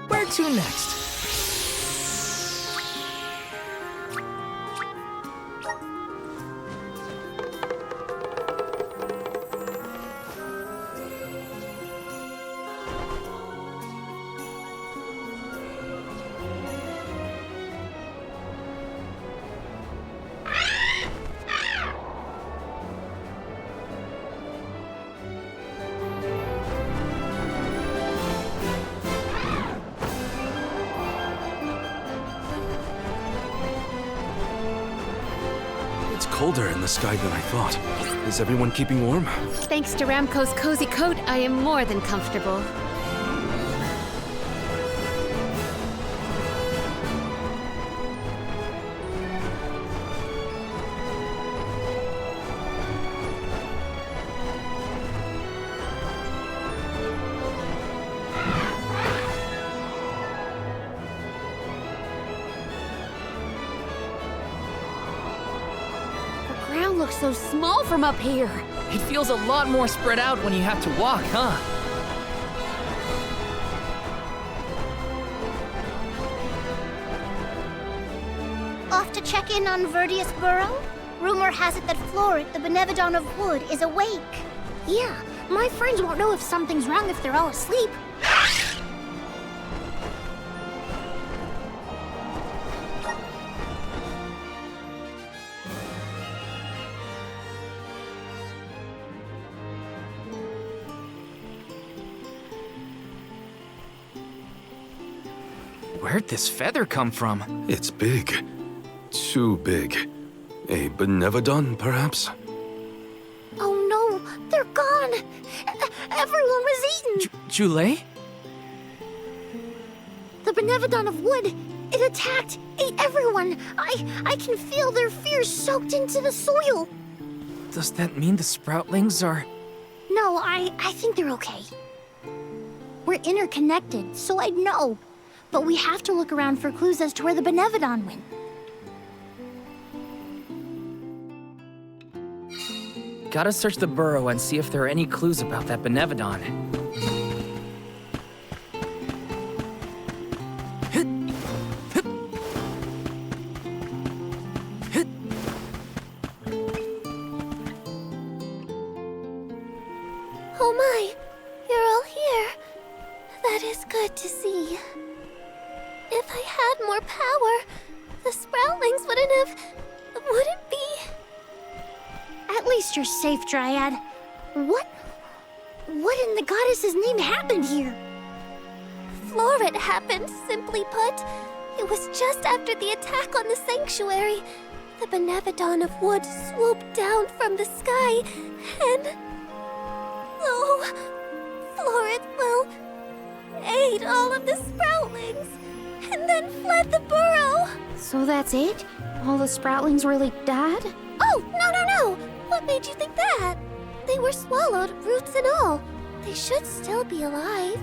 Where to next? It's colder in the sky than I thought. Is everyone keeping warm? Thanks to Ramco's cozy coat, I am more than comfortable. The ground looks so small from up here. It feels a lot more spread out when you have to walk, huh? Off to check in on Verdius Burrow? Rumor has it that Floret, the Benevodon of Wood, is awake. Yeah, my friends won't know if something's wrong if they're all asleep. Where'd this feather come from? It's big. Too big. A Benevodon, perhaps? Oh no, they're gone! Everyone was eaten! Jule? The Benevodon of Wood, it attacked, ate everyone! I can feel their fears soaked into the soil! Does that mean the Sproutlings are... No, I think they're okay. We're interconnected, so I'd know. But we have to look around for clues as to where the Benevodon went. Gotta search the burrow and see if there are any clues about that Benevodon. Oh my, you're all here. That is good to see. If I had more power, the Sproutlings wouldn't be... At least you're safe, Dryad. What in the goddess's name happened here? Floret happened, simply put. It was just after the attack on the sanctuary. The Benevodon of Wood swooped down from the sky, and... Oh, Floret, well, ate all of the Sproutlings, and then fled the burrow. So that's it? All the Sproutlings really died? Oh, no! What made you think that? They were swallowed, roots and all. They should still be alive.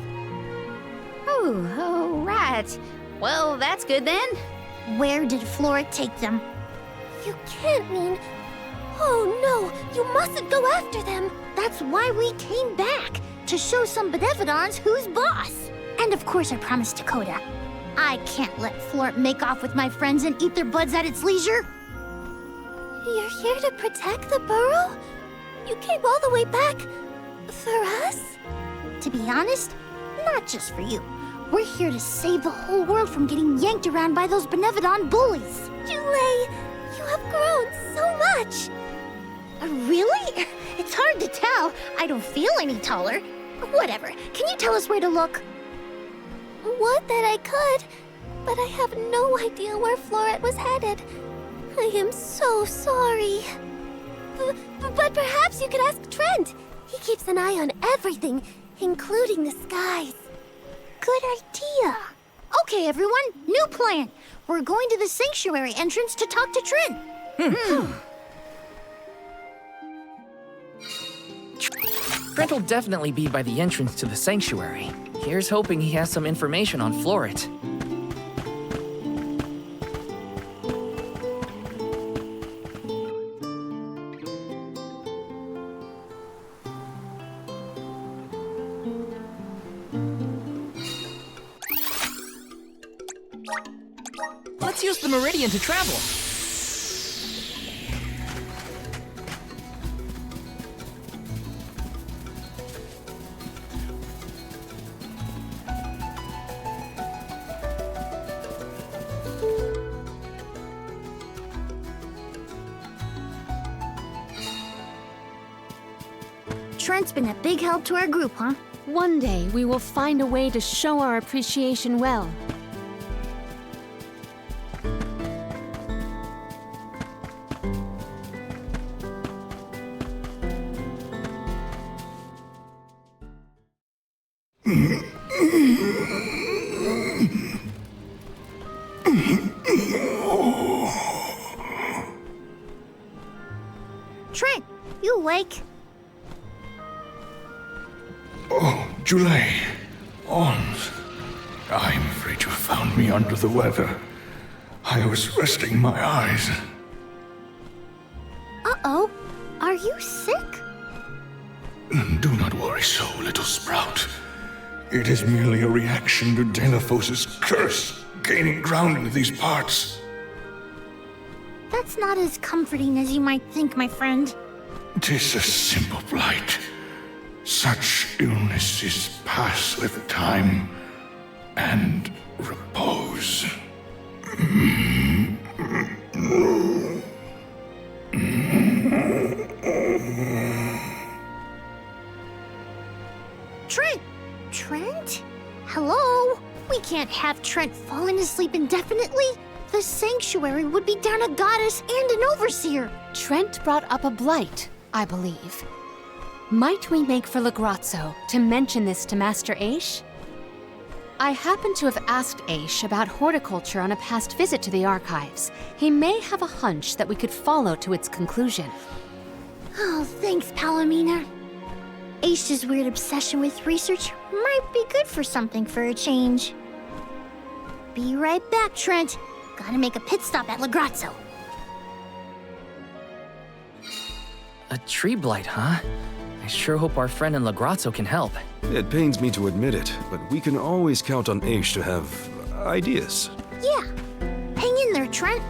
Oh, right. Well, that's good then. Where did Floret take them? You can't mean... Oh no, you mustn't go after them. That's why we came back, to show some Benevodons who's boss. And of course I promised Dakota. I can't let Floret make off with my friends and eat their buds at its leisure. You're here to protect the burrow? You came all the way back for us? To be honest, not just for you. We're here to save the whole world from getting yanked around by those Benevodon bullies. Jule, you have grown so much. Really? It's hard to tell. I don't feel any taller. Whatever. Can you tell us where to look? Would that I could, but I have no idea where Floret was headed. I am so sorry. But perhaps you could ask Trent. He keeps an eye on everything, including the skies. Good idea. Okay, Okay, everyone, new plan. We're going to the sanctuary entrance to talk to Trent. Trent will definitely be by the entrance to the sanctuary. Here's hoping he has some information on Floret. Let's use the Meridian to travel. Trent's been a big help to our group, huh? One day, we will find a way to show our appreciation well. Trent, you awake? Oh, Julie. Ons. I'm afraid you found me under the weather. I was resting my eyes. Uh-oh. Are you sick? Do not worry so, little sprout. It is merely a reaction to Delaphos's curse gaining ground in these parts. That's not as comforting as you might think, my friend. 'Tis a simple blight. Such illnesses pass with time and repose. Trent! Trent? Hello? We can't have Trent falling asleep indefinitely. The sanctuary would be down a goddess and an overseer. Trent brought up a blight, I believe. Might we make for Legrazzo to mention this to Master Aish? I happen to have asked Aish about horticulture on a past visit to the archives. He may have a hunch that we could follow to its conclusion. Oh, thanks, Palomina. Aish's weird obsession with research might be good for something for a change. Be right back, Trent. Gotta make a pit stop at Legrazzo. A tree blight, huh? I sure hope our friend in Legrazzo can help. It pains me to admit it, but we can always count on Aish to have ideas. Yeah. Hang in there, Trent.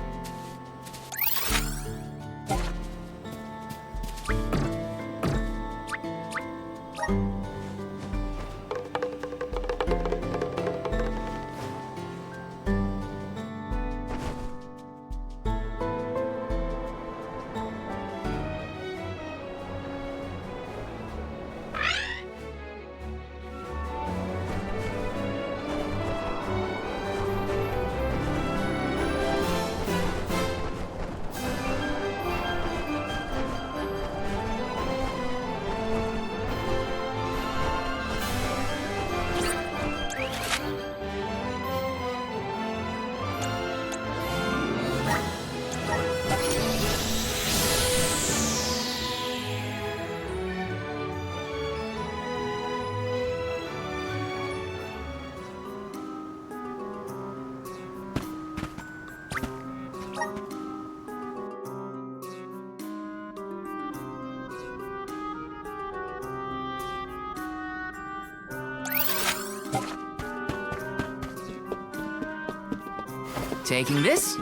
Taking this?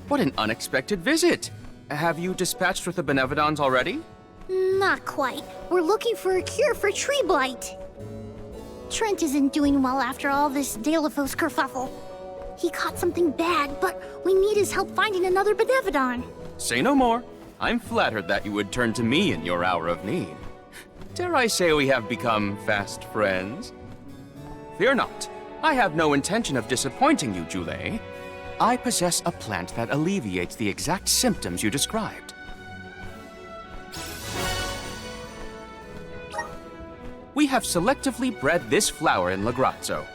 What an unexpected visit! Have you dispatched with the Benevodons already? Not quite. We're looking for a cure for tree blight. Trent isn't doing well after all this Delaphos kerfuffle. He caught something bad, but we need his help finding another Benevodon. Say no more. I'm flattered that you would turn to me in your hour of need. Dare I say we have become fast friends? Fear not. I have no intention of disappointing you, Jule. I possess a plant that alleviates the exact symptoms you described. We have selectively bred this flower in Lagrazzo.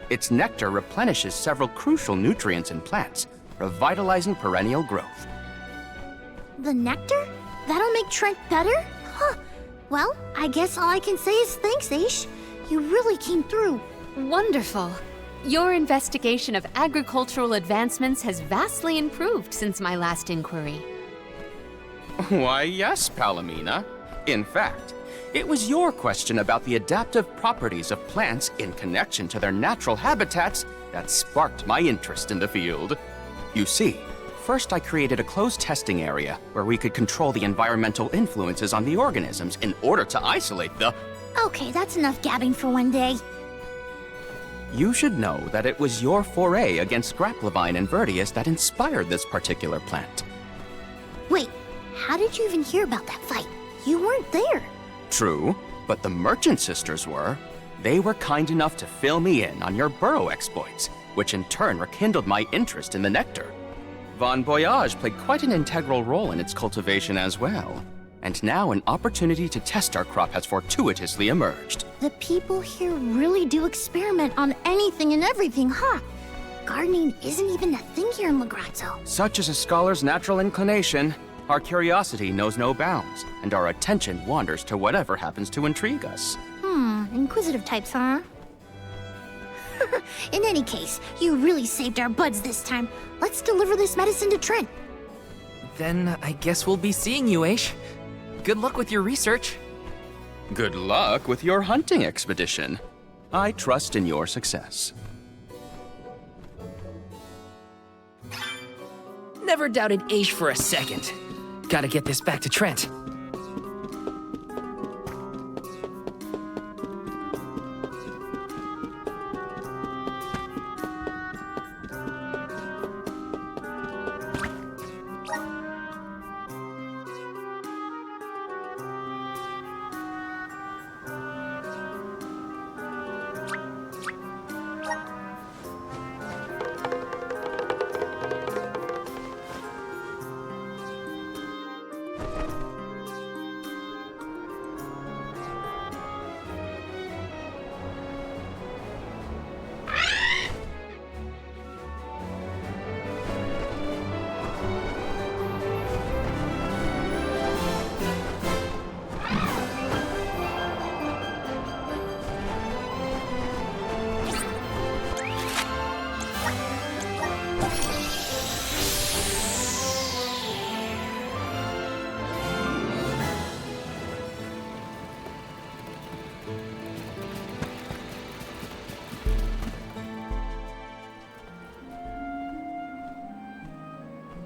Its nectar replenishes several crucial nutrients in plants, revitalizing perennial growth. The nectar? That'll make Trent better? Huh. Well, I guess all I can say is thanks, Aish. You really came through. Wonderful. Your investigation of agricultural advancements has vastly improved since my last inquiry. Why, yes, Palomina. In fact, it was your question about the adaptive properties of plants in connection to their natural habitats that sparked my interest in the field. You see, first I created a closed testing area where we could control the environmental influences on the organisms in order to isolate the... Okay, that's enough gabbing for one day. You should know that it was your foray against Grapplevine and Vertius that inspired this particular plant. Wait, how did you even hear about that fight? You weren't there. True, but the Merchant Sisters were. They were kind enough to fill me in on your burrow exploits, which in turn rekindled my interest in the nectar. Von Voyage played quite an integral role in its cultivation as well. And now an opportunity to test our crop has fortuitously emerged. The people here really do experiment on anything and everything, huh? Gardening isn't even a thing here in Lagrazzo. Such is a scholar's natural inclination. Our curiosity knows no bounds, and our attention wanders to whatever happens to intrigue us. Inquisitive types, huh? In any case, you really saved our buds this time. Let's deliver this medicine to Trent. Then I guess we'll be seeing you, Aish. Good luck with your research. Good luck with your hunting expedition. I trust in your success. Never doubted Aish for a second. Gotta get this back to Trent.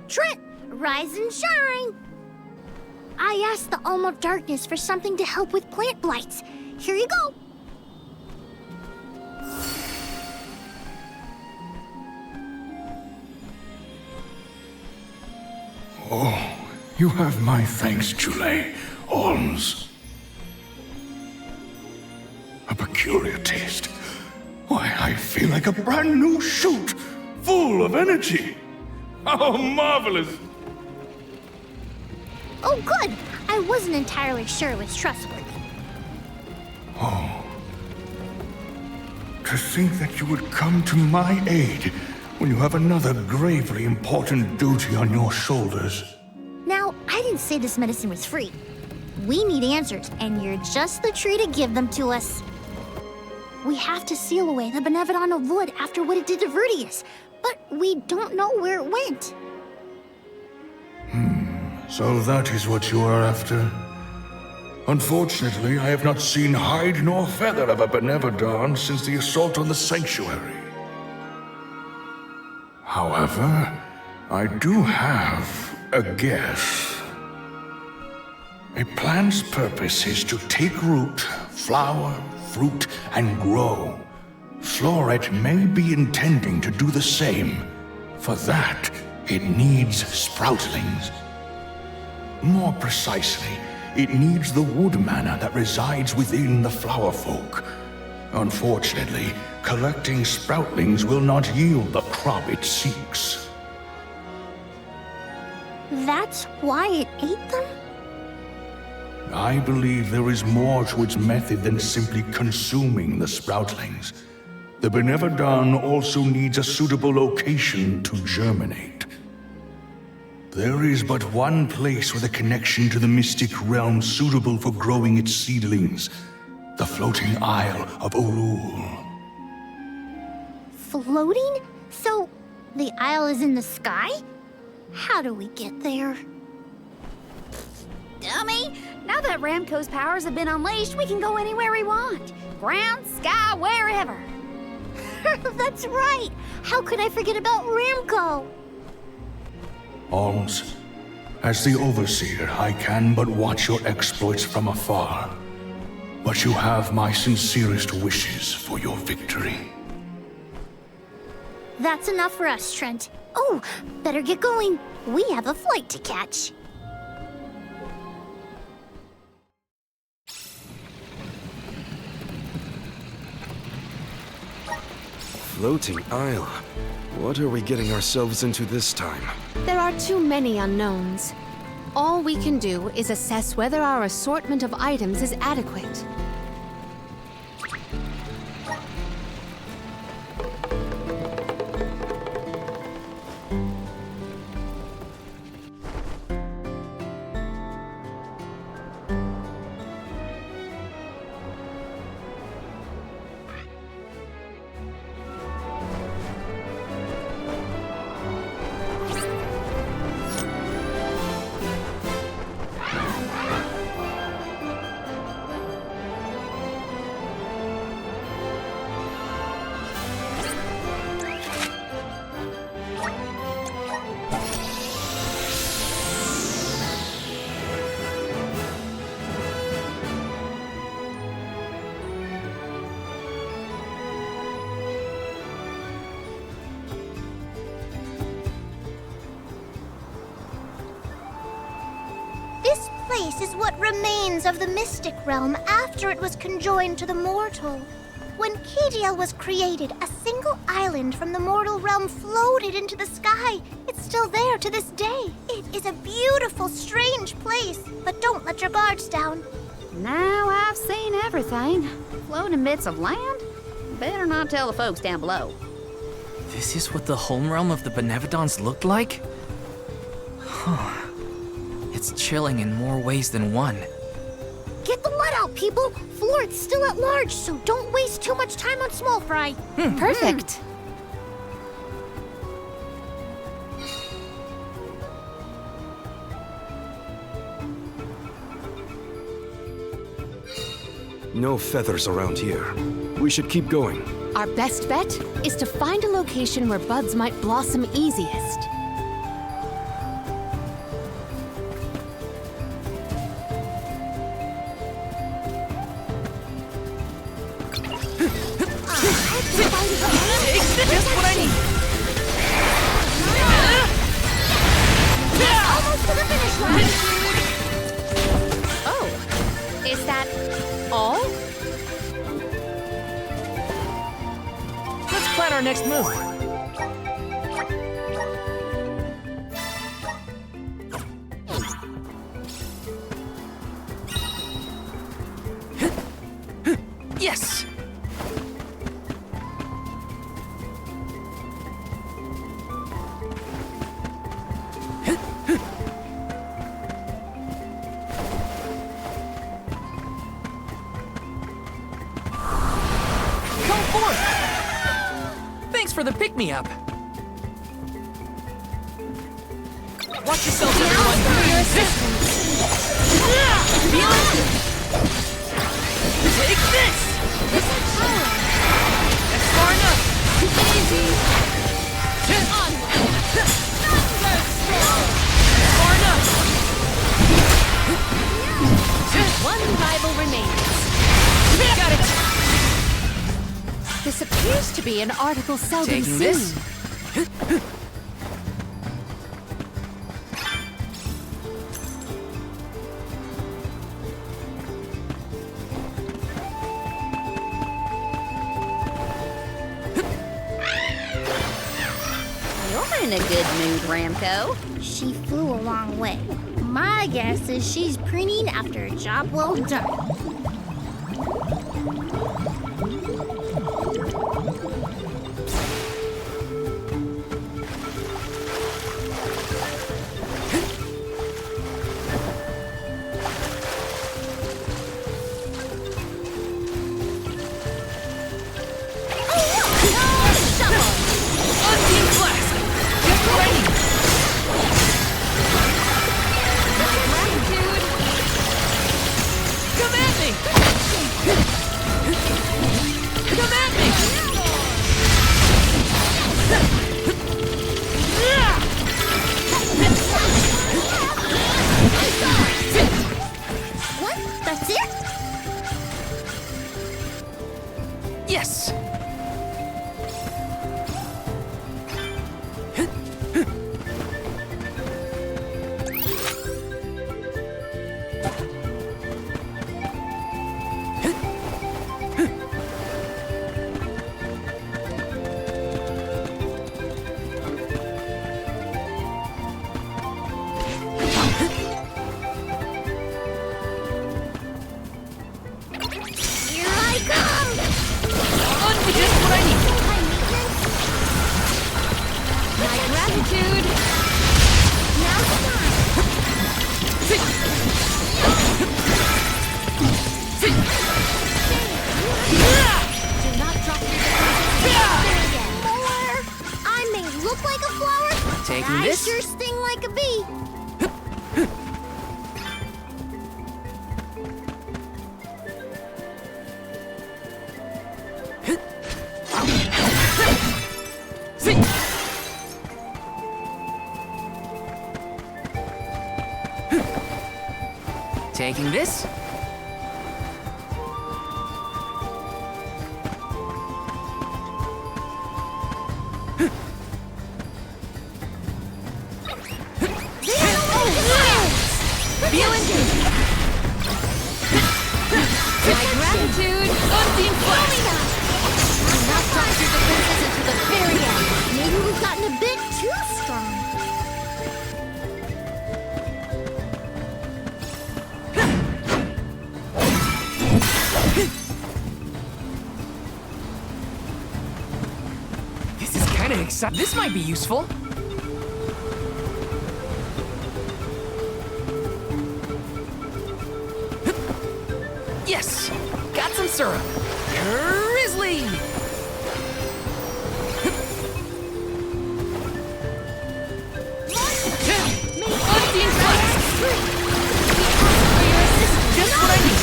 Trent, rise and shine! I asked the Alm of Darkness for something to help with plant blights. Here you go. Oh, you have my thanks, Jule. Alms. A peculiar taste. Why, I feel like a brand new shoot, full of energy. How marvelous! Oh, good. I wasn't entirely sure it was trustworthy. Oh. To think that you would come to my aid when you have another gravely important duty on your shoulders. Now, I didn't say this medicine was free. We need answers, and you're just the tree to give them to us. We have to seal away the Benevodon of Wood after what it did to Vertius, but we don't know where it went. So that is what you are after? Unfortunately, I have not seen hide nor feather of a Benevodon since the assault on the Sanctuary. However, I do have a guess. A plant's purpose is to take root, flower, fruit, and grow. Floret may be intending to do the same. For that, it needs sproutlings. More precisely, it needs the wood mana that resides within the flower folk. Unfortunately, collecting sproutlings will not yield the crop it seeks. That's why it ate them? I believe there is more to its method than simply consuming the sproutlings. The Benevodon also needs a suitable location to germinate. There is but one place with a connection to the mystic realm suitable for growing its seedlings, the floating Isle of Olul. Floating? So, the isle is in the sky? How do we get there? Dummy! Now that Ramco's powers have been unleashed, we can go anywhere we want. Ground, sky, wherever. That's right! How could I forget about Ramco? Alms, as the Overseer, I can but watch your exploits from afar. But you have my sincerest wishes for your victory. That's enough for us, Trent. Oh, better get going. We have a flight to catch. Floating Isle. What are we getting ourselves into this time? There are too many unknowns. All we can do is assess whether our assortment of items is adequate. This place is what remains of the mystic realm after it was conjoined to the mortal. When Kadiel was created, a single island from the mortal realm floated into the sky. It's still there to this day. It is a beautiful, strange place, but don't let your guards down. Now I've seen everything. Floating bits of land? Better not tell the folks down below. This is what the home realm of the Benevodons looked like? Huh. It's chilling in more ways than one. Get the mud out, people! Florid's still at large, so don't waste too much time on small fry. Perfect. No feathers around here. We should keep going. Our best bet is to find a location where buds might blossom easiest. Just what I need! Almost to the finish line! Oh, is that all? Let's plan our next move. Yes! Thanks for the pick-me-up. Watch yourselves, everyone. Feel it? Take this! That's far enough. Easy. Far enough. One rival remains. Got it. This appears to be an article seldom Taking seen. this. in a good mood, Ramco. She flew a long way. My guess is she's preening after a job well done. Unseen Flask! Get ready! Come at me! Come at me! What? That's it? Yes! Here I come! Just what I need! My gratitude! Now's the time! Do not drop your defenses again. More! I may look like a flower, Taking but I this? sure sting like a bee. Taking this? Feeling good. My gratitude! Unseen Flask! Do not drop your defenses until the very end. Maybe we've gotten a bit too strong. This is kind of exciting. This might be useful. Yes! Got some syrup. Grizzly! Unseen Flask! Just what I need.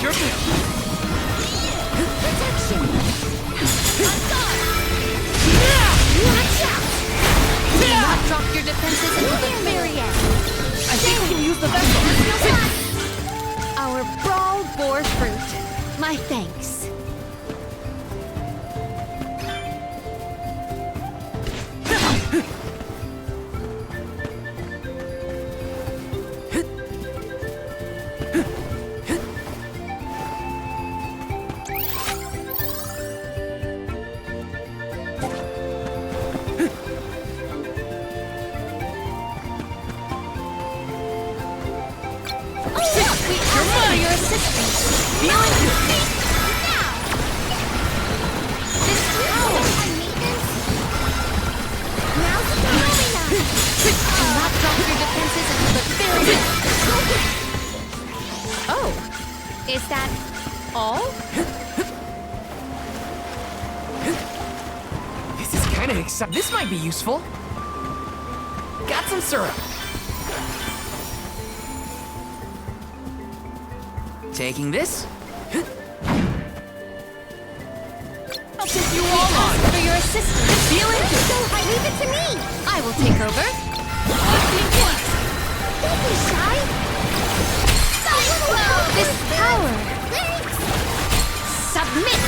Your turn. Protection! Watch out! Do not drop your defenses until the very end. I think we can use the vessel. Our brawl bore fruit. My thanks. We ask for your assistance. Feeling good. Now! This power and maintenance. Now's the time. Do not drop your defenses until the very end. Oh, is that all? This is kind of exciting. This might be useful. Got some syrup. Taking this? I'll take you all on. For your assistance. Feeling good. So leave it to me. I will take over. Unseen Flask! Don't be shy. This power. Thanks. Submit!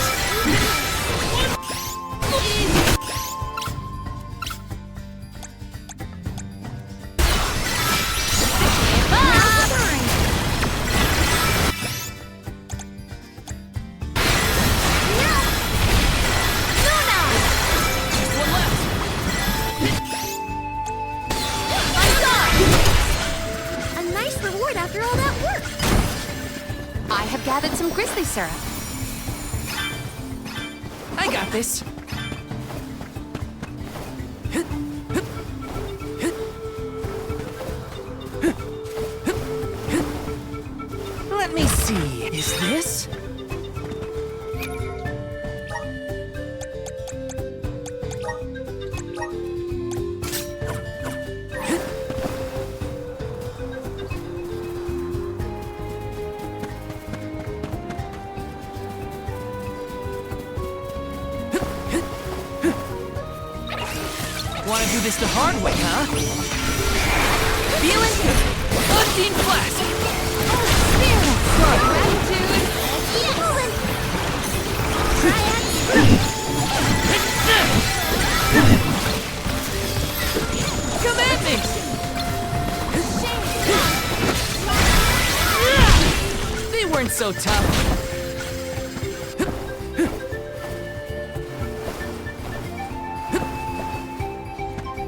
Now's the time. Now! after all that work? I have gathered some grizzly syrup. I got this. Let me see. Is this? Wanna do this the hard way, huh? Feeling Unseen Flask! Gratitude! Keep moving! Come at me! They weren't so tough.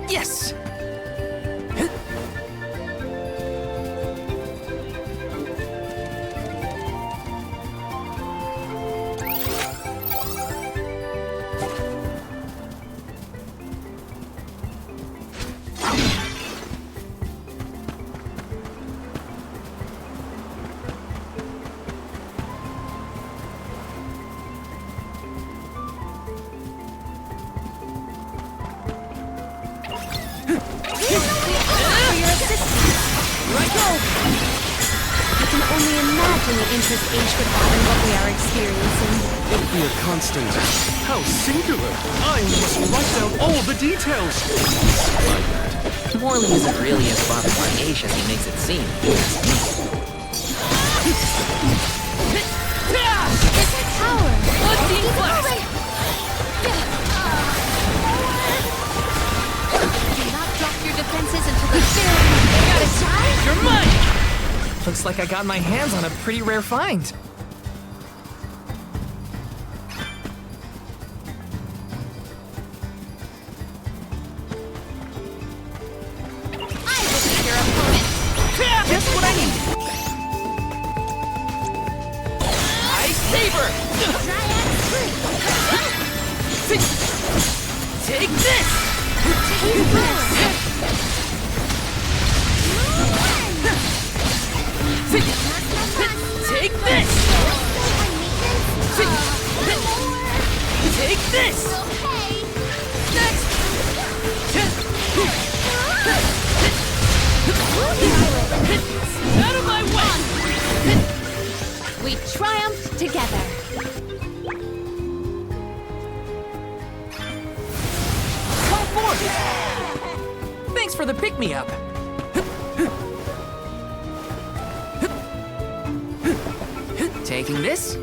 Yes! I can only imagine the interest Aish would have in what we are experiencing. It'll be a constant. How singular! I must write down all the details! Morley isn't really as bothered by Aish as he makes it seem. It's power! Unseen Flask! Do not drop your defenses until the very got a try? You're mine! Looks like I got my hands on a pretty rare find. I will be your opponent! Just what I needed. Ice Saber! Take this! Take this! Take this! Out of my way! We triumphed together. Come forth! Thanks for the pick-me-up. Taking this?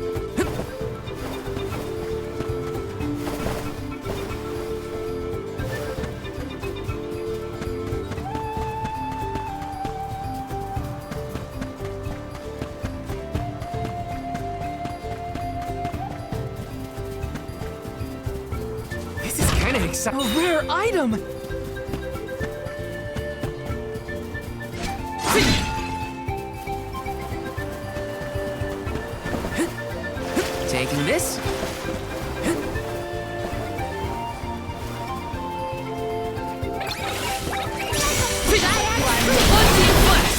This is kind of exciting. A rare item! Taking this? Unseen Flask!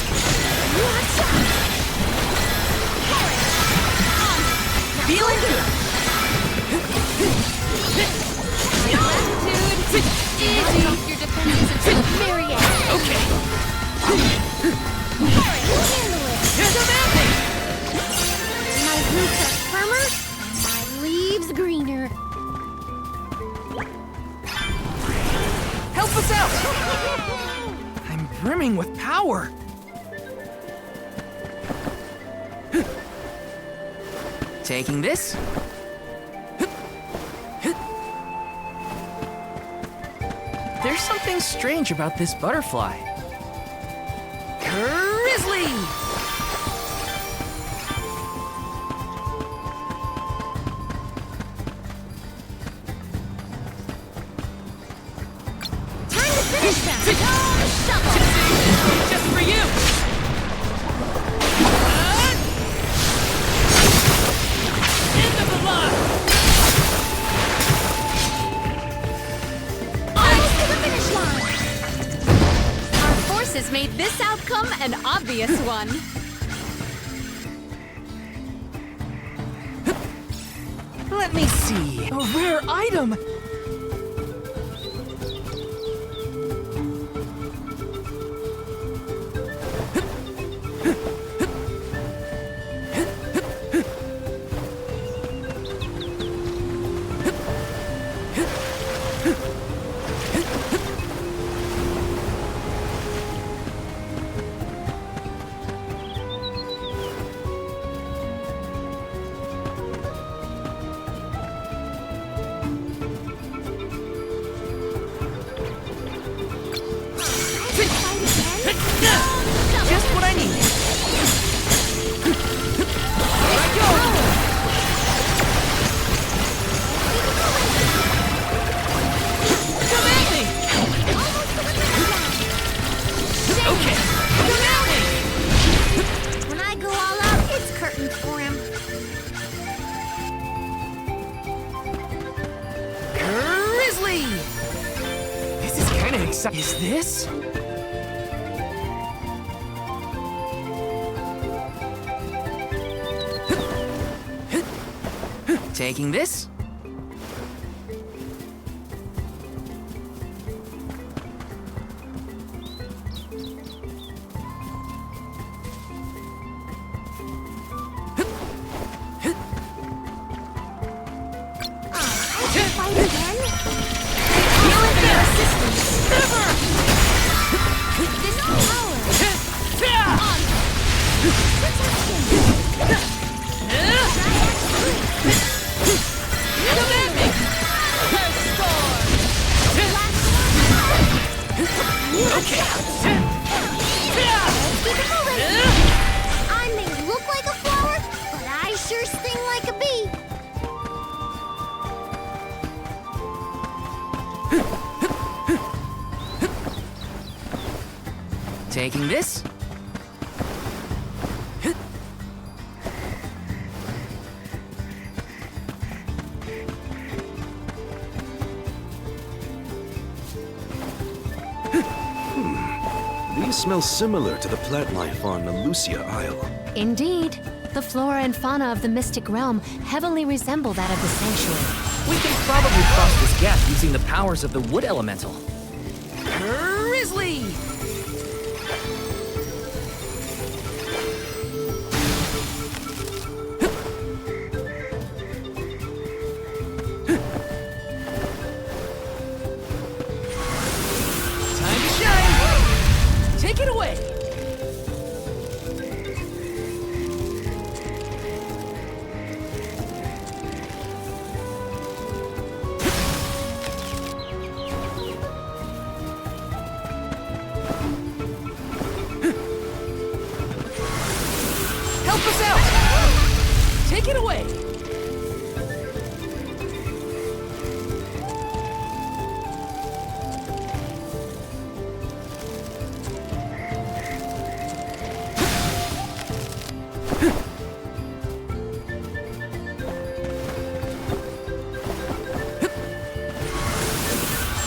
Feeling good! Gratitude! Easy! Drop your defenses until the very end. Okay. Come at me! My roots are firmer, and my leaves greener. Help us out! I'm brimming with power. Taking this? There's something strange about this butterfly. Grizzly! Time to finish them! Just for you! has made this outcome an obvious one. Let me see. A rare item! Just what I need. Here I go. Come at me. Okay. Come at me. When I go all out, it's curtains for him. Grizzly. This is kind of exciting. Is this? Taking this? Fight again? This power. Okay. I may look like a flower, but I sure sting like a bee. Taking this? These smell similar to the plant life on Lucia Isle. Indeed. The flora and fauna of the Mystic Realm heavily resemble that of the Sanctuary. We can probably cross this gap using the powers of the wood elemental. Grizzly! Time to shine! Take it away! Help us out! Take it away!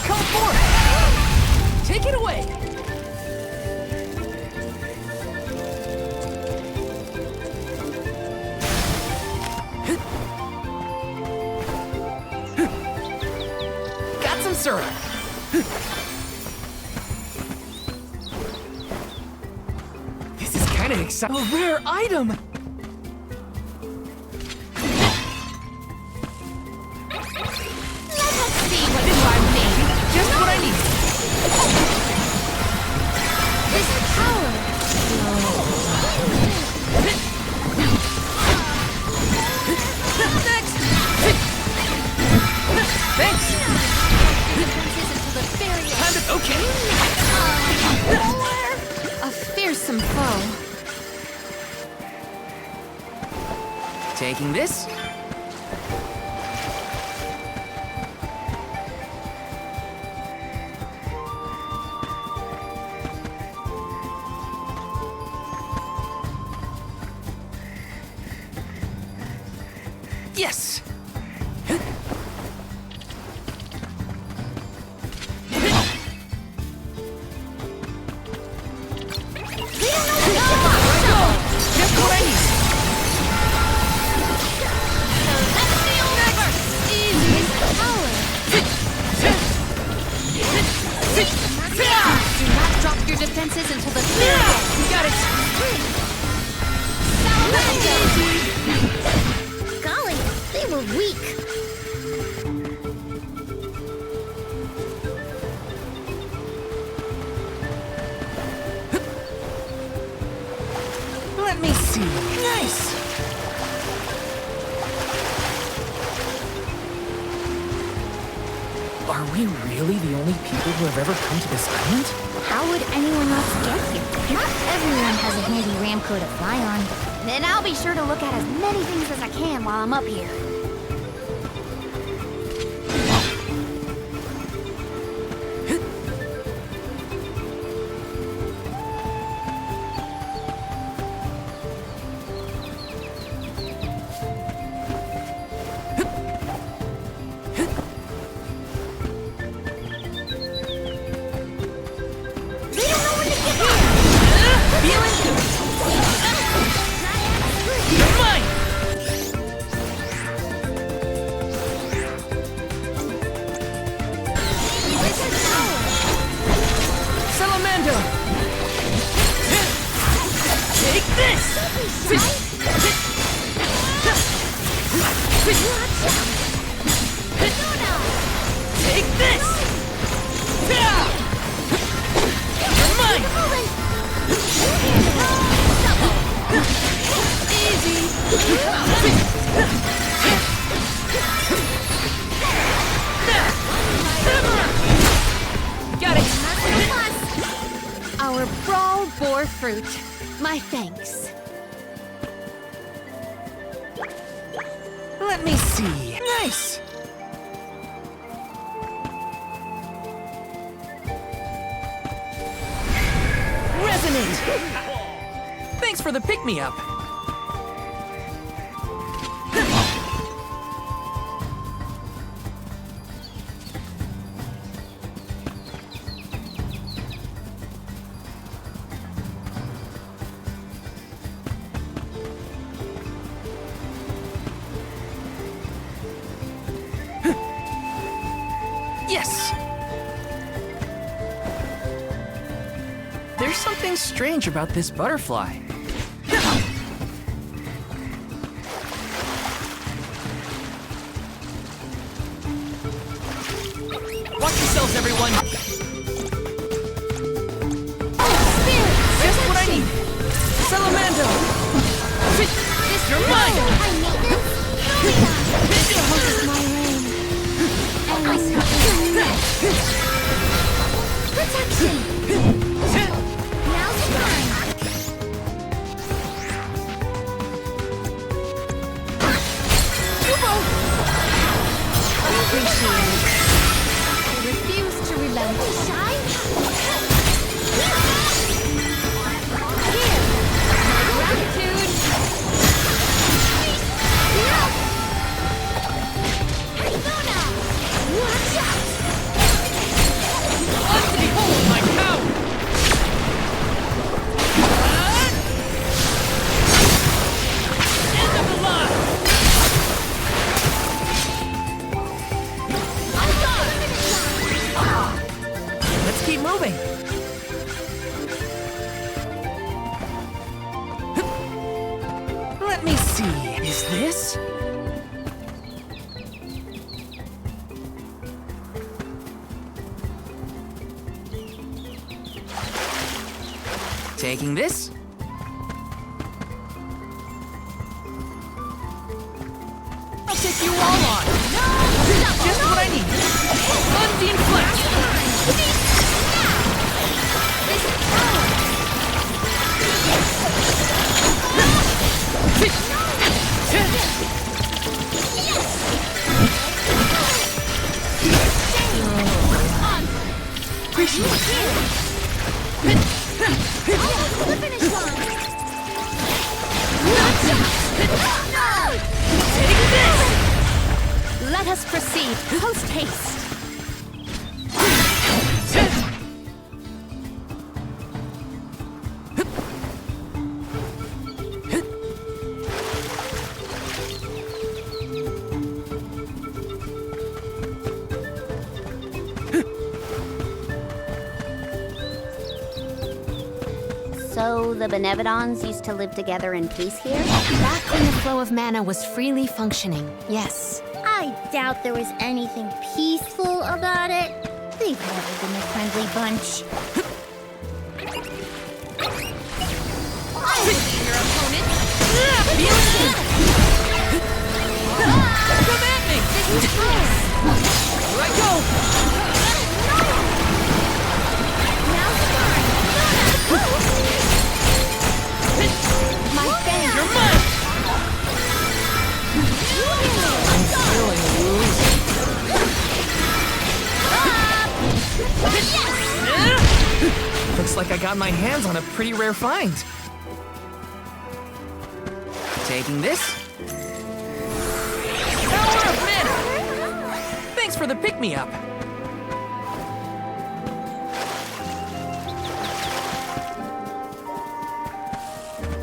Come forth! Take it away! Got some syrup. This is kind of exciting. A rare item. Let us see what you are made of. Just what I need. This power. Next. Thanks. To the very Time to. Okay. A fearsome foe. Taking this. Yes. defenses until the third. Got it! Golly, they were weak. Let me see. Nice! Are we really the only people who have ever come to this island? How would anyone else get here? Not everyone has a handy Ramco to fly on. Then I'll be sure to look at as many things as I can while I'm up here. Our brawl bore fruit. My thanks. Let me see. Nice! Resonate! Thanks for the pick-me-up. Yes! There's something strange about this butterfly. Watch yourselves, everyone! Just what I need! Salamando! You're mine! Protection! Now's the time! Appreciate it. I refuse to relent. Shine? Here, my gratitude. Hey, Luna! Watch out! Behold my power! End of the line! Let's keep moving. Let me see. Is this? Taking this? I'll take you all on. Just what I need. Undine Flash. Appreciate it. Almost to the finish line! Take this! Let us proceed post-haste. So the Benevodons used to live together in peace here? Back when the flow of mana was freely functioning, yes. I doubt there was anything peaceful about it. They've never been a friendly bunch. Your opponent. Come at me! Here I go! My fan! You're mine! I'm feeling woozy. Looks like I got my hands on a pretty rare find. Taking this. Power of mana! Thanks for the pick-me-up.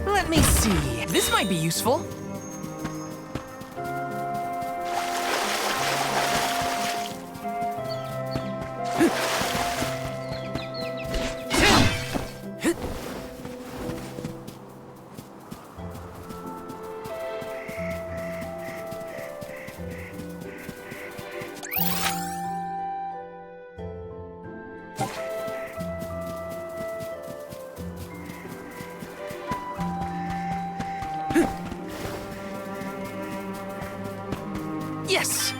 Let me see. This might be useful. Yes!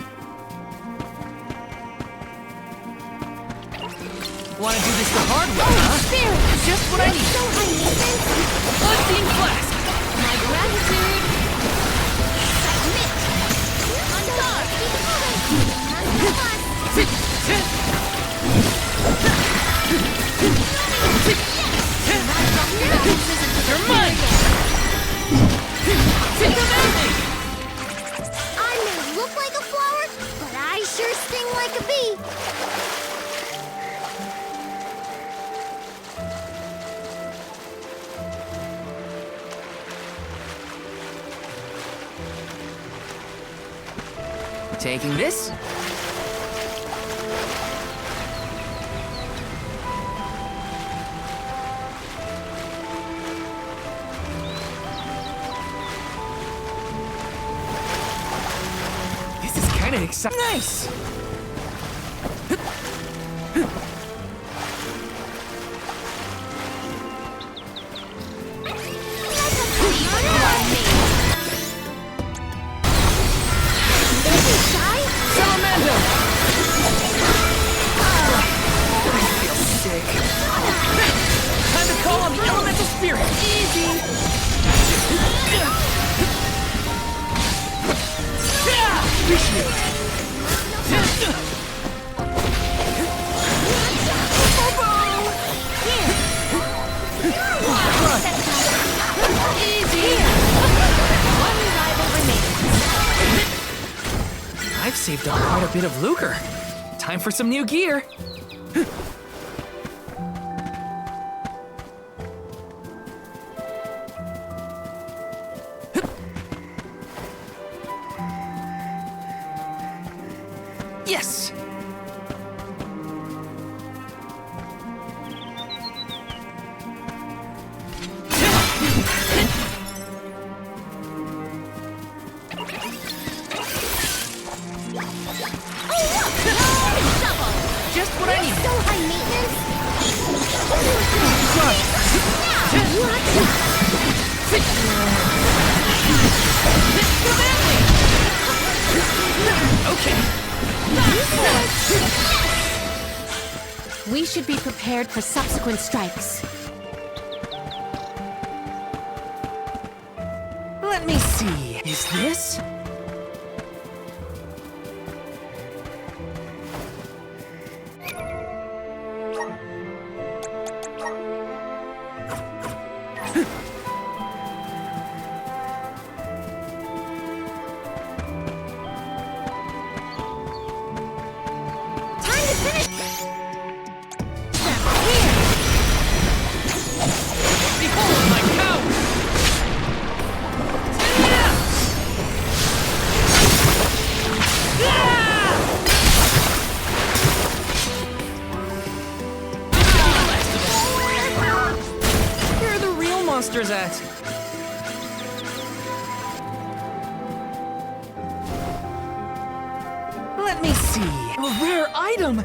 Want to do this the hard way, huh? Spirit! Just what I need. So high maintenance. Unseen Flask! My gratitude. Submit. On guard. You're mine! Come at me! I may look like a flower, but I sure sting like a bee. Taking this. This is kind of exciting. Nice! Salamander! I feel sick. Time to call on the elemental spirit. Easy. I've saved up quite a bit of lucre. Time for some new gear. Yes! Just what I need. So high maintenance. Okay. We should be prepared for subsequent strikes. Let me see. Is this? Behold my power! You're the monsters at? Let me see. A rare item!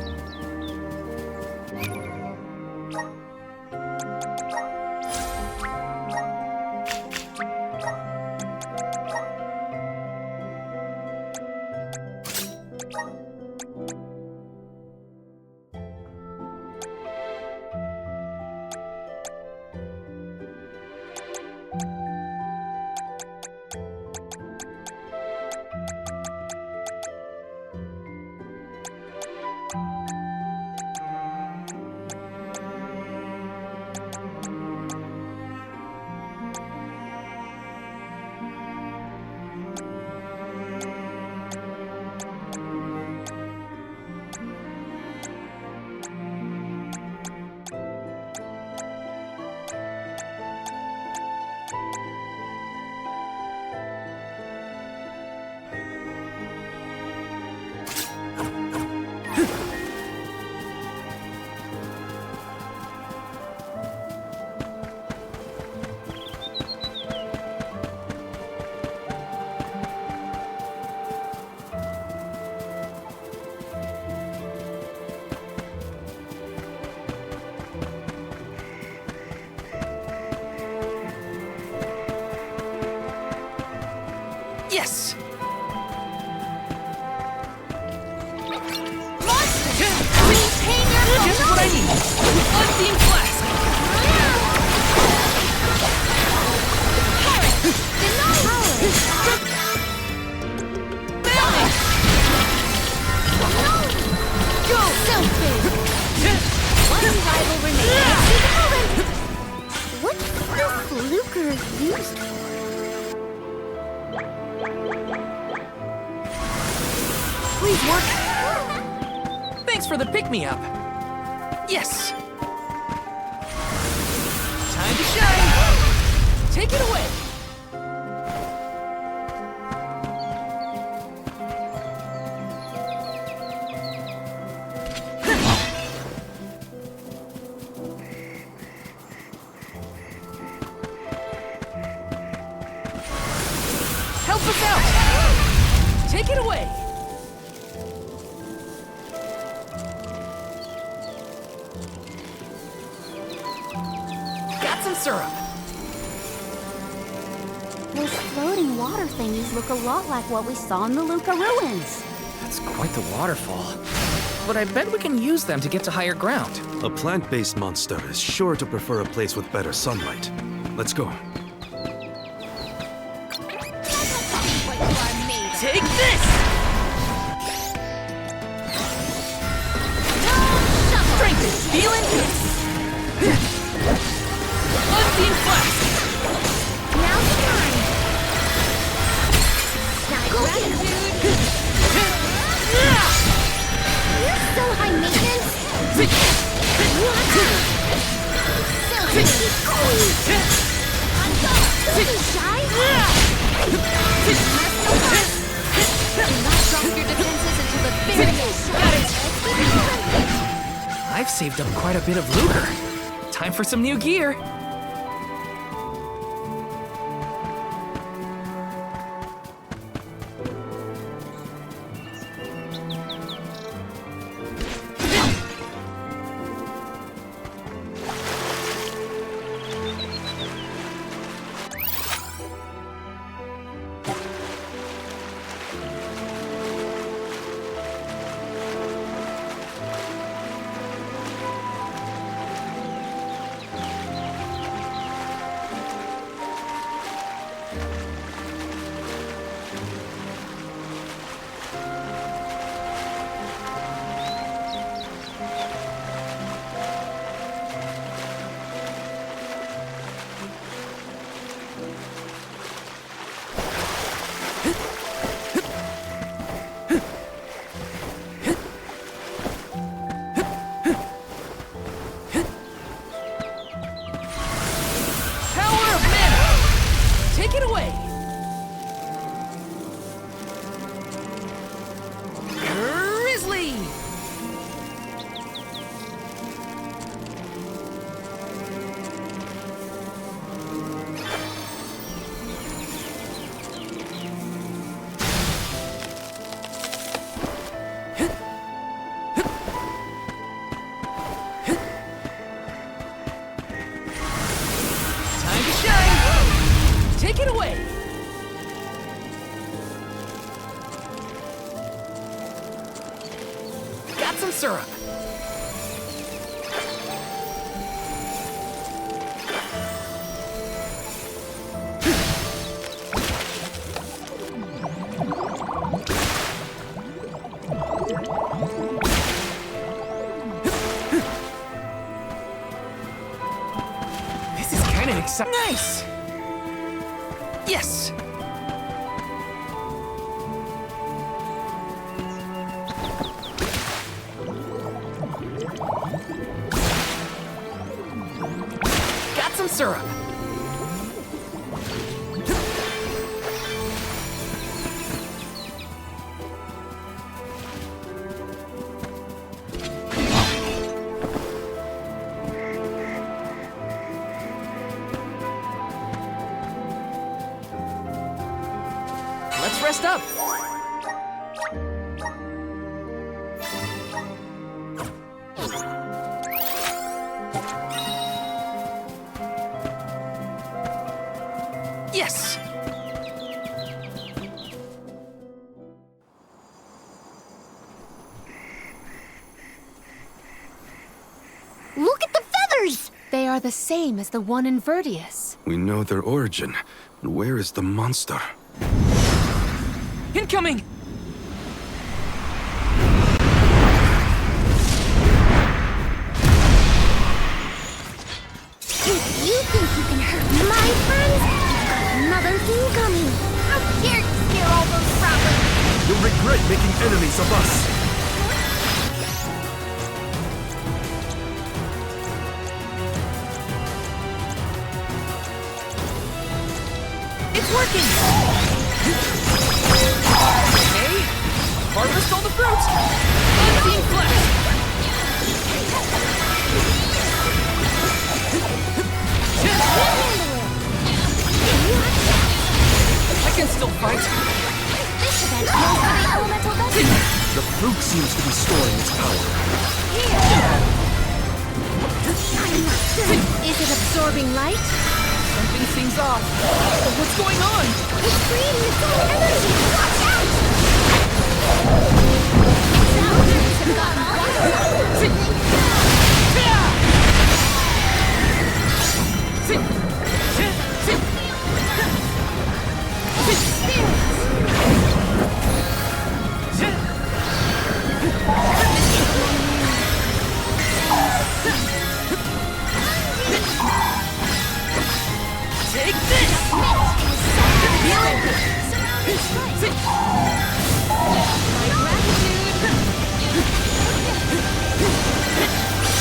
Yes! Just what I need! Unthemed flask! Go! So big! One rival remains. What's this Lucre used for? Please work! Thanks for the pick-me-up! Yes! Time to shine! Take it away! Help us out! Take it away! Got some syrup. Those floating water thingies look a lot like what we saw in the Luca ruins. That's quite the waterfall. But I bet we can use them to get to higher ground. A plant-based monster is sure to prefer a place with better sunlight. Let's go. Take this! Strength, feeling this! Unthemed flask! Now's the time! Now gratitude! You're so high maintenance! Don't be shy! Do not drop your defenses until the very end. I've saved up quite a bit of lucre. Time for some new gear. Take it away! Grizzly! Take it away! Got some syrup. This is kind of exciting. Nice! Yes! Got some syrup. Let's rest up. Yes! Look at the feathers! They are the same as the one in Verdius. We know their origin. But where is the monster? Incoming! If you think you can hurt my friends, you've got another thing coming. How dare you scare all those Sproutlings? You'll regret making enemies of us. It's working! Okay, harvest all the fruits! Unseen flesh! I can still fight! This event calls for the elemental vessel. The fruit seems to be storing its power. Is it absorbing light? Something seems off. What's going on? It's creating its own energy. Watch out! Sproutlings have gotten Take this!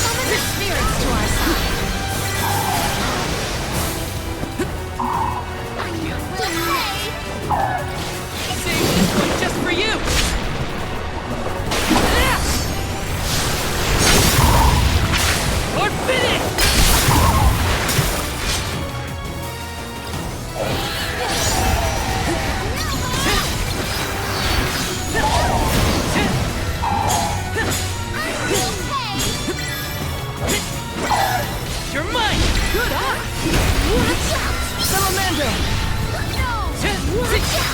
summon the spirits to our side. Save this one just for you! Or finish! You're mine! Good eye! Watch out! Salamander! Watch out! This is what I got!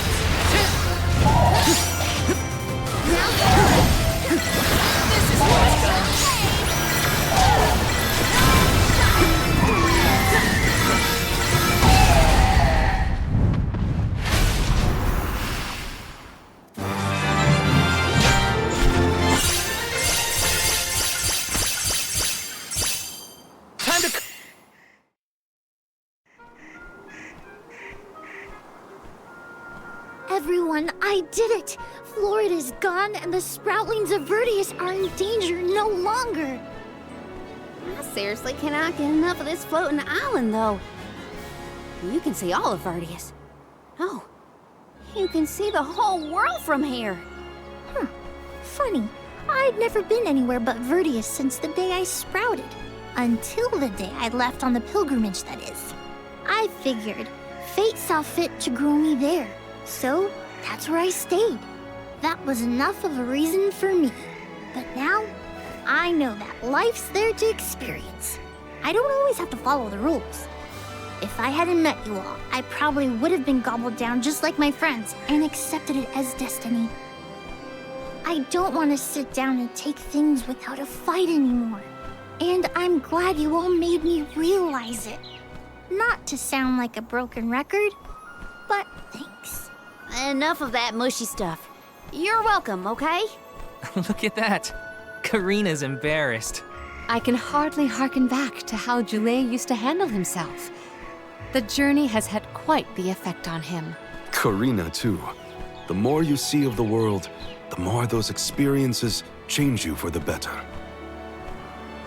Time to... Everyone, I did it! Florida's gone, and the Sproutlings of Verdius are in danger no longer. I seriously cannot get enough of this floating island, though. You can see all of Verdius. Oh, you can see the whole world from here. Funny, I'd never been anywhere but Verdius since the day I sprouted. Until the day I left on the pilgrimage, that is. I figured fate saw fit to grow me there, so that's where I stayed. That was enough of a reason for me. But now, I know that life's there to experience. I don't always have to follow the rules. If I hadn't met you all, I probably would have been gobbled down just like my friends and accepted it as destiny. I don't want to sit down and take things without a fight anymore. And I'm glad you all made me realize it. Not to sound like a broken record, but thanks. Enough of that mushy stuff. You're welcome, okay? Look at that. Karina's embarrassed. I can hardly hearken back to how Joulet used to handle himself. The journey has had quite the effect on him. Karina, too. The more you see of the world, the more those experiences change you for the better.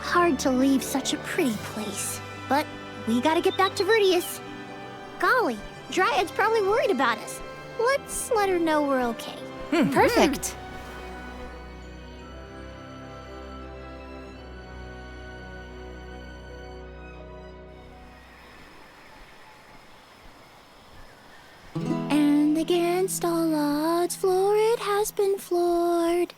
Hard to leave such a pretty place, but we gotta get back to Vertius. Golly, Dryad's probably worried about us. Let's let her know we're okay. Perfect. And against all odds, Florid has been floored.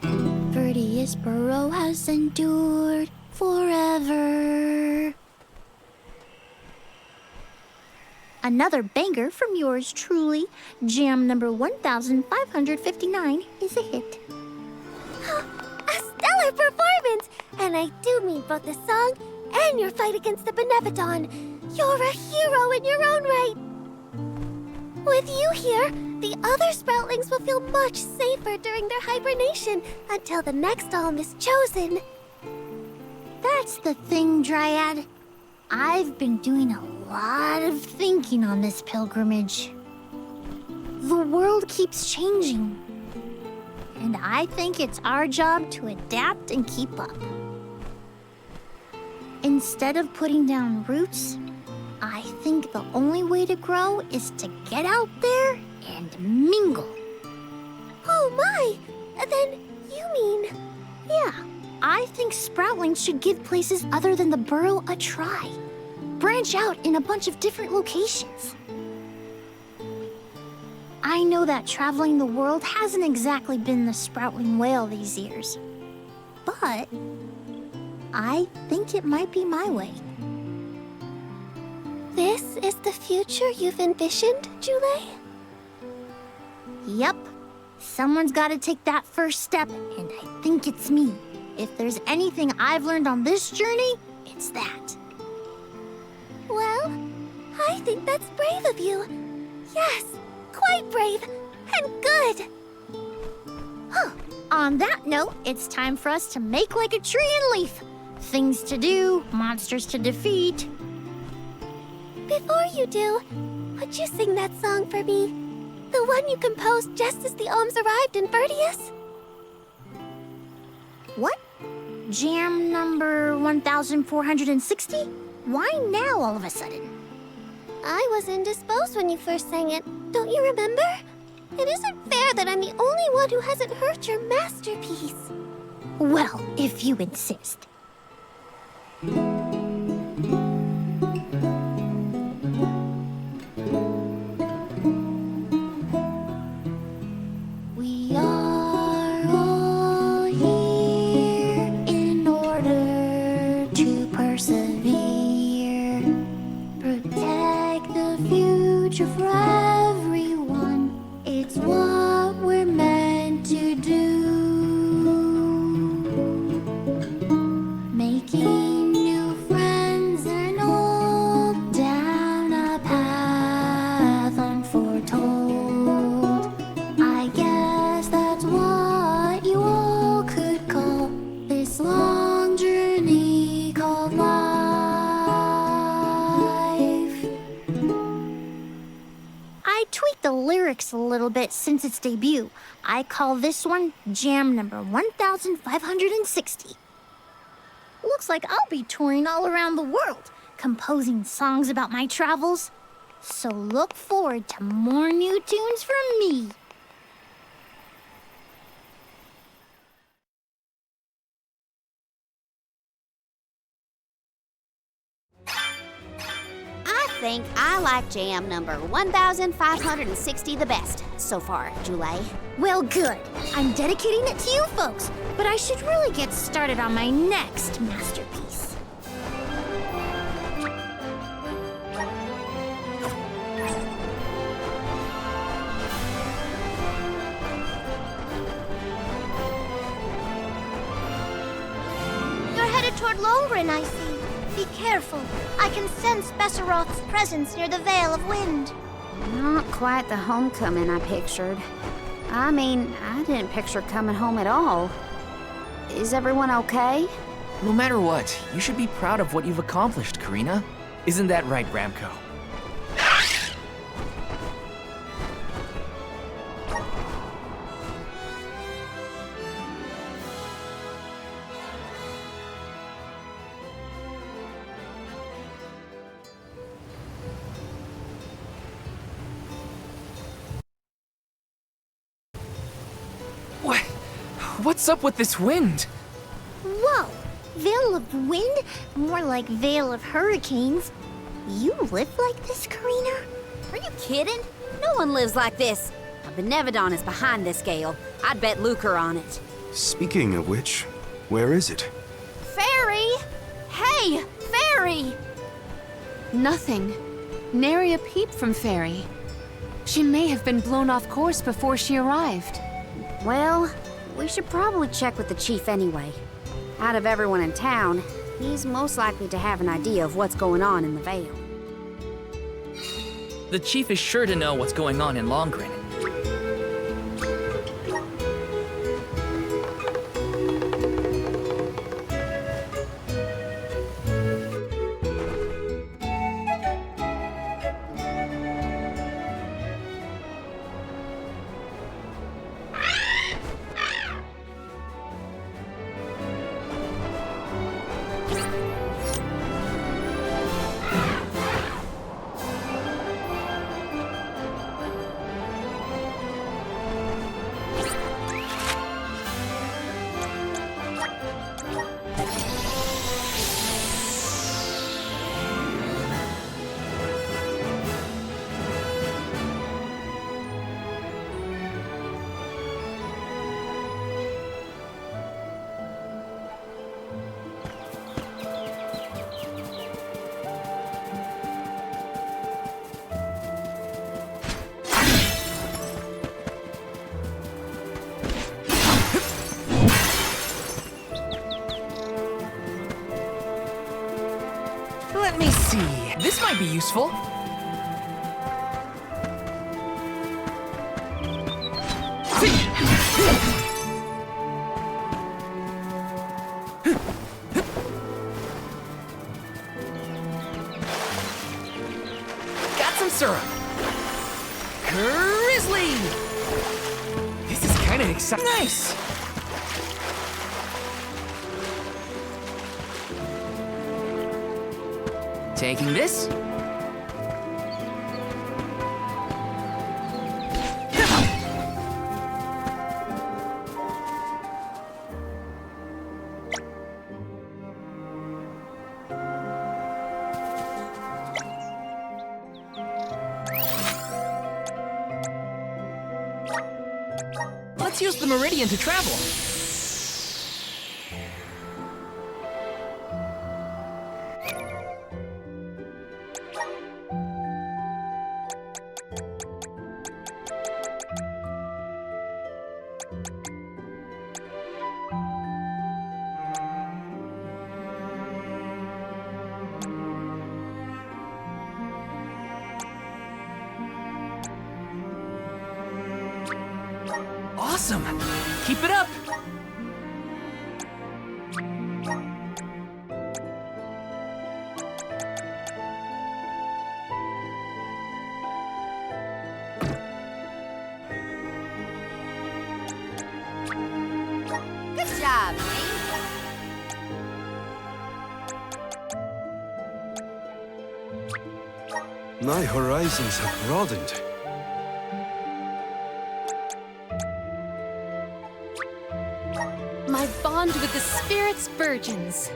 Vertius Burrow has endured forever. Another banger from yours truly. Jam number 1559 is a hit. A stellar performance! And I do mean both the song and your fight against the Benevodon. You're a hero in your own right. With you here, the other Sproutlings will feel much safer during their hibernation until the next alm is chosen. That's the thing, Dryad. I've been doing a lot of thinking on this pilgrimage. The world keeps changing, and I think it's our job to adapt and keep up. Instead of putting down roots, I think the only way to grow is to get out there and mingle. Oh my! Then you mean... Yeah, I think Sproutlings should give places other than the burrow a try. Branch out in a bunch of different locations. I know that traveling the world hasn't exactly been the Sproutling way all these years, but I think it might be my way. This is the future you've envisioned, Joulet? Yep. Someone's got to take that first step, and I think it's me. If there's anything I've learned on this journey, it's that. Well, I think that's brave of you. Yes, quite brave and good. On that note, it's time for us to make like a tree and leaf. Things to do, monsters to defeat. Before you do, would you sing that song for me? The one you composed just as the alms arrived in Vertius? What? Jam number 1460? Why now all of a sudden? I was indisposed when you first sang it. Don't you remember? It isn't fair that I'm the only one who hasn't heard your masterpiece. Well, if you insist. We are all here in order to persevere. Protect the future for everyone. It's what we're meant to do. Making new friends and old down a path unforetold. I guess that's what you all could call this long journey called life. I tweaked the lyrics a little bit since its debut. I call this one Jam number 1560. Looks like I'll be touring all around the world, composing songs about my travels. So look forward to more new tunes from me. I think I like jam number 1560 the best so far, Joulet. Well, good. I'm dedicating it to you folks, but I should really get started on my next masterpiece. Longren, I see. Be careful. I can sense Besseroth's presence near the Veil of Wind. Not quite the homecoming I pictured. I mean, I didn't picture coming home at all. Is everyone okay? No matter what, you should be proud of what you've accomplished, Karina. Isn't that right, Ramco? What's up with this wind? Whoa! Veil of Wind? More like Veil of Hurricanes. You live like this, Karina? Are you kidding? No one lives like this. A Benevodon is behind this gale. I'd bet lucre on it. Speaking of which, where is it? Fairy! Hey, Fairy! Nothing. Nary a peep from Fairy. She may have been blown off course before she arrived. Well, we should probably check with the chief anyway. Out of everyone in town, he's most likely to have an idea of what's going on in the Vale. The chief is sure to know what's going on in Longren. Let me see. This might be useful. Got some syrup. Grizzly! This is kind of exciting. Nice! Taking this. Let's use the Meridian to travel. Awesome! Keep it up! Good job, mate. My horizons have broadened. My bond with the spirits virgins.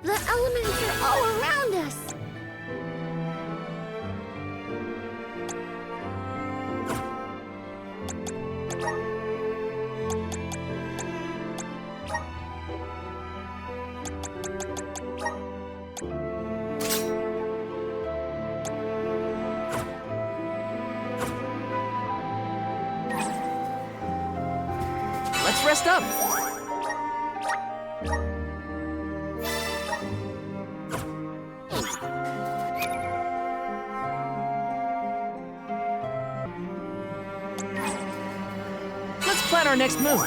The elements are all around us. dressed up. Let's plan our next move.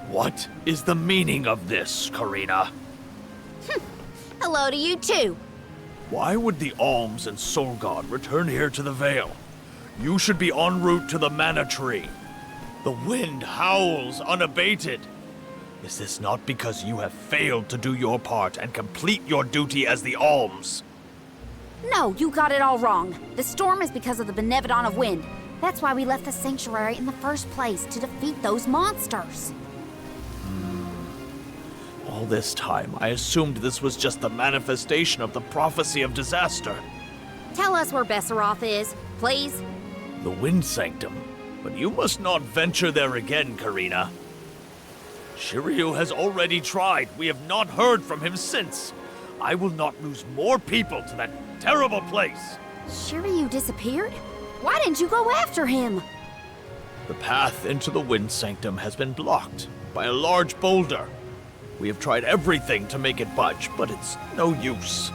What is the meaning of this, Karina? Hello to you too. Why would the Alms and Soul God return here to the Vale? You should be en route to the Mana Tree. The wind howls unabated. Is this not because you have failed to do your part and complete your duty as the Alms? No, you got it all wrong. The storm is because of the Benevodon of Wind. That's why we left the sanctuary in the first place, to defeat those monsters. All this time, I assumed this was just the manifestation of the prophecy of disaster. Tell us where Besseroth is, please. The Wind Sanctum. But you must not venture there again, Karina. Shiryu has already tried. We have not heard from him since. I will not lose more people to that terrible place. Shiryu disappeared? Why didn't you go after him? The path into the Wind Sanctum has been blocked by a large boulder. We have tried everything to make it budge, but it's no use.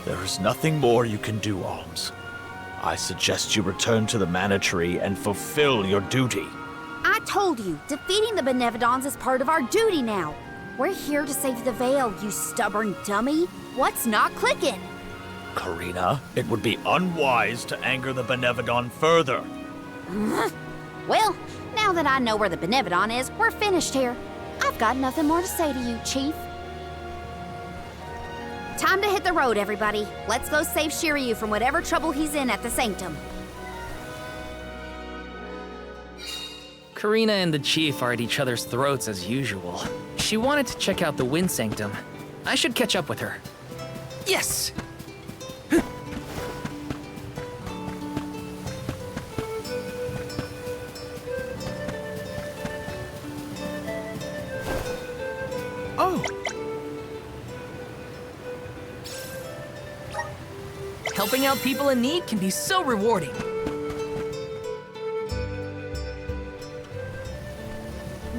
There is nothing more you can do, Alms. I suggest you return to the Mana Tree and fulfill your duty. I told you, defeating the Benevodons is part of our duty now. We're here to save the Vale, you stubborn dummy. What's not clicking? Karina, it would be unwise to anger the Benevodon further. Well, now that I know where the Benevodon is, we're finished here. I've got nothing more to say to you, Chief. Time to hit the road, everybody. Let's go save Shiryu from whatever trouble he's in at the Sanctum. Karina and the Chief are at each other's throats as usual. She wanted to check out the Wind Sanctum. I should catch up with her. Yes! Oh! Helping out people in need can be so rewarding.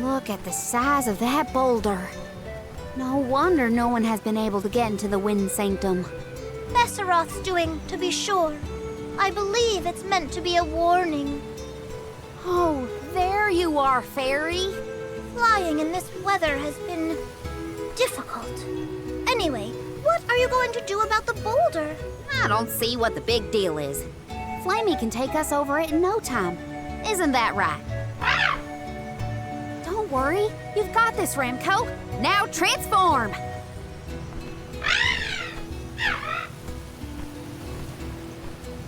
Look at the size of that boulder. No wonder no one has been able to get into the Wind Sanctum. Besseroth's doing, to be sure. I believe it's meant to be a warning. Oh, there you are, Fairy. Flying in this weather has been difficult. Anyway, what are you going to do about the boulder? I don't see what the big deal is. Flamey can take us over it in no time. Isn't that right? Don't worry. You've got this, Ramco. Now transform!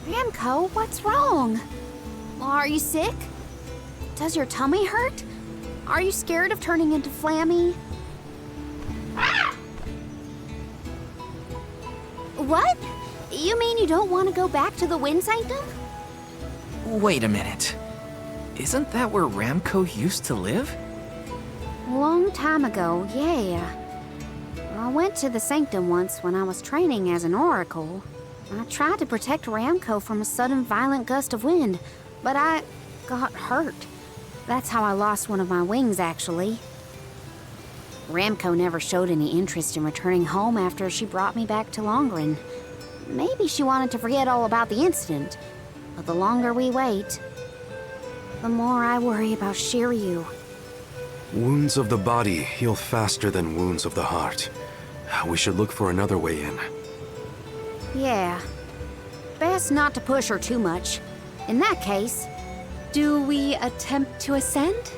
Ramco, what's wrong? Are you sick? Does your tummy hurt? Are you scared of turning into Flammy? What? You mean you don't want to go back to the Wind Sanctum? Wait a minute. Isn't that where Ramco used to live? A long time ago, yeah. I went to the Sanctum once when I was training as an Oracle. I tried to protect Ramco from a sudden violent gust of wind, but I got hurt. That's how I lost one of my wings, actually. Ramco never showed any interest in returning home after she brought me back to Longren. Maybe she wanted to forget all about the incident, but the longer we wait, the more I worry about Shiryu. Wounds of the body heal faster than wounds of the heart. We should look for another way in. Yeah. Best not to push her too much. In that case, Do we attempt to ascend?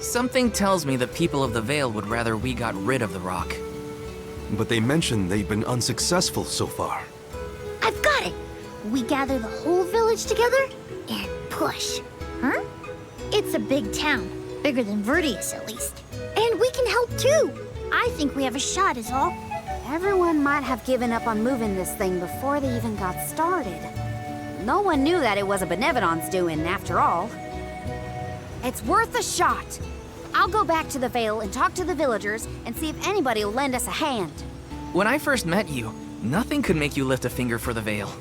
Something tells me the people of the Vale would rather we got rid of the rock. But they mentioned they've been unsuccessful so far. I've got it! We gather the whole village together and push. Huh? It's a big town. Bigger than Vertius, at least. And we can help too! I think we have a shot is all. everyone might have given up on moving this thing before they even got started. No one knew that it was a Benevodon's doing, after all. It's worth a shot. I'll go back to the Vale and talk to the villagers and see if anybody will lend us a hand. When I first met you, nothing could make you lift a finger for the Vale.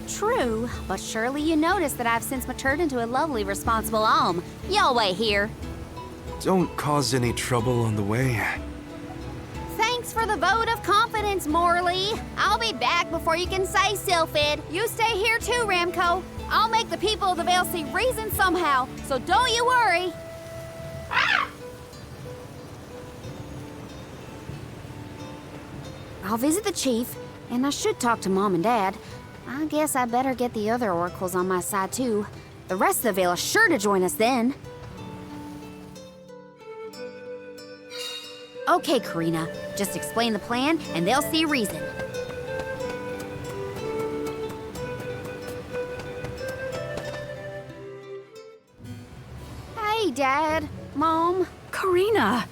True, but surely you noticed that I've since matured into a lovely, responsible alm. Y'all wait here. Don't cause any trouble on the way. Thanks for the vote of confidence, Morley. I'll be back before you can say Sylphid. You stay here too, Ramco. I'll make the people of the Vale see reason somehow, so don't you worry. I'll visit the chief, and I should talk to Mom and Dad. I guess I better get the other oracles on my side too. The rest of the Vale is sure to join us then. Okay, Karina. Just explain the plan, and they'll see reason. Hey, Dad. Mom. Karina!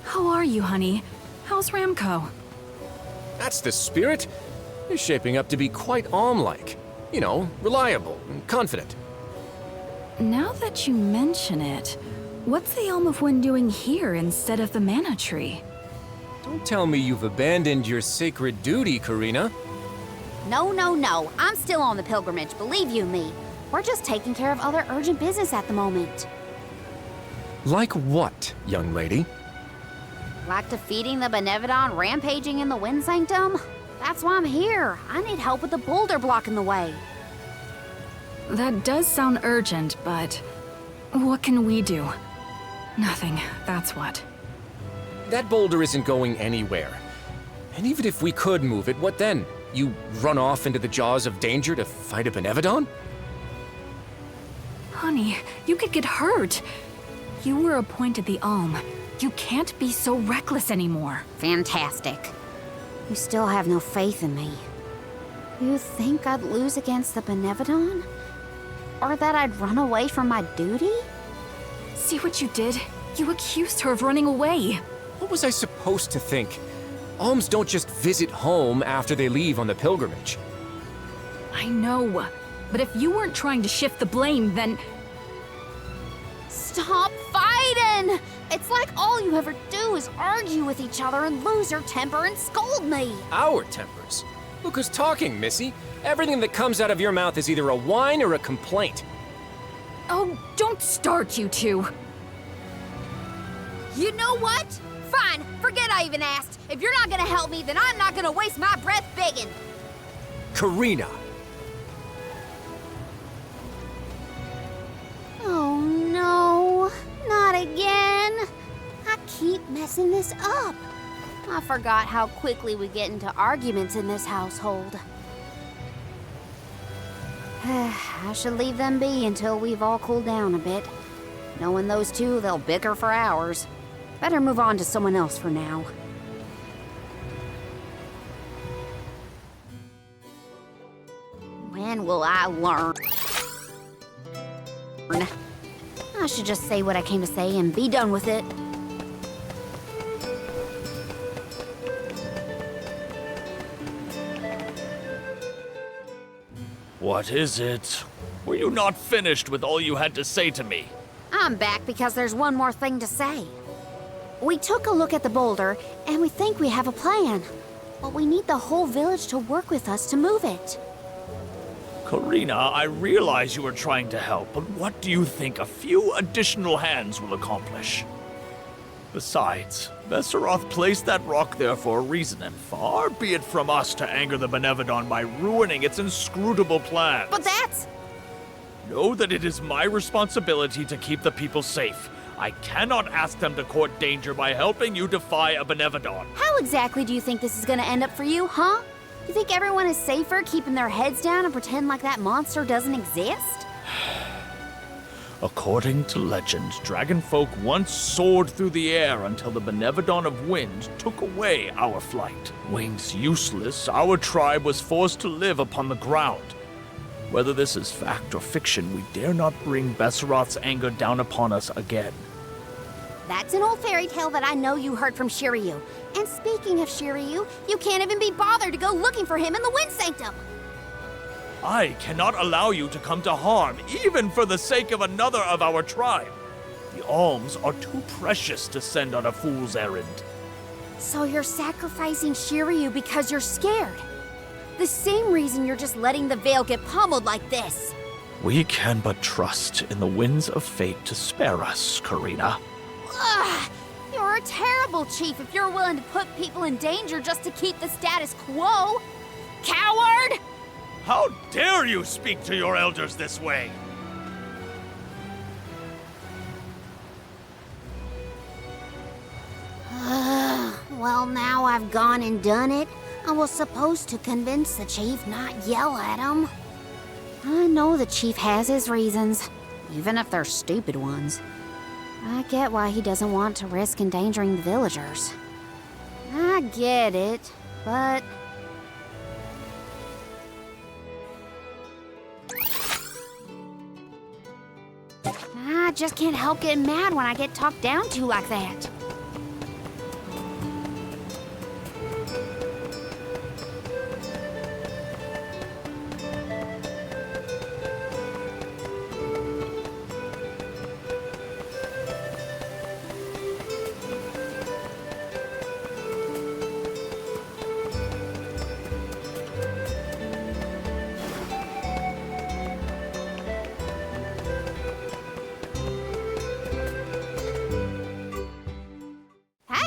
How are you, honey? How's Ramco? That's the spirit. He's shaping up to be quite Alm-like. You know, reliable and confident. Now that you mention it, what's the Elm of Wind doing here instead of the Mana Tree? Don't tell me you've abandoned your sacred duty, Karina. No, no, no. I'm still on the pilgrimage, believe you me. We're just taking care of other urgent business at the moment. Like what, young lady? Like defeating the Benevodon rampaging in the Wind Sanctum? That's why I'm here. I need help with the boulder blocking the way. That does sound urgent, but what can we do? Nothing, that's what. That boulder isn't going anywhere. And even if we could move it, what then? You run off into the jaws of danger to fight a Benevodon? Honey, you could get hurt. You were appointed the Alm. You can't be so reckless anymore. Fantastic. You still have no faith in me. You think I'd lose against the Benevodon? Or that I'd run away from my duty? See what you did? You accused her of running away. What was I supposed to think? Alms don't just visit home after they leave on the pilgrimage. I know, but if you weren't trying to shift the blame, then... Stop fighting! It's like all you ever do is argue with each other and lose your temper and scold me. Our tempers? Look who's talking, Missy. Everything that comes out of your mouth is either a whine or a complaint. Oh, don't start, you two. You know what? Fine, forget I even asked. If you're not gonna help me, then I'm not gonna waste my breath begging. Karina! Oh no, not again. I keep messing this up. I forgot how quickly we get into arguments in this household. I should leave them be until we've all cooled down a bit. Knowing those two, they'll bicker for hours. Better move on to someone else for now. When will I learn? I should just say what I came to say and be done with it. What is it? Were you not finished with all you had to say to me? I'm back because there's one more thing to say. We took a look at the boulder, and we think we have a plan. But we need the whole village to work with us to move it. Karina, I realize you are trying to help, but what do you think a few additional hands will accomplish? Besides, Besseroth placed that rock there for a reason, and far be it from us to anger the Benevodon by ruining its inscrutable plans. But that's... Know that it is my responsibility to keep the people safe. I cannot ask them to court danger by helping you defy a Benevodon. How exactly do you think this is gonna end up for you, huh? You think everyone is safer keeping their heads down and pretend like that monster doesn't exist? According to legend, dragonfolk once soared through the air until the Benevodon of Wind took away our flight. Wings useless, our tribe was forced to live upon the ground. Whether this is fact or fiction, we dare not bring Besseroth's anger down upon us again. That's an old fairy tale that I know you heard from Shiryu. And speaking of Shiryu, you can't even be bothered to go looking for him in the Wind Sanctum. I cannot allow you to come to harm, even for the sake of another of our tribe. The alms are too precious to send on a fool's errand. So you're sacrificing Shiryu because you're scared. The same reason you're just letting the Veil get pummeled like this. We can but trust in the winds of fate to spare us, Karina. Ugh! You're a terrible chief if you're willing to put people in danger just to keep the status quo. Coward! How dare you speak to your elders this way? Well, now I've gone and done it. I was supposed to convince the chief, not yell at him. I know the chief has his reasons, even if they're stupid ones. I get why he doesn't want to risk endangering the villagers. I get it, but... I just can't help getting mad when I get talked down to like that.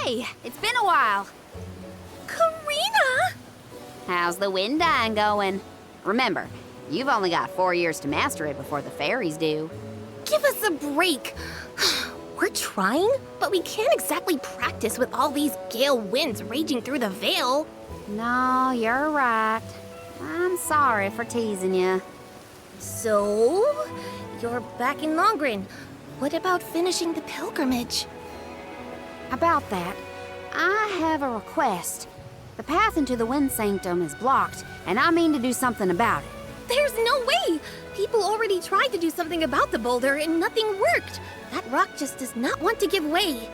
Hey, it's been a while. Karina! How's the wind dying going? Remember, you've only got 4 years to master it before the fairies do. Give us a break. We're trying, but we can't exactly practice with all these gale winds raging through the Veil. No, you're right. I'm sorry for teasing you. So, you're back in Longren. What about finishing the pilgrimage? About that, I have a request. The path into the Wind Sanctum is blocked, and I mean to do something about it. There's no way! People already tried to do something about the boulder and nothing worked. That rock just does not want to give way.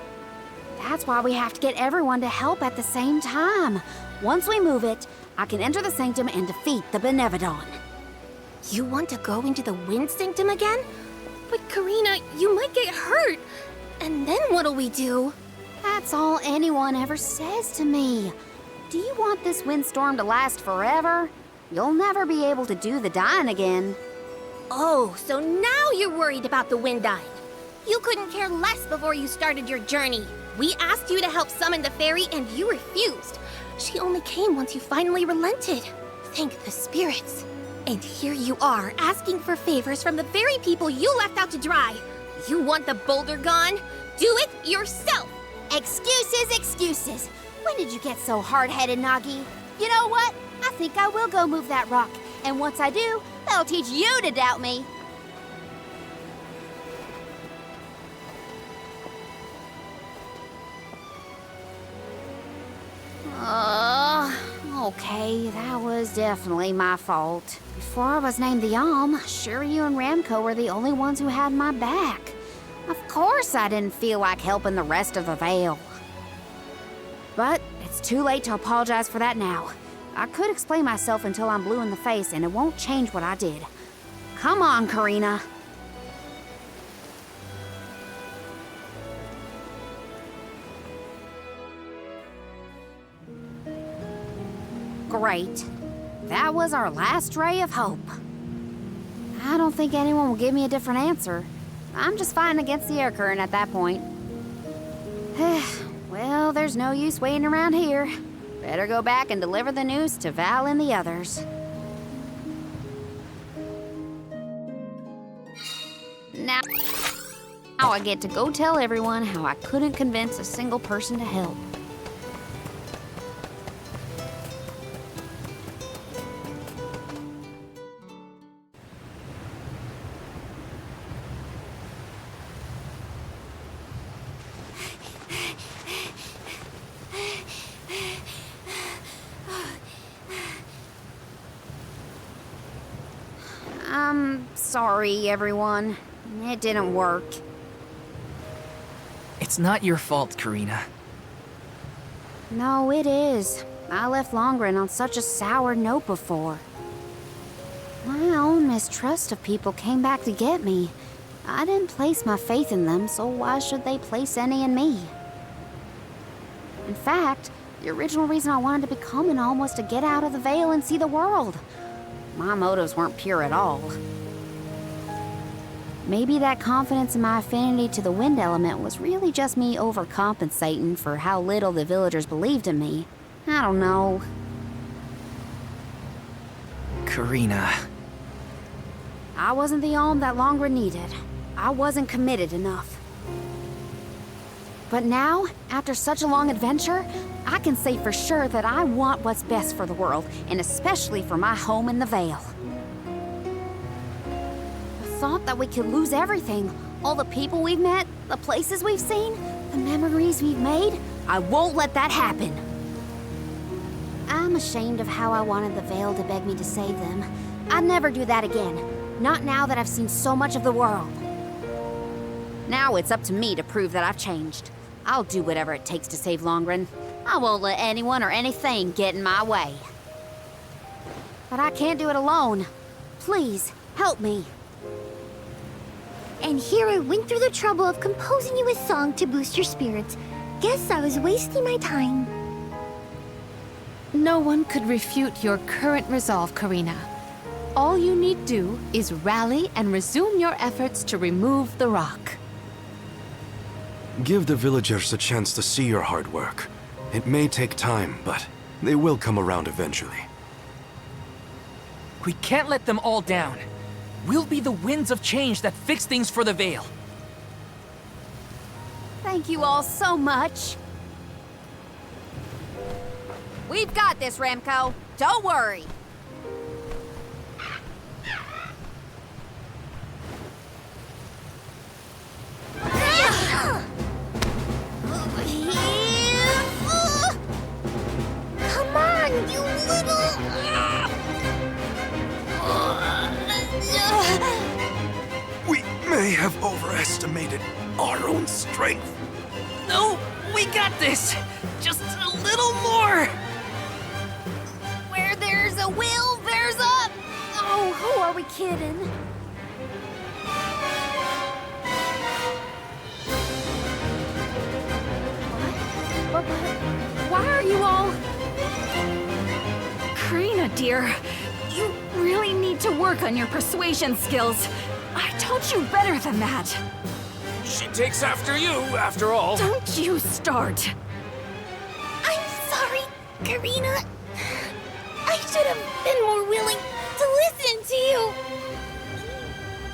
That's why we have to get everyone to help at the same time. Once we move it, I can enter the Sanctum and defeat the Benevodon. You want to go into the Wind Sanctum again? But Karina, you might get hurt. And then what'll we do? That's all anyone ever says to me. Do you want this windstorm to last forever? You'll never be able to do the dying again. Oh, so now you're worried about the wind dying. You couldn't care less before you started your journey. We asked you to help summon the fairy and you refused. She only came once you finally relented. Thank the spirits. And here you are, asking for favors from the very people you left out to dry. You want the boulder gone? Do it yourself! Excuses, excuses. When did you get so hard-headed, Nagi? You know what? I think I will go move that rock. And once I do, that'll teach you to doubt me. Okay, that was definitely my fault. Before I was named the Alm, Shiryu and Ramco were the only ones who had my back. Of course I didn't feel like helping the rest of the Veil. But it's too late to apologize for that now. I could explain myself until I'm blue in the face, and it won't change what I did. Come on, Karina. Great. That was our last ray of hope. I don't think anyone will give me a different answer. I'm just fighting against the air current at that point. Well, there's no use waiting around here. Better go back and deliver the news to Val and the others. Now... Now I get to go tell everyone how I couldn't convince a single person to help. I'm sorry, everyone. It didn't work. It's not your fault, Karina. No, it is. I left Longren on such a sour note before. My own mistrust of people came back to get me. I didn't place my faith in them, so why should they place any in me? In fact, the original reason I wanted to become an Alm was to get out of the Veil and see the world. My motives weren't pure at all. Maybe that confidence in my affinity to the wind element was really just me overcompensating for how little the villagers believed in me. I don't know. Karina. I wasn't the Alm that Longren needed. I wasn't committed enough. But now, after such a long adventure, I can say for sure that I want what's best for the world, and especially for my home in the Vale. The thought that we could lose everything, all the people we've met, the places we've seen, the memories we've made, I won't let that happen. I'm ashamed of how I wanted the Vale to beg me to save them. I'd never do that again, not now that I've seen so much of the world. Now it's up to me to prove that I've changed. I'll do whatever it takes to save Longren. I won't let anyone or anything get in my way. But I can't do it alone. Please, help me. And here I went through the trouble of composing you a song to boost your spirits. Guess I was wasting my time. No one could refute your current resolve, Karina. All you need do is rally and resume your efforts to remove the rock. Give the villagers a chance to see your hard work. It may take time, but they will come around eventually. We can't let them all down. We'll be the winds of change that fix things for the Vale. Thank you all so much. We've got this, Remco. Don't worry. Come on, you little... We may have overestimated our own strength. No, we got this! Just a little more! Where there's a will, there's a... Oh, who are we kidding? What? Why are you all... Karina, dear, you really need to work on your persuasion skills. I told you better than that. She takes after you, after all. Don't you start. I'm sorry, Karina. I should have been more willing to listen to you.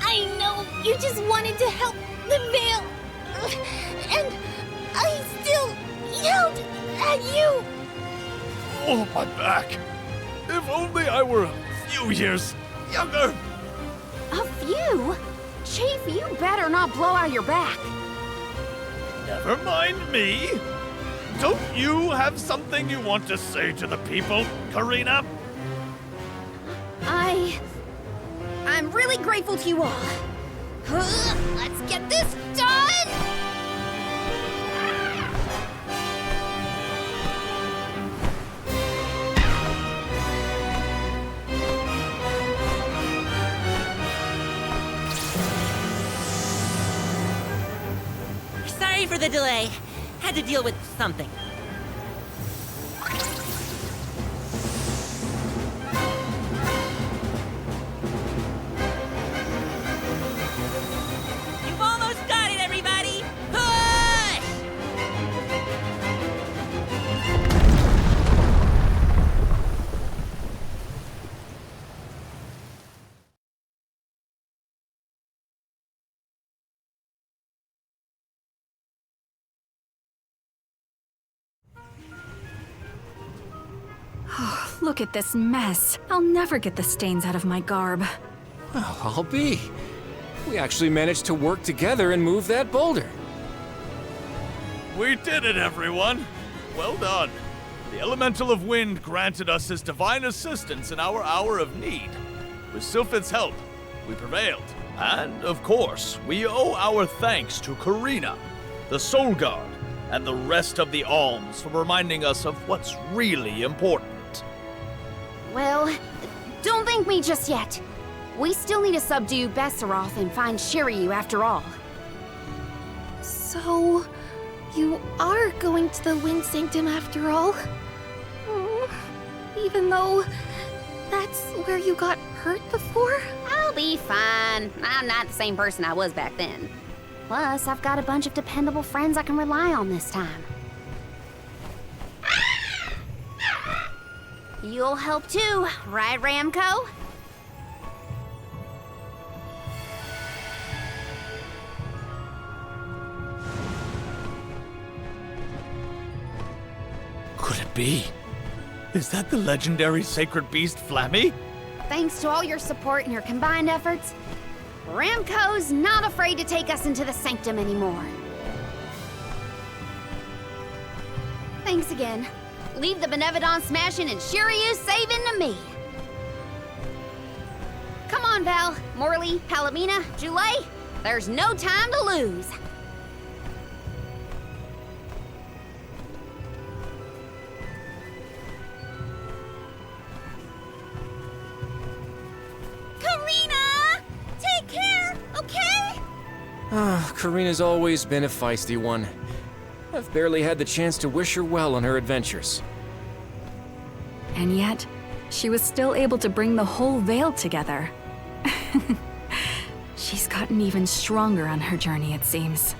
I know you just wanted to help the Vale. And I still yelled at you. Oh, my back. If only I were a few years younger. A few? Chief, you better not blow out your back. Never mind me. Don't you have something you want to say to the people, Karina? I'm really grateful to you all. Let's get this done! Sorry for the delay. Had to deal with something. Look at this mess. I'll never get the stains out of my garb. Well, I'll be. We actually managed to work together and move that boulder. We did it, everyone! Well done. The Elemental of Wind granted us his divine assistance in our hour of need. With Sylphid's help, we prevailed. And, of course, we owe our thanks to Karina, the Soul Guard, and the rest of the Alms for reminding us of what's really important. Well, don't thank me just yet. We still need to subdue Besseroth and find Shiryu after all. So, you are going to the Wind Sanctum after all? Even though that's where you got hurt before? I'll be fine. I'm not the same person I was back then. Plus, I've got a bunch of dependable friends I can rely on this time. You'll help too, right, Ramco? Could it be? Is that the legendary sacred beast Flammy? Thanks to all your support and your combined efforts, Ramco's not afraid to take us into the Sanctum anymore. Thanks again. Leave the Benevodon smashing and Shiryu saving to me. Come on, Val, Morley, Palomina, Joulet. There's no time to lose. Karina! Take care, okay? Karina's always been a feisty one. I've barely had the chance to wish her well on her adventures. And yet, she was still able to bring the whole Vale together. She's gotten even stronger on her journey, it seems.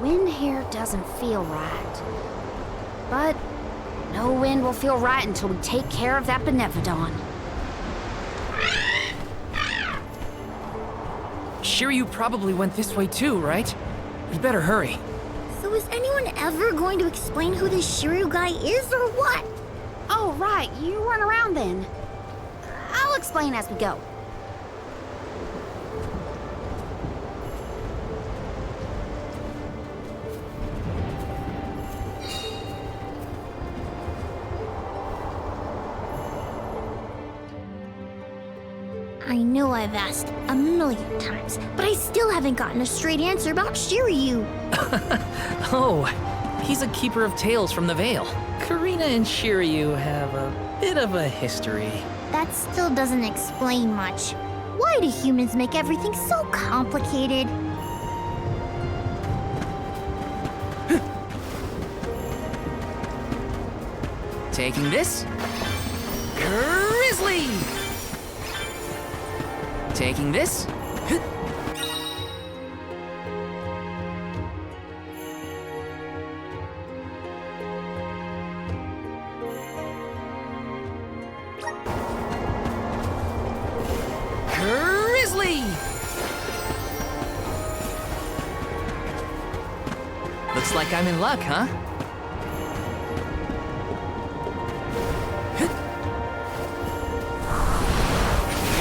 Wind here doesn't feel right. But no wind will feel right until we take care of that Benevodon. Shiryu probably went this way too, right? We better hurry. So is anyone ever going to explain who this Shiryu guy is or what? Oh, right, you weren't around then. I'll explain as we go. I know I've asked a million times, but I still haven't gotten a straight answer about Shiryu. Oh, he's a keeper of tales from the Vale. Karina and Shiryu have a bit of a history. That still doesn't explain much. Why do humans make everything so complicated? Taking this. Grizzly! Taking this. Grizzly! Looks like I'm in luck, huh?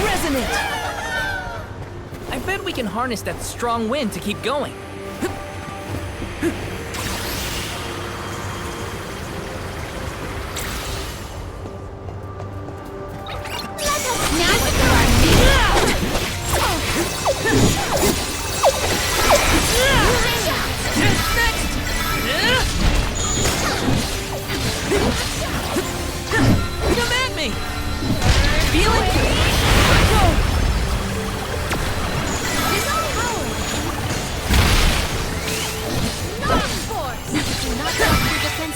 Resonant! I bet we can harness that strong wind to keep going. Come at me! Feel it? Go!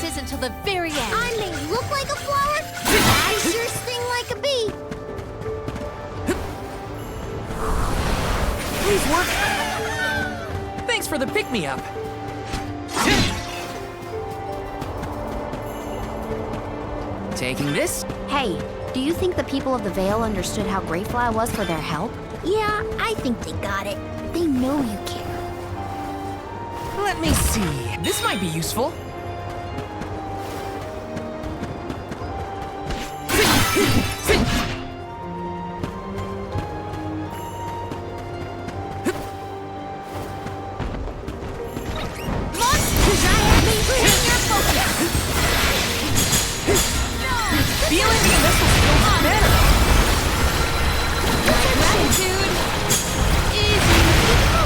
defenses until the very end. I may look like a flower, but I sure sting like a bee. Please work. Thanks for the pick-me-up. Taking this? Hey, do you think the people of the Vale understood how grateful I was for their help? Yeah, I think they got it. They know you care. Let me see. This might be useful. Feeling the missile feels better. My gratitude is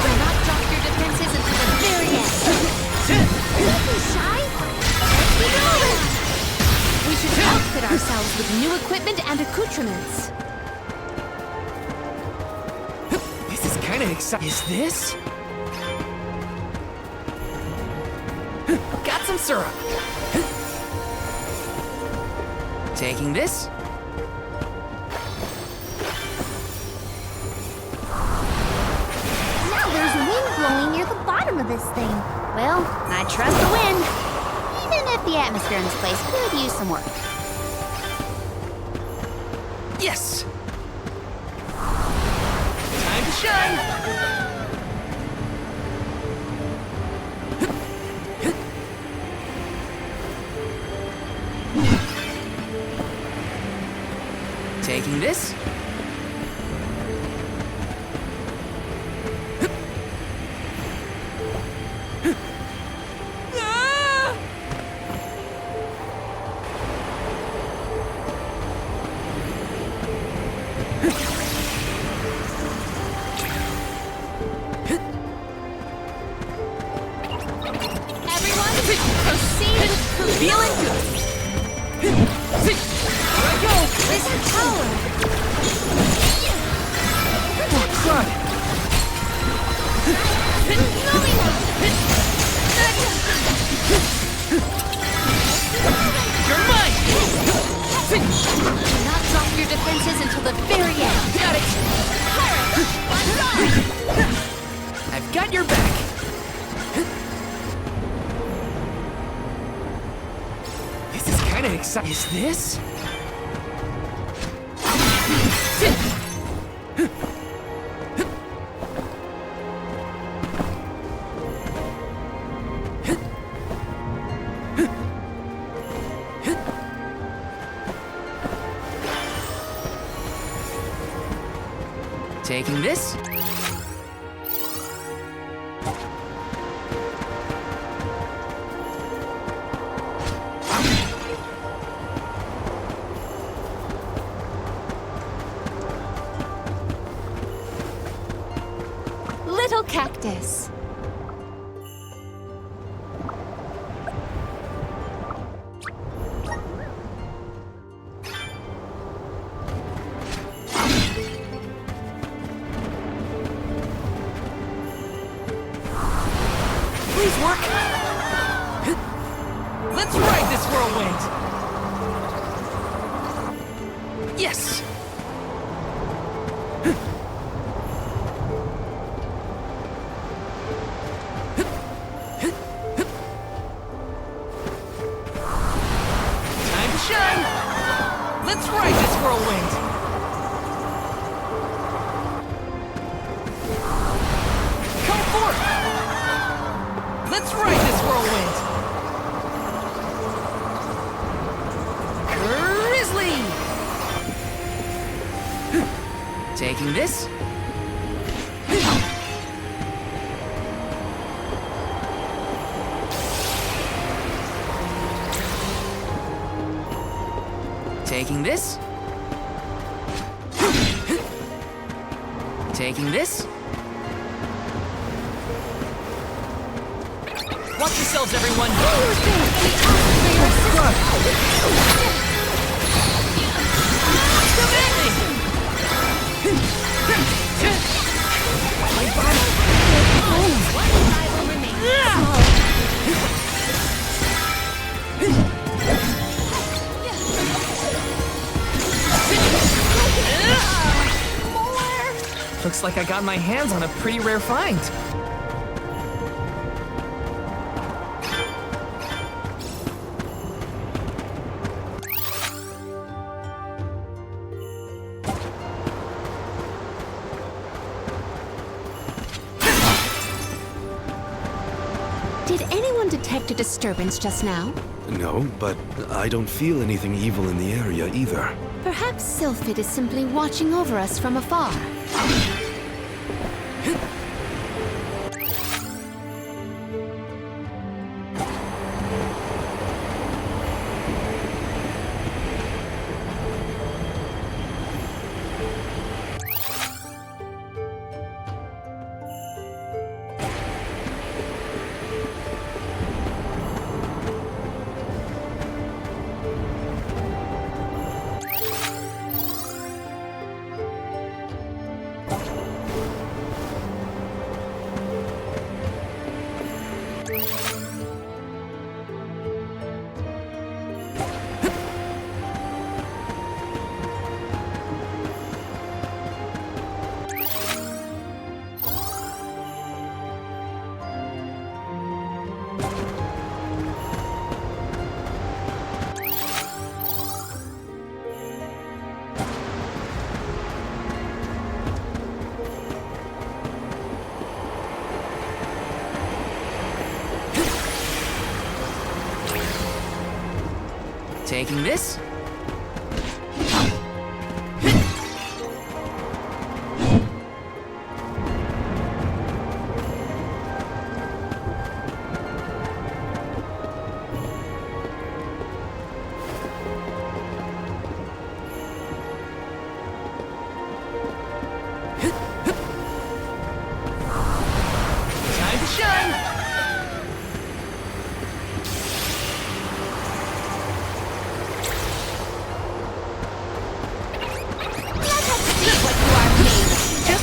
do not drop your defenses until the very end. Don't be shy. We should outfit ourselves with new equipment and accoutrements. This is kind of exciting. Is this? Got some syrup. Taking this? Now there's wind blowing near the bottom of this thing. Well, I trust the wind. Even if the atmosphere in this place could use some work. Yes! Time to shine! Taking this? Ah! Everyone, proceed with caution. Feeling good! Here I go! This tower. Oh, crud! You're mine! Do not drop your defenses until the very end. Got it! I've got your back! This is kind of exciting. Is this? Taking this? Little cactus. Please work! Let's ride this whirlwind! Yes! Time to shine! Let's ride this whirlwind! Come forth! Let's ride this whirlwind! Grizzly! Taking this? Taking this? Taking this? Watch yourselves, everyone! Come at me! My body! Looks like I got my hands on a pretty rare find. Did anyone detect a disturbance just now? No, but I don't feel anything evil in the area either. Perhaps Sylphid is simply watching over us from afar. Taking this. Time to shine!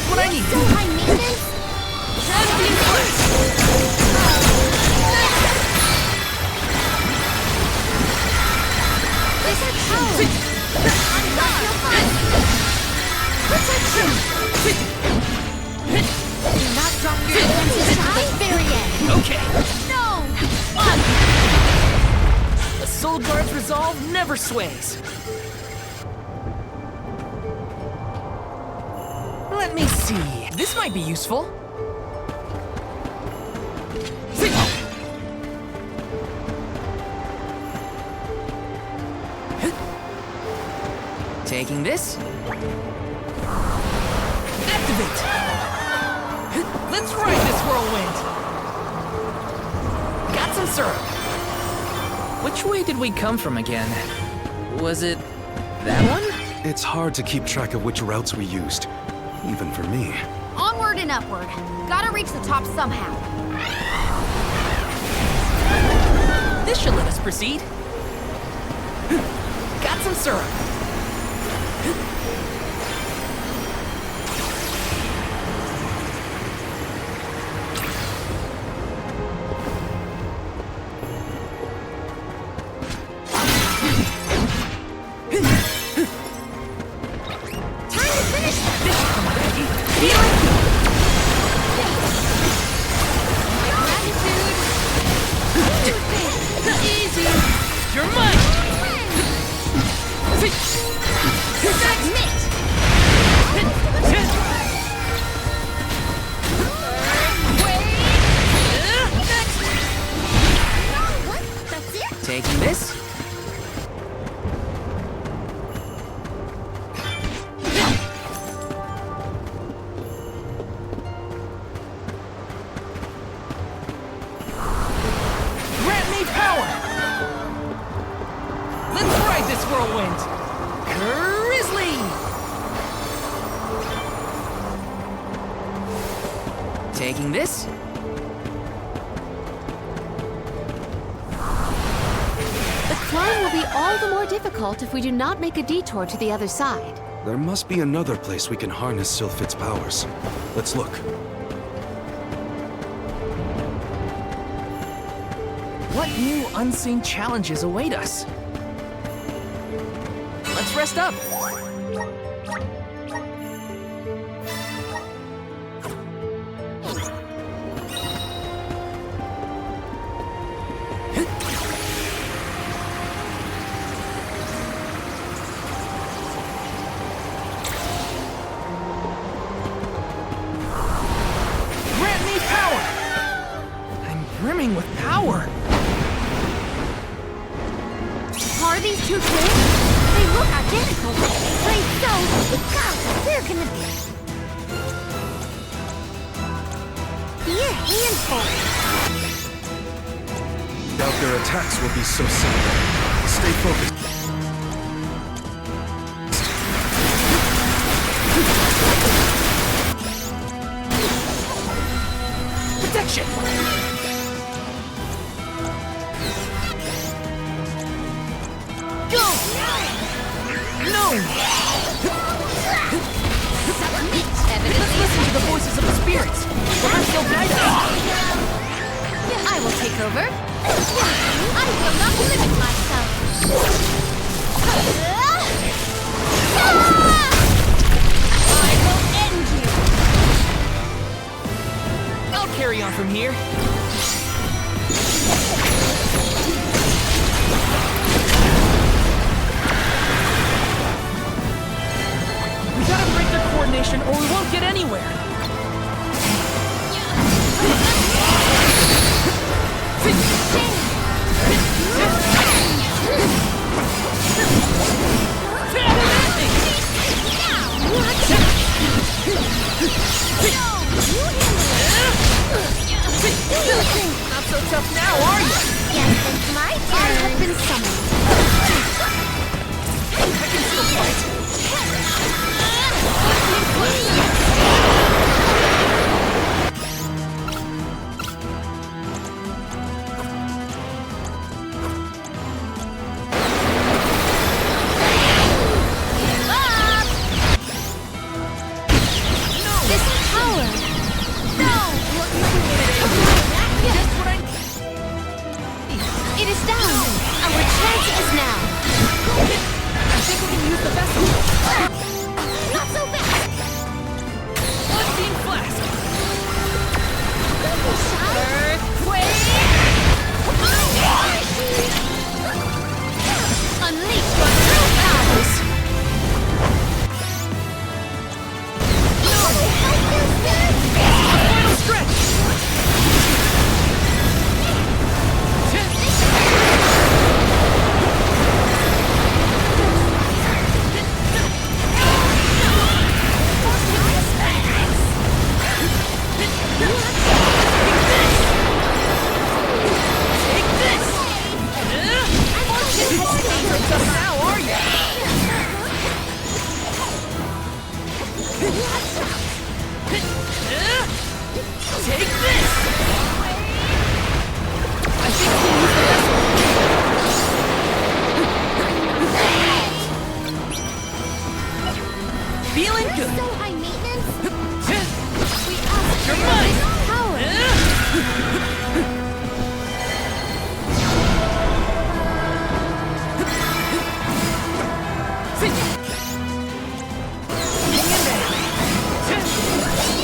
What I need. So high maintenance. Champion Flex! Protection! Do not drop your defenses to the very end. Okay. No! The Soul Guard's resolve never sways. Let me see. This might be useful. Taking this. Activate! Let's ride this whirlwind! Got some syrup. Which way did we come from again? Was it that one? It's hard to keep track of which routes we used, even for me. Onward and upward. Gotta reach the top somehow. This should let us proceed. Got some syrup. Taking this. Grant me power! Let's ride this whirlwind! Grizzly! Taking this. The climb will be all the more difficult if we do not make a detour to the other side. There must be another place we can harness Sylphid's powers. Let's look. What new unseen challenges await us? Let's rest up. these two twins? They look identical. Right, so, gosh, they're gonna be a handful. Doubt their attacks will be so simple. Stay focused. Protection! Go! No! Let's listen to the voices of the spirits. Perhaps they'll guide us. I will take over. I will not limit myself. I will end you! I'll carry on from here. We gotta break their coordination or we won't get anywhere. Not so tough now, are you? Yes, it's my turn. I have been summoned. I can still fight. This power. It is down. Our chance is now. I think we can use the vessel. Not so fast. Unseen flask. Don't be shy. Unleash your true powers. Final stretch. Take this! I think we can use the vessel. Feeling good. So high maintenance. You're mine!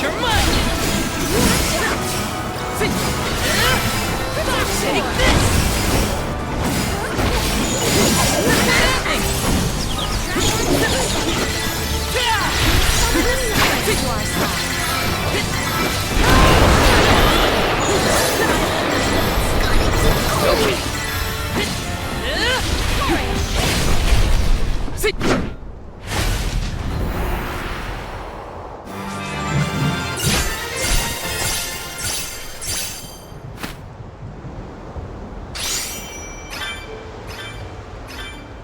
You're mine! Take this! Okay.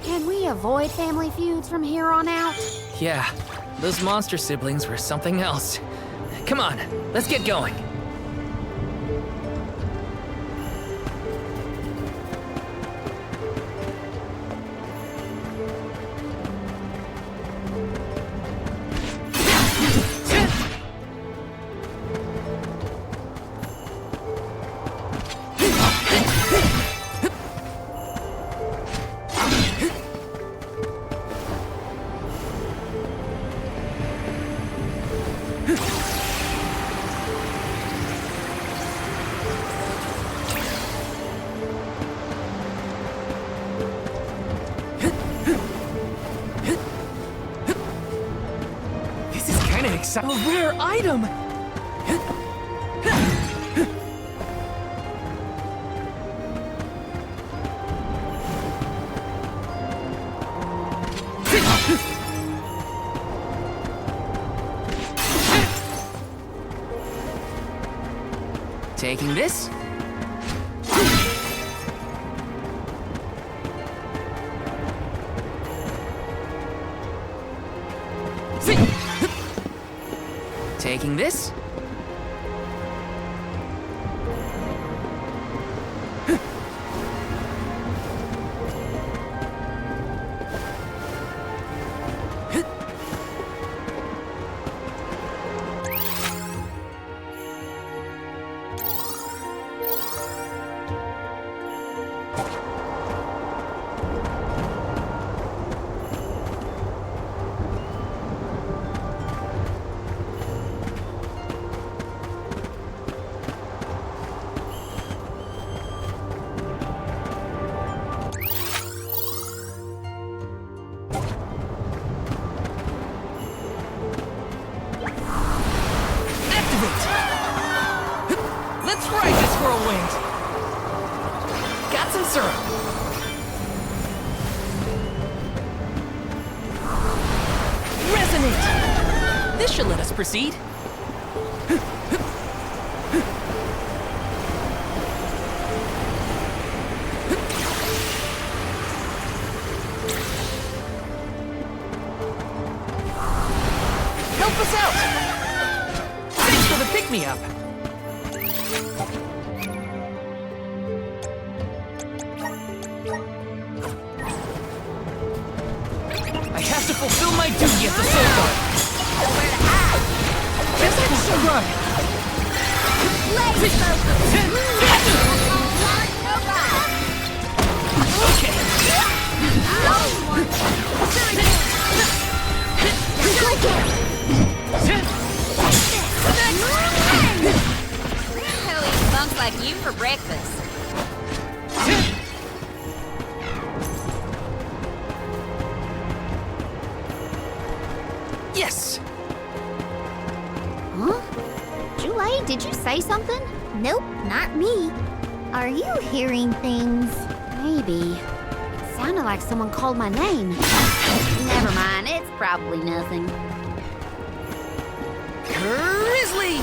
Can we avoid family feuds from here on out? Yeah, those monster siblings were something else. Come on, let's get going. A rare item! Taking this. Taking this. Let's ride this whirlwind! Got some syrup! Resonate! This should let us proceed. Help us out! Thanks for the pick-me-up! I have to fulfill my duty at the Soul Guard. Guess I will run. Who eats punks like you for breakfast? Yes! Huh? Jule, did you say something? Nope, not me. Are you hearing things? Maybe. It sounded like someone called my name. Never mind, it's probably nothing. Grizzly!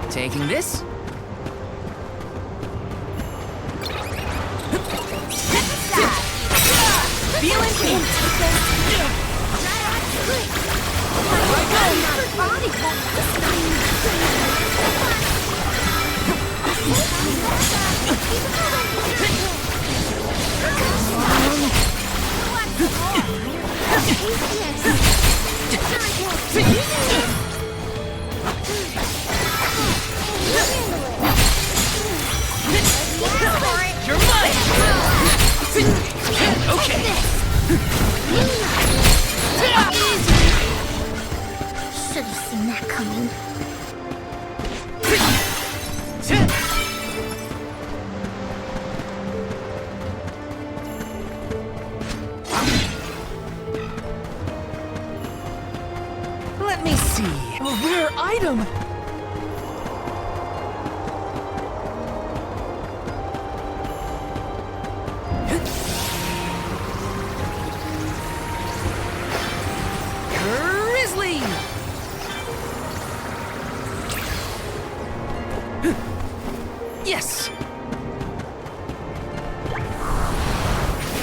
Taking this. Feeling pink. You're mine! Okay. Should have seen that coming. Let me see. A rare item! Grizzly! Yes!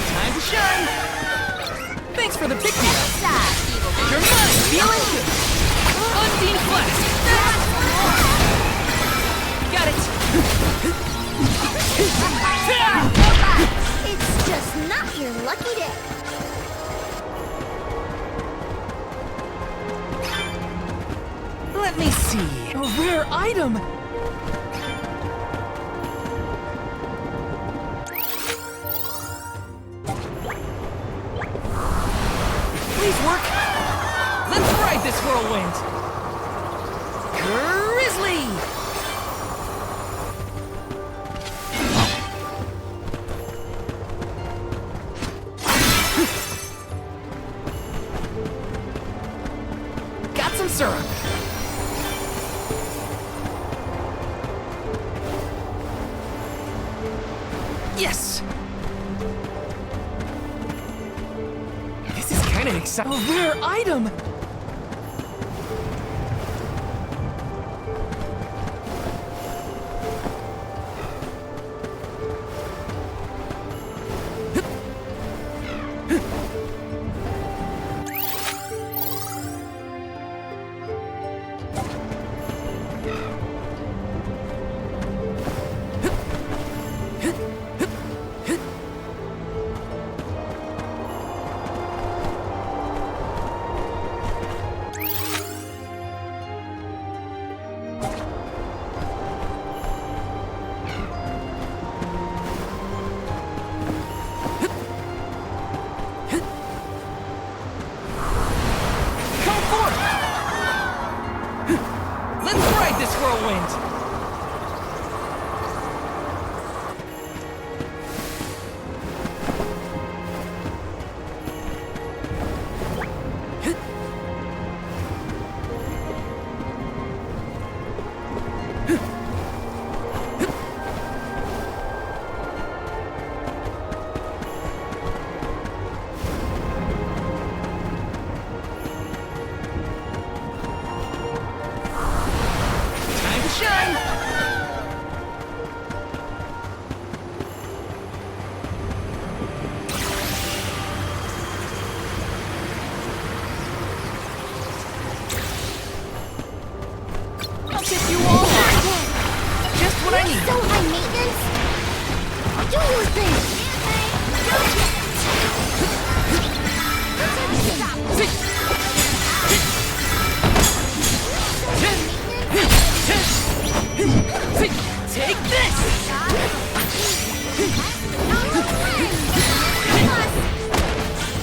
Time to shine! Thanks for the pick-me-up! You're mine! Feeling good! Undine Flask! Got it! It's just not your lucky day. Let me see. A rare item! Please work! Let's ride this whirlwind! Grizzly! Got some syrup. Yes! kinda exciting. A rare item!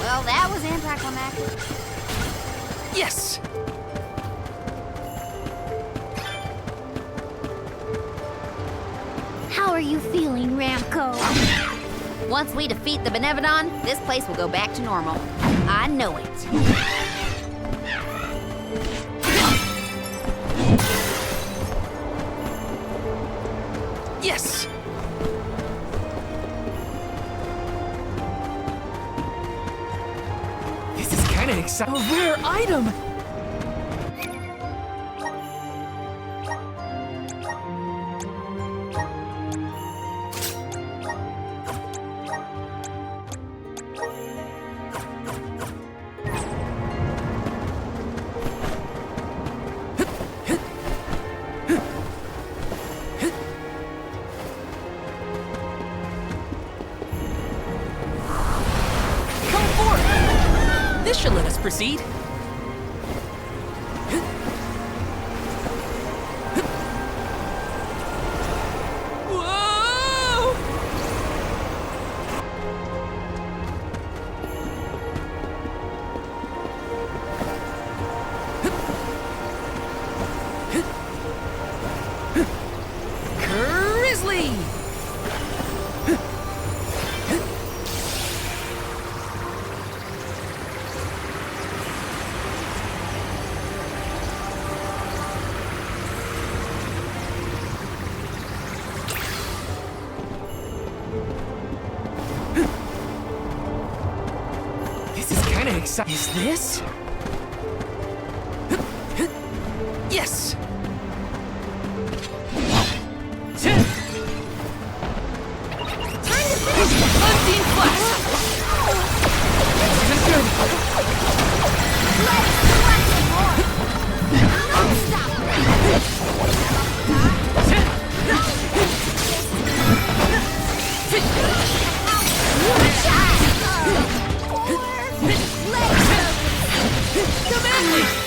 Well, that was anticlimactic. Yes! How are you feeling, Ramco? Once we defeat the Benevodon, this place will go back to normal. I know it. Yes! This is kinda exciting. A rare item! This should let us proceed. Whoa! Grizzly! Is this? Yes! Time to finish! Unseen flash! This is good!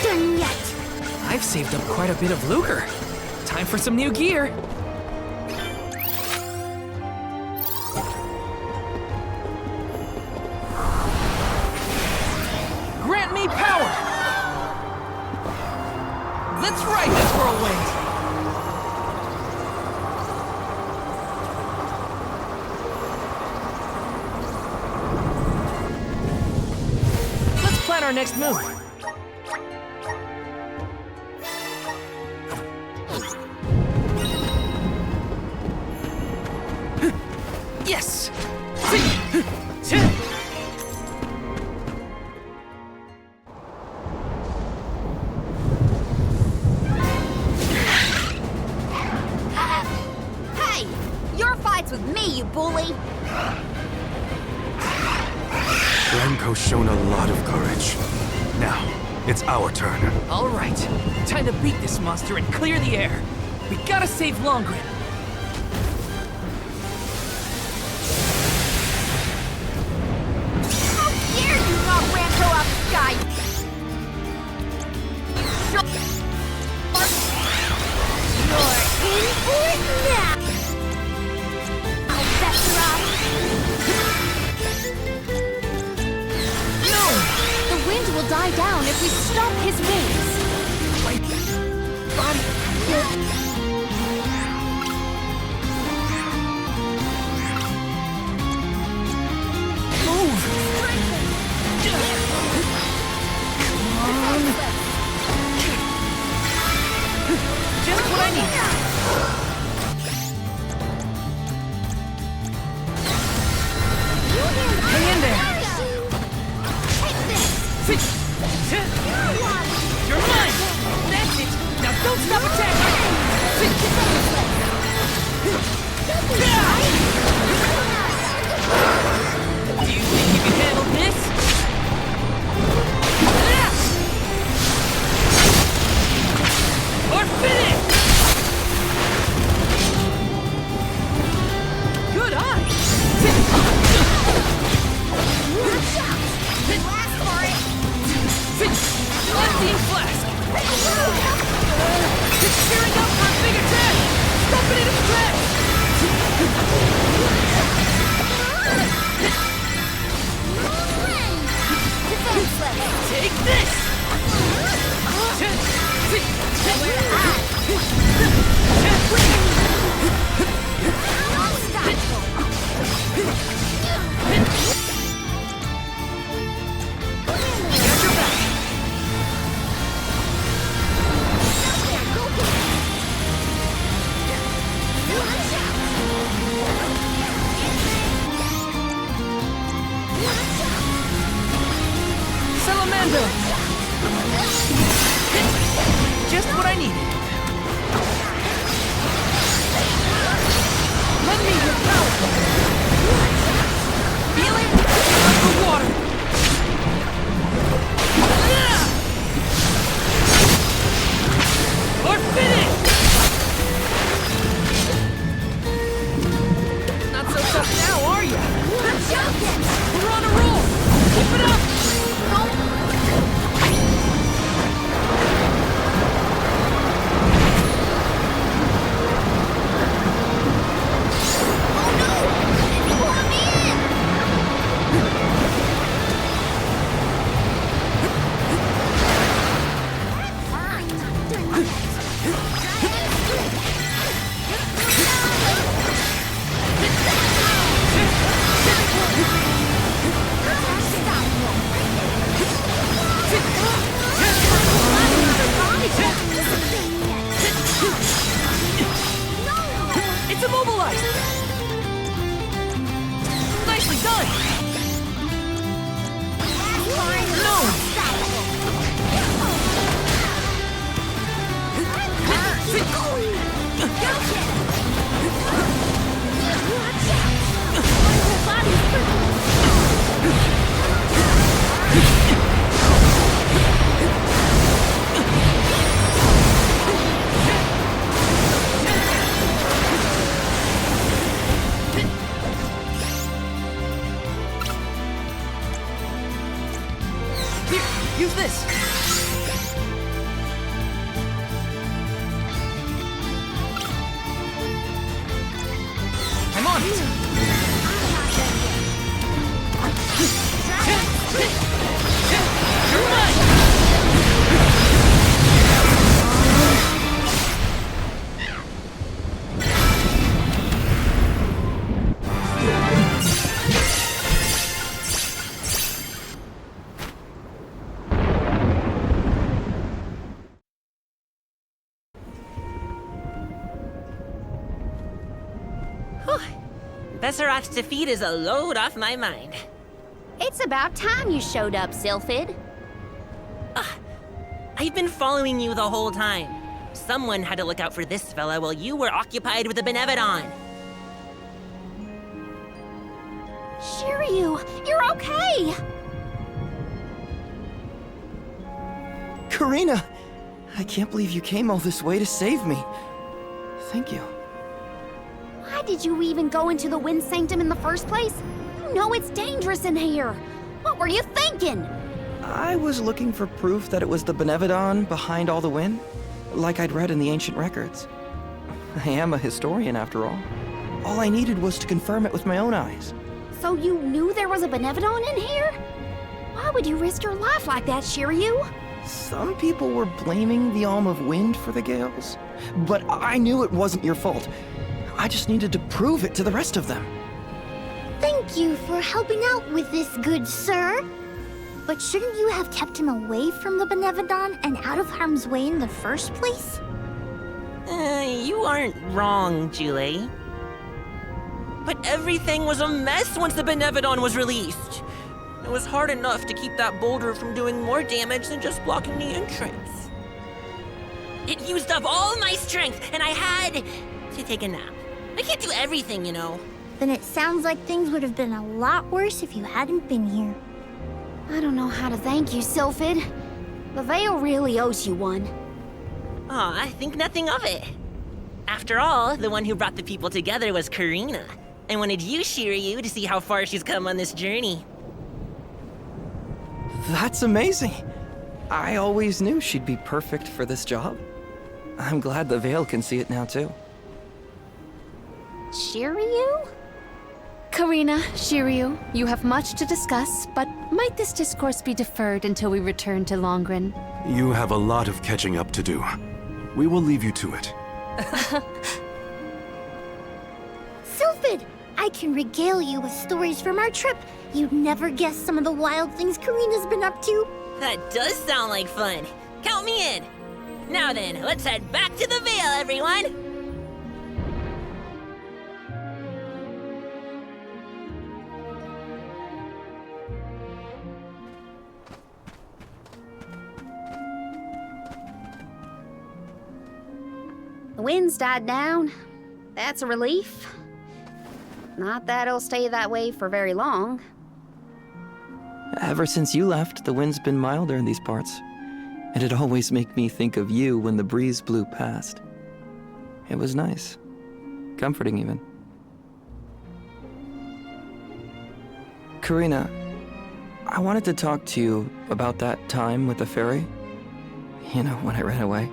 Done yet. I've saved up quite a bit of lucre. Time for some new gear. Grant me power! Let's ride this whirlwind! Let's plan our next move. Yes! Ramco's shown a lot of courage. Now, it's our turn. All right, time to beat this monster and clear the air. We gotta save Longren. How dare you knock Ramco out the sky! You're in for it now! I'll bet you're off. No! The wind will die down if we stop his wings. My body. Move! Just what I need. Hang in there. You're mine. That's it. Now don't stop attacking. Do you think you can handle this? Or finish! Good eye! Left-team flask! It's gearing up for a big attack! Stop it in its tracks! Take this! Salamander! Just what I needed. Lend me your power. Feel it? Underwater. Or finish! Not so tough now, are you? We're on a roll! Keep it up! It's immobilized! Nicely done! No! Here, use this! I'm on it! You're mine! Besserot's defeat is a load off my mind. It's about time you showed up, Sylphid. I've been following you the whole time. Someone had to look out for this fella while you were occupied with the Benevodon. Shiryu, you're okay! Karina! I can't believe you came all this way to save me. Thank you. Why did you even go into the Wind Sanctum in the first place? You know it's dangerous in here. What were you thinking? I was looking for proof that it was the Benevodon behind all the wind, like I'd read in the ancient records. I am a historian, after all. All I needed was to confirm it with my own eyes. So you knew there was a Benevodon in here? Why would you risk your life like that, Shiryu? Some people were blaming the Alm of Wind for the gales, but I knew it wasn't your fault. I just needed to prove it to the rest of them. Thank you for helping out with this, good sir. But shouldn't you have kept him away from the Benevodon and out of harm's way in the first place? You aren't wrong, Jule. But everything was a mess once the Benevodon was released. It was hard enough to keep that boulder from doing more damage than just blocking the entrance. It used up all my strength, and I had to take a nap. I can't do everything, you know. Then it sounds like things would have been a lot worse if you hadn't been here. I don't know how to thank you, Sylphid. The Veil really owes you one. Aw, I think nothing of it. After all, the one who brought the people together was Karina. I wanted you, Shiryu, to see how far she's come on this journey. That's amazing. I always knew she'd be perfect for this job. I'm glad the Veil can see it now, too. Shiryu? Karina, Shiryu, you have much to discuss, but might this discourse be deferred until we return to Longren? You have a lot of catching up to do. We will leave you to it. Sylphid, I can regale you with stories from our trip. You'd never guess some of the wild things Karina's been up to. That does sound like fun. Count me in. Now then, let's head back to the Veil, everyone. The wind's died down. That's a relief. Not that it'll stay that way for very long. Ever since you left, the wind's been milder in these parts. It'd always make me think of you when the breeze blew past. It was nice. Comforting, even. Karina, I wanted to talk to you about that time with the fairy. You know, when I ran away.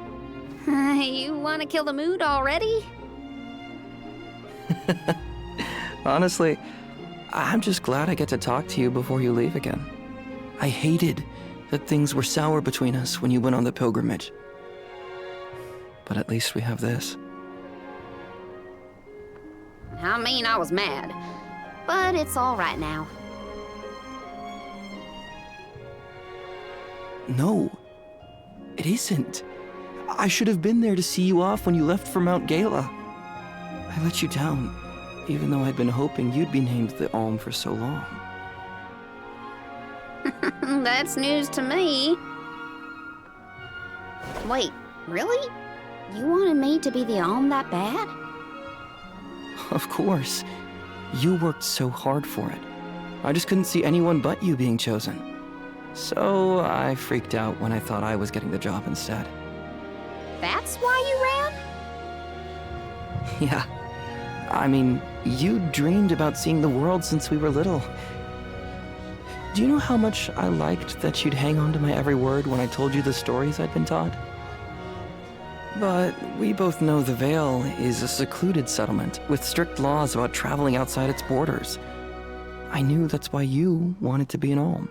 You want to kill the mood already? Honestly, I'm just glad I get to talk to you before you leave again. I hated that things were sour between us when you went on the pilgrimage. But at least we have this. I mean, I was mad. But it's all right now. No, it isn't. I should have been there to see you off when you left for Mount Gala. I let you down, even though I'd been hoping you'd be named the Alm for so long. That's news to me. Wait, really? You wanted me to be the Alm that bad? Of course. You worked so hard for it. I just couldn't see anyone but you being chosen. So I freaked out when I thought I was getting the job instead. That's why you ran? Yeah. I mean, you dreamed about seeing the world since we were little. Do you know how much I liked that you'd hang on to my every word when I told you the stories I'd been taught? But we both know the Veil is a secluded settlement with strict laws about traveling outside its borders. I knew that's why you wanted to be an Alm.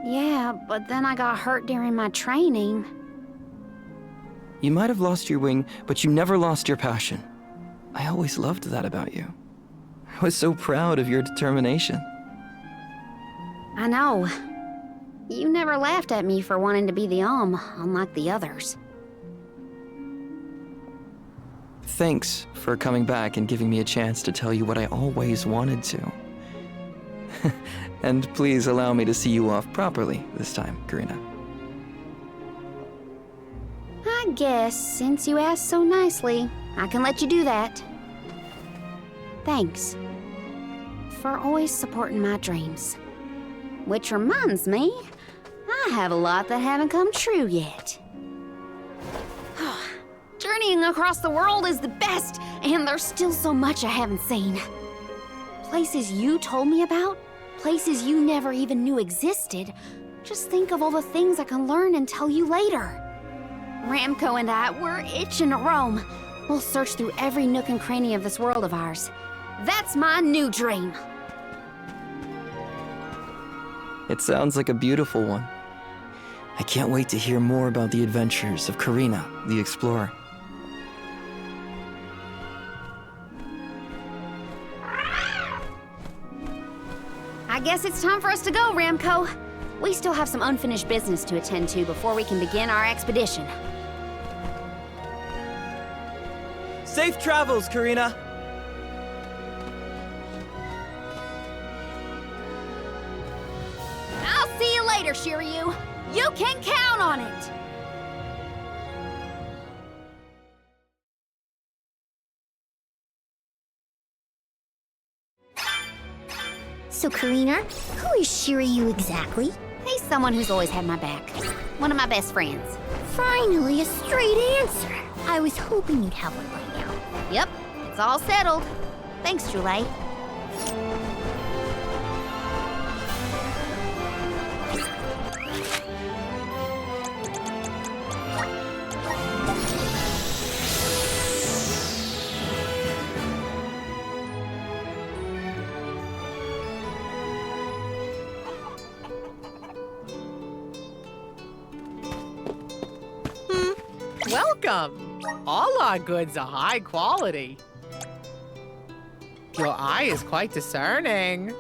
Yeah, but then I got hurt during my training. You might have lost your wing, but you never lost your passion. I always loved that about you. I was so proud of your determination. I know. You never laughed at me for wanting to be the Alm, unlike the others. Thanks for coming back and giving me a chance to tell you what I always wanted to. And please allow me to see you off properly this time, Karina. I guess, since you asked so nicely, I can let you do that. Thanks for always supporting my dreams. Which reminds me, I have a lot that haven't come true yet. Journeying across the world is the best, and there's still so much I haven't seen. Places you told me about, places you never even knew existed. Just think of all the things I can learn and tell you later. Ramco and I, we're itching to roam. We'll search through every nook and cranny of this world of ours. That's my new dream. It sounds like a beautiful one. I can't wait to hear more about the adventures of Karina, the explorer. I guess it's time for us to go, Ramco. We still have some unfinished business to attend to before we can begin our expedition. Safe travels, Karina. I'll see you later, Shiryu. You can count on it. So, Karina, who is Shiryu exactly? He's someone who's always had my back. One of my best friends. Finally, a straight answer. I was hoping you'd have one by now. Yep, it's all settled. Thanks, Julie. Welcome! All our goods are high quality. Your eye is quite discerning.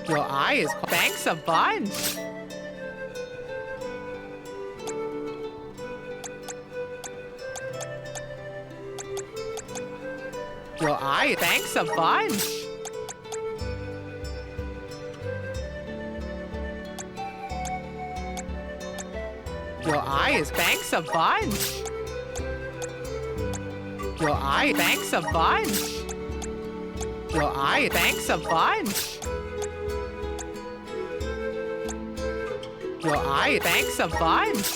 Your eye is thanks a bunch. Your eye thanks a bunch. Your eye is thanks a bunch. Your eye thanks a bunch. Your eye thanks a bunch. Your eye thanks a bunch.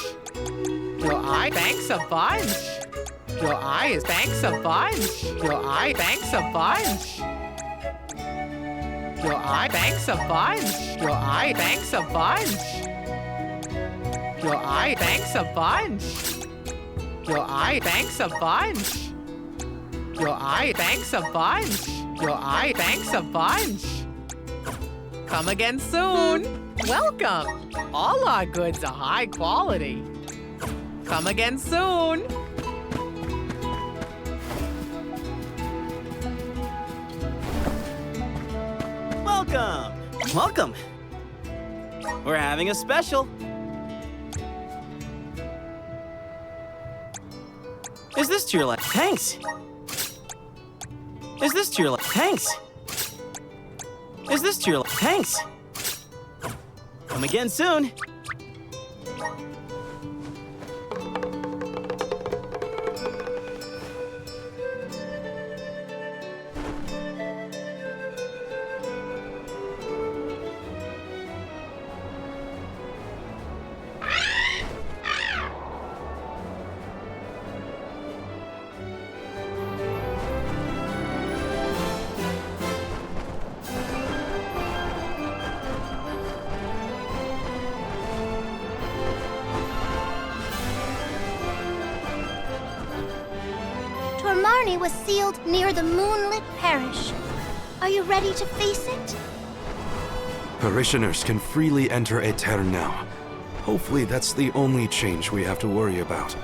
Your eye thanks a bunch. Your eye is thanks a bunch. Your eye thanks a bunch. Your eye thanks a bunch. Your eye thanks a bunch. Your eye thanks a bunch. Your eye thanks a bunch. Your eye thanks a bunch. Your eye thanks a bunch. Come again soon. Welcome. All our goods are high quality. Come again soon. Welcome. Welcome. We're having a special. Is this to your life? Thanks. Is this to your life? Thanks. Is this to your life? Thanks. Come again soon. Tormarni was sealed near the moonlit parish. Are you ready to face it? Parishioners can freely enter Aeterne now. Hopefully that's the only change we have to worry about.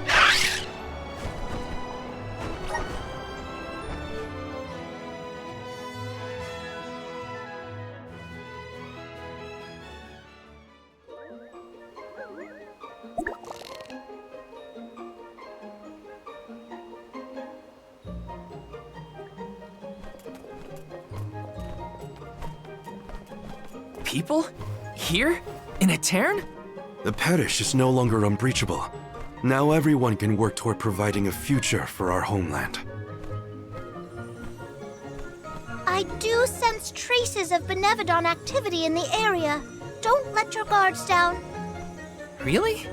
People? Here? In Aeterne? The parish is no longer unbreachable. Now everyone can work toward providing a future for our homeland. I do sense sense traces of Benevodon activity in the area. Don't let your guards down. Really?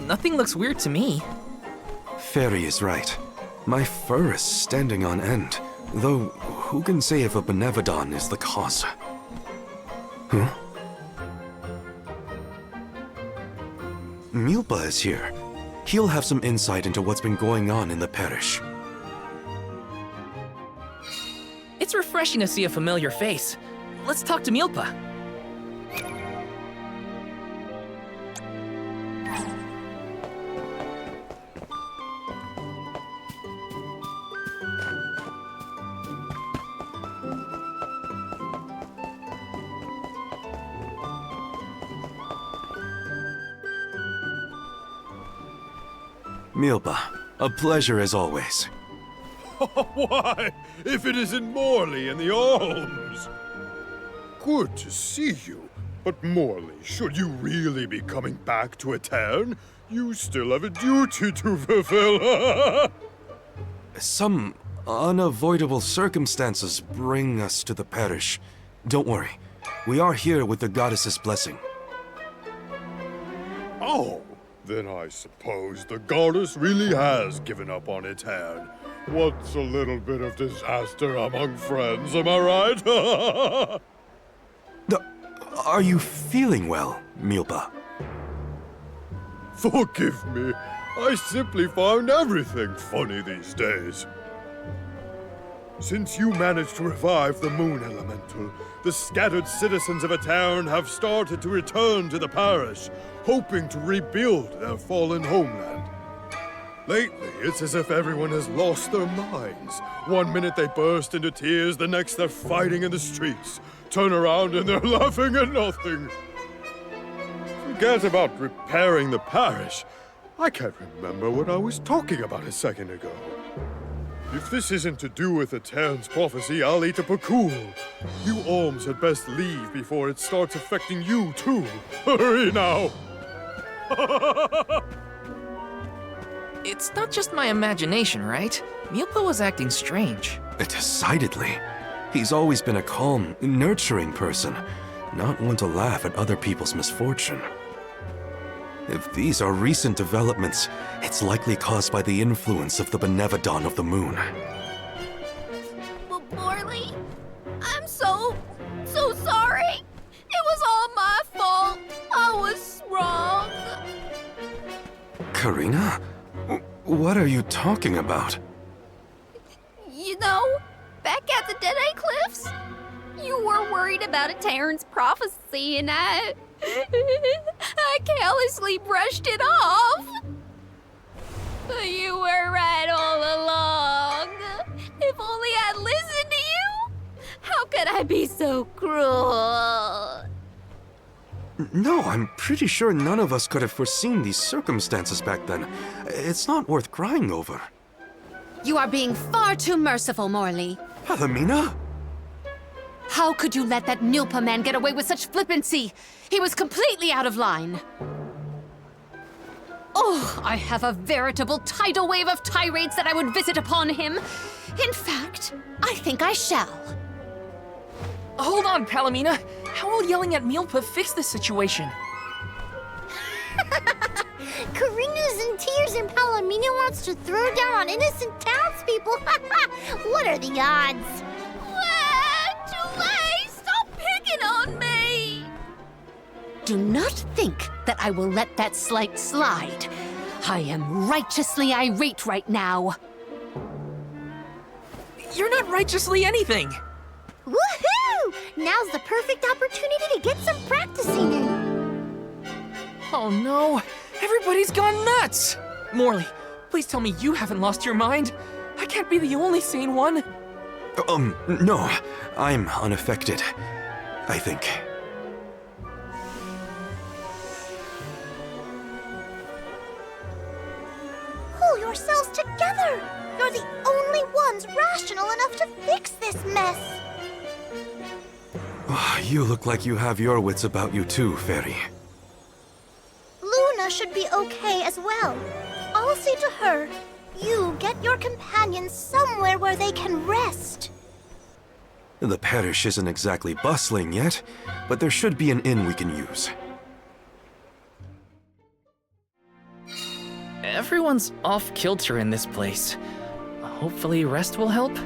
Nothing looks weird to me. Fairy is right. My fur is standing on end, though who can say if a Benevodon is the cause? Huh? Milpa is here. He'll have some insight into what's been going on in the parish. It's refreshing to see a familiar face. Let's talk to Milpa. Milpa, a pleasure as always. Why, if it isn't Morley in the Alms! Good to see you. But Morley, should you really be coming back to Aetern, you still have a duty to fulfill. Some unavoidable circumstances bring us to the parish. Don't worry. We are here with the goddess's blessing. Oh, then I suppose the goddess really has given up on Aetern. What's a little bit of disaster among friends, am I right? Are you feeling well, Milpa? Forgive me. I simply find everything funny these days. Since you managed to revive the Moon Elemental, the scattered citizens of Aetern have started to return to the parish, hoping to rebuild their fallen homeland. Lately, it's as if everyone has lost their minds. One minute they burst into tears, the next they're fighting in the streets. Turn around and they're laughing at nothing. Forget about repairing the parish. I can't remember what I was talking about a second ago. If this isn't to do with Aetern's prophecy, I'll eat a Pakul. You Alms had best leave before it starts affecting you, too. Hurry now! It's not just my imagination, right? Milpa was acting strange. Decidedly. He's always been a calm, nurturing person, not one to laugh at other people's misfortune. If these are recent developments, it's likely caused by the influence of the Benevodon of the Moon. Morley, I'm so sorry. It was all my fault. I was wrong. Karina? What are you talking about? You know, back at the Deadeye Cliffs, you were worried about Aetern's prophecy, and I carelessly brushed it off. You were right all along. If only I'd listened to you. How could I be so cruel? No, I'm pretty sure none of us could have foreseen these circumstances back then. It's not worth crying over. You are being far too merciful, Morley. Palomina? How could you let that Milpa man get away with such flippancy? He was completely out of line. Oh, I have a veritable tidal wave of tirades that I would visit upon him. In fact, I think I shall. Hold on, Palomina. How will yelling at Milpa fix this situation? Karina's in tears and Palomina wants to throw down on innocent townspeople. What are the odds? Julie, stop picking on me! Do not think that I will let that slight slide. I am righteously irate right now. You're not righteously anything. Woohoo! Now's the perfect opportunity to get some practicing in. Oh no, everybody's gone nuts! Morley, please tell me you haven't lost your mind. I can't be the only sane one. No, I'm unaffected, I think. Pull yourselves together! You're the only ones rational enough to fix this mess! You look like you have your wits about you too, Fairy. Luna should be okay as well. I'll see to her. You get your companions somewhere where they can rest. The parish isn't exactly bustling yet, but there should be an inn we can use. Everyone's off kilter in this place. Hopefully rest will help.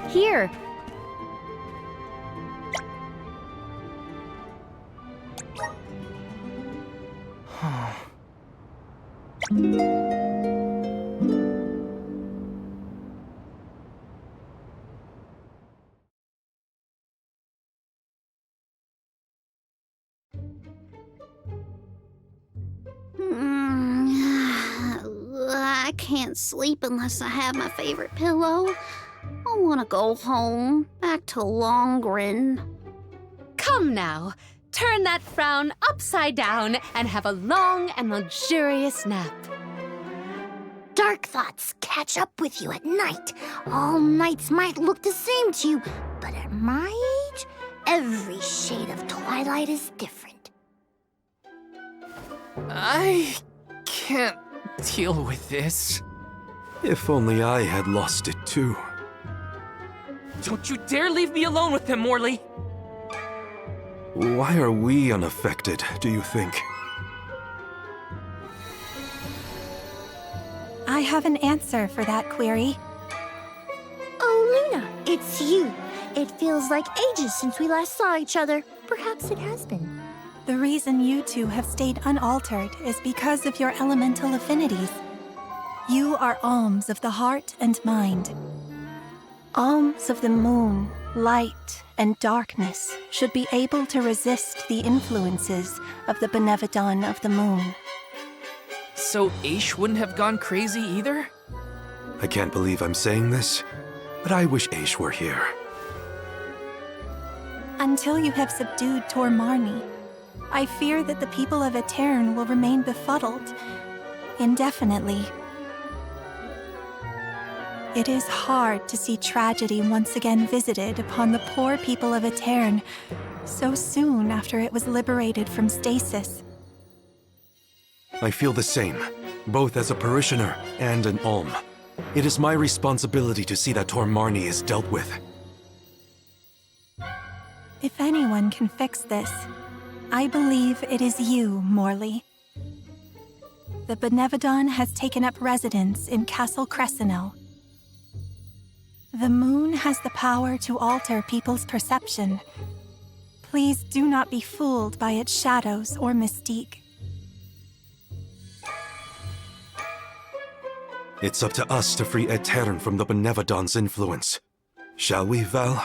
Here. I can't sleep unless I have my favorite pillow. I want to go home, back to Longren. Come now, turn that frown upside down and have a long and luxurious nap. Dark thoughts catch up with you at night. All nights might look the same to you, but at my age, every shade of twilight is different. I can't deal with this. If only I had lost it too. Don't you dare leave me alone with him, Morley! Why are we unaffected, do you think? I have an answer for that query. Oh, Luna, it's you. It feels like ages since we last saw each other. Perhaps it has been. The reason you two have stayed unaltered is because of your elemental affinities. You are alms of the heart and mind. Alms of the moon, light, and darkness should be able to resist the influences of the Benevodon of the moon. So Aish wouldn't have gone crazy either? I can't believe I'm saying this, but I wish Aish were here. Until you have subdued Tor Marni, I fear that the people of Aetern will remain befuddled indefinitely. It is hard to see tragedy once again visited upon the poor people of Aetern so soon after it was liberated from stasis. I feel the same, both as a parishioner and an alm. It is my responsibility to see that Tor Marni is dealt with. If anyone can fix this, I believe it is you, Morley. The Benevodon has taken up residence in Castle Crescenel. The moon has the power to alter people's perception. Please do not be fooled by its shadows or mystique. It's up to us to free Aetern from the Benevodon's influence. Shall we, Val?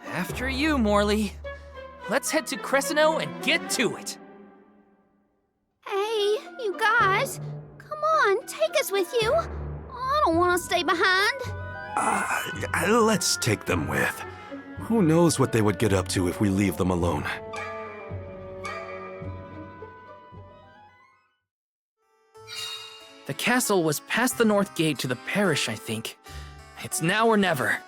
After you, Morley. Let's head to Crescenel and get to it. Hey, you guys, come on, take us with you. I don't want to stay behind. Let's take them with. Who knows what they would get up to if we leave them alone. The castle was past the north gate to the parish, I think. It's now or never.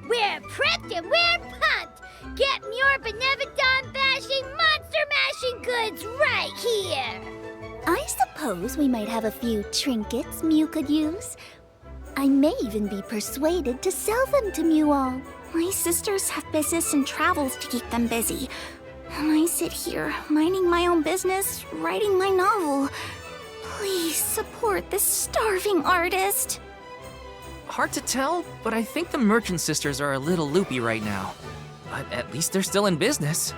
We're prepped and we're pumped! Get your Benevodon bashing, monster mashing goods right here! I suppose we might have a few trinkets Mew could use. I may even be persuaded to sell them to Mew all. My sisters have business and travels to keep them busy. And I sit here, minding my own business, writing my novel. Please support this starving artist. Hard to tell, but I think the Merchant Sisters are a little loopy right now. But at least they're still in business.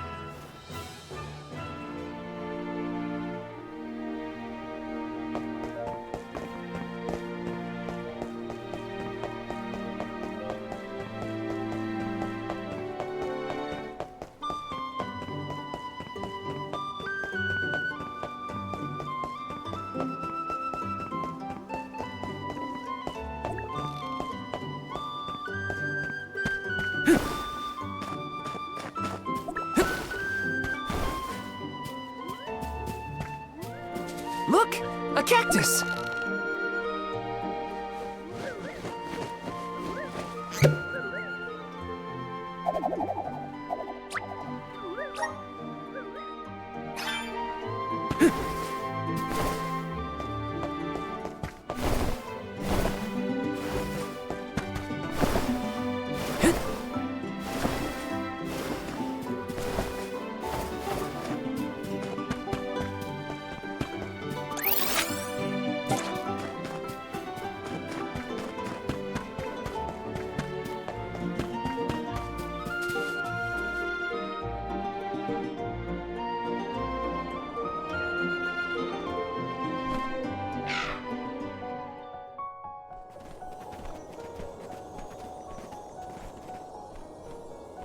Look! A cactus!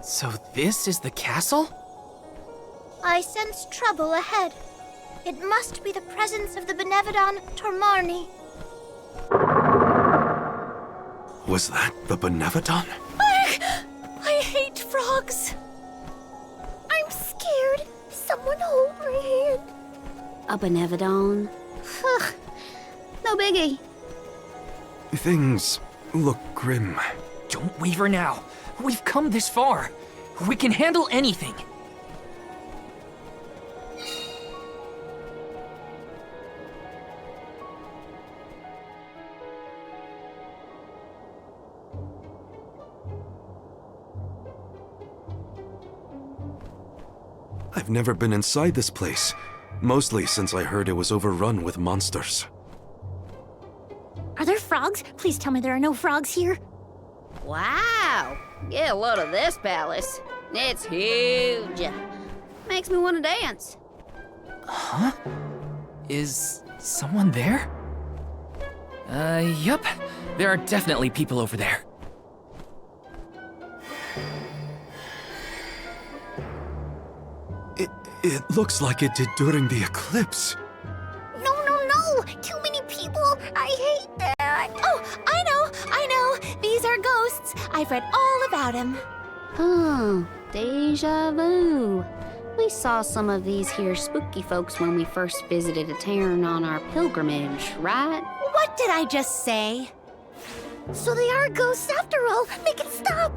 So this is the castle? I sense trouble ahead. It must be the presence of the Benevodon Tormarni. Was that the Benevodon? I hate frogs. I'm scared. Someone hold my hand. A Benevodon? No biggie. Things look grim. Don't waver now. We've come this far. We can handle anything. I've never been inside this place, mostly since I heard it was overrun with monsters. Are there frogs? Please tell me there are no frogs here. Wow! Get a load of this palace. It's huge. Makes me want to dance. Huh? Is someone there? Yup. There are definitely people over there. It looks like it did during the eclipse. No. Too many people. I hate that. Oh, I know. These are ghosts. I've read all about them. Deja vu. We saw some of these here spooky folks when we first visited a town on our pilgrimage, right? What did I just say? So they are ghosts after all. Make it stop.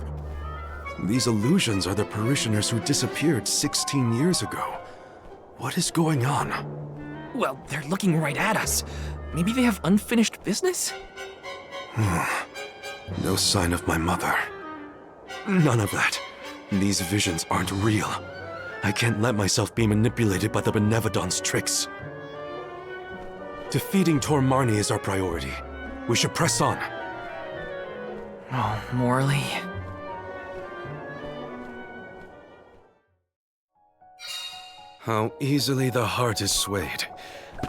These illusions are the parishioners who disappeared 16 years ago. What is going on? Well, they're looking right at us. Maybe they have unfinished business? No sign of my mother. None of that. These visions aren't real. I can't let myself be manipulated by the Benevodon's tricks. Defeating Tormarni is our priority. We should press on. Oh, Morley. How easily the heart is swayed.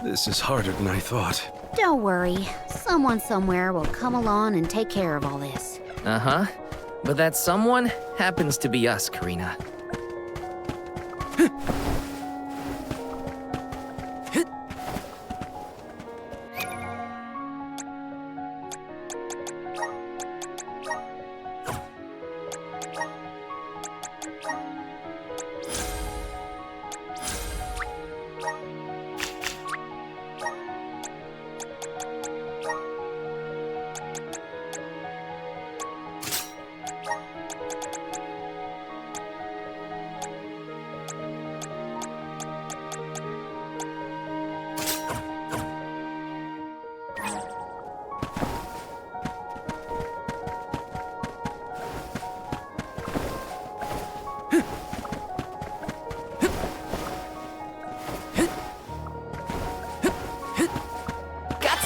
This is harder than I thought. Don't worry. Someone somewhere will come along and take care of all this. Uh-huh. But that someone happens to be us, Karina.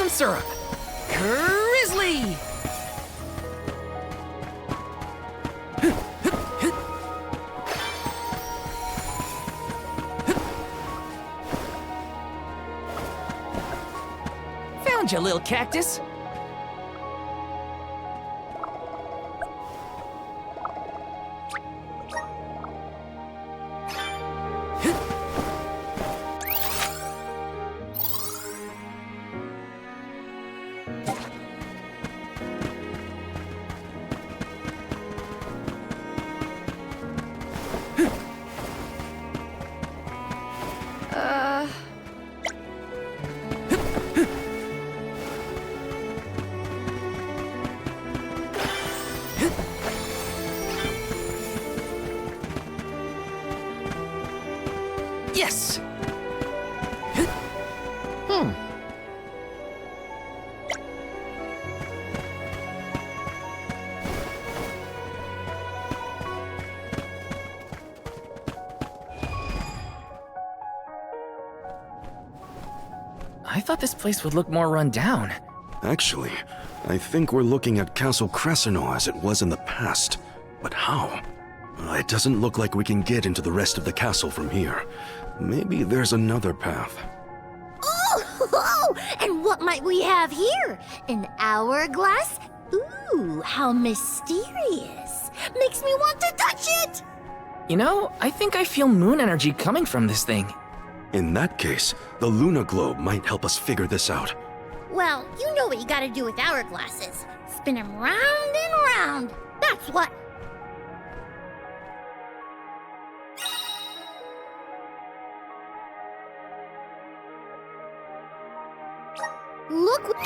some syrup! Grizzly! Found you, little cactus! Yes! I thought this place would look more run down. Actually, I think we're looking at Castle Crescino as it was in the past. But how? It doesn't look like we can get into the rest of the castle from here. Maybe there's another path. Oh, and what might we have here? An hourglass? Ooh, how mysterious. Makes me want to touch it! You know, I think I feel moon energy coming from this thing. In that case, the Luna Globe might help us figure this out. Well, you know what you gotta do with hourglasses. Spin them round and round. That's what. Look.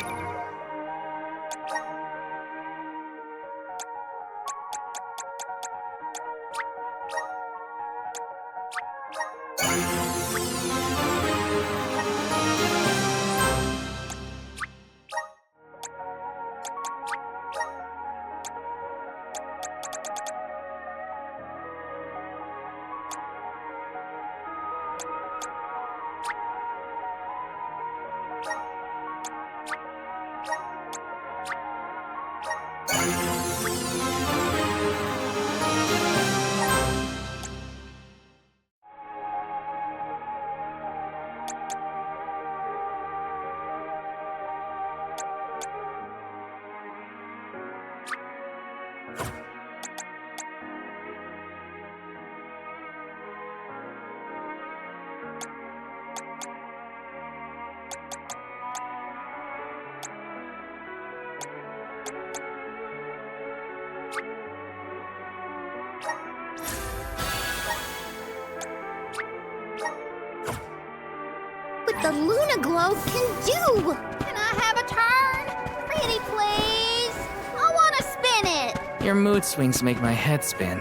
What the Luna Globe can do! Can I have a turn? Pretty please. I want to spin it. Your mood swings make my head spin.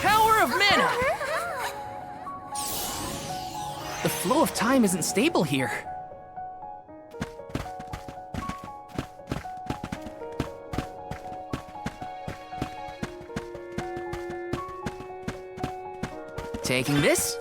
Power of mana! The flow of time isn't stable here. Taking this?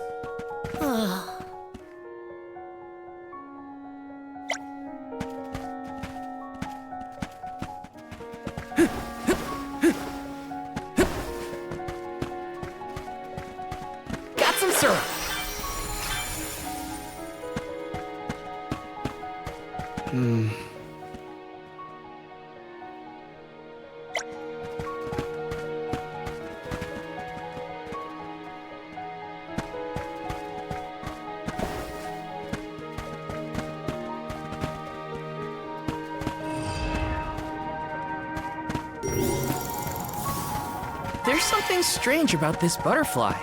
Got some syrup. There's something strange about this butterfly.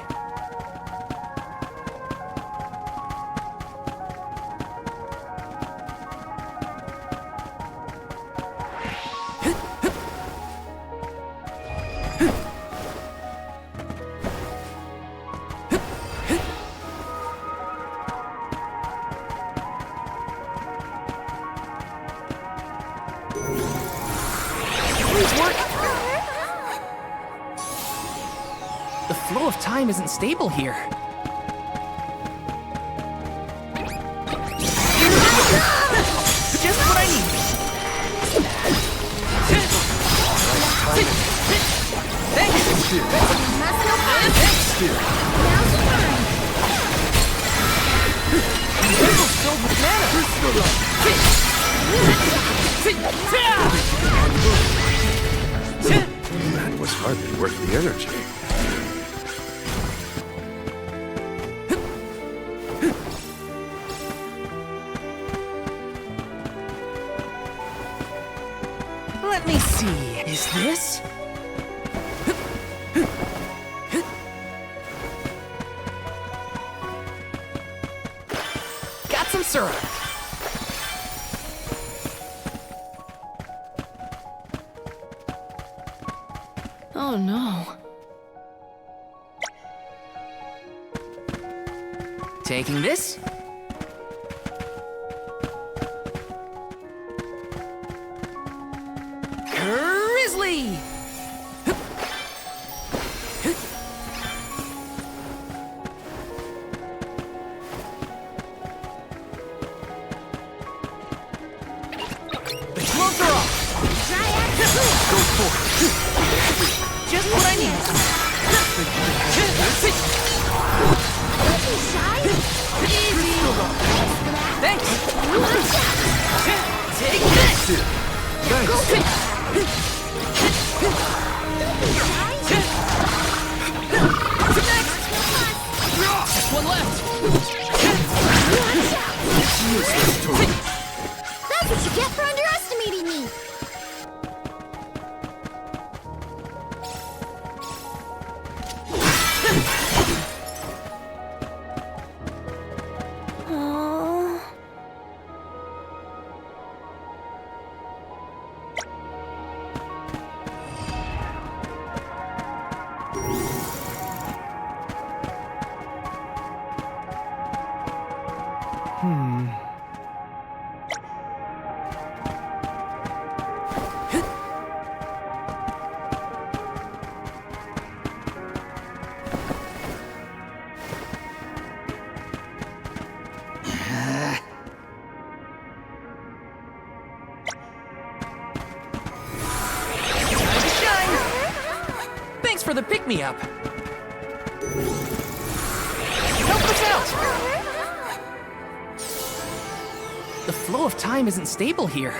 Please work. The flow of time isn't stable here. That was hardly worth the energy. Let me see. Is this? Got some syrup. Oh no. Taking this? Grizzly! The gloves are off! Go for it! Just what I need! Easy! Thanks! Take this! Just one left! That's what you get for underestimating me! Thanks for the pick-me-up. Help us out! The flow of time isn't stable here.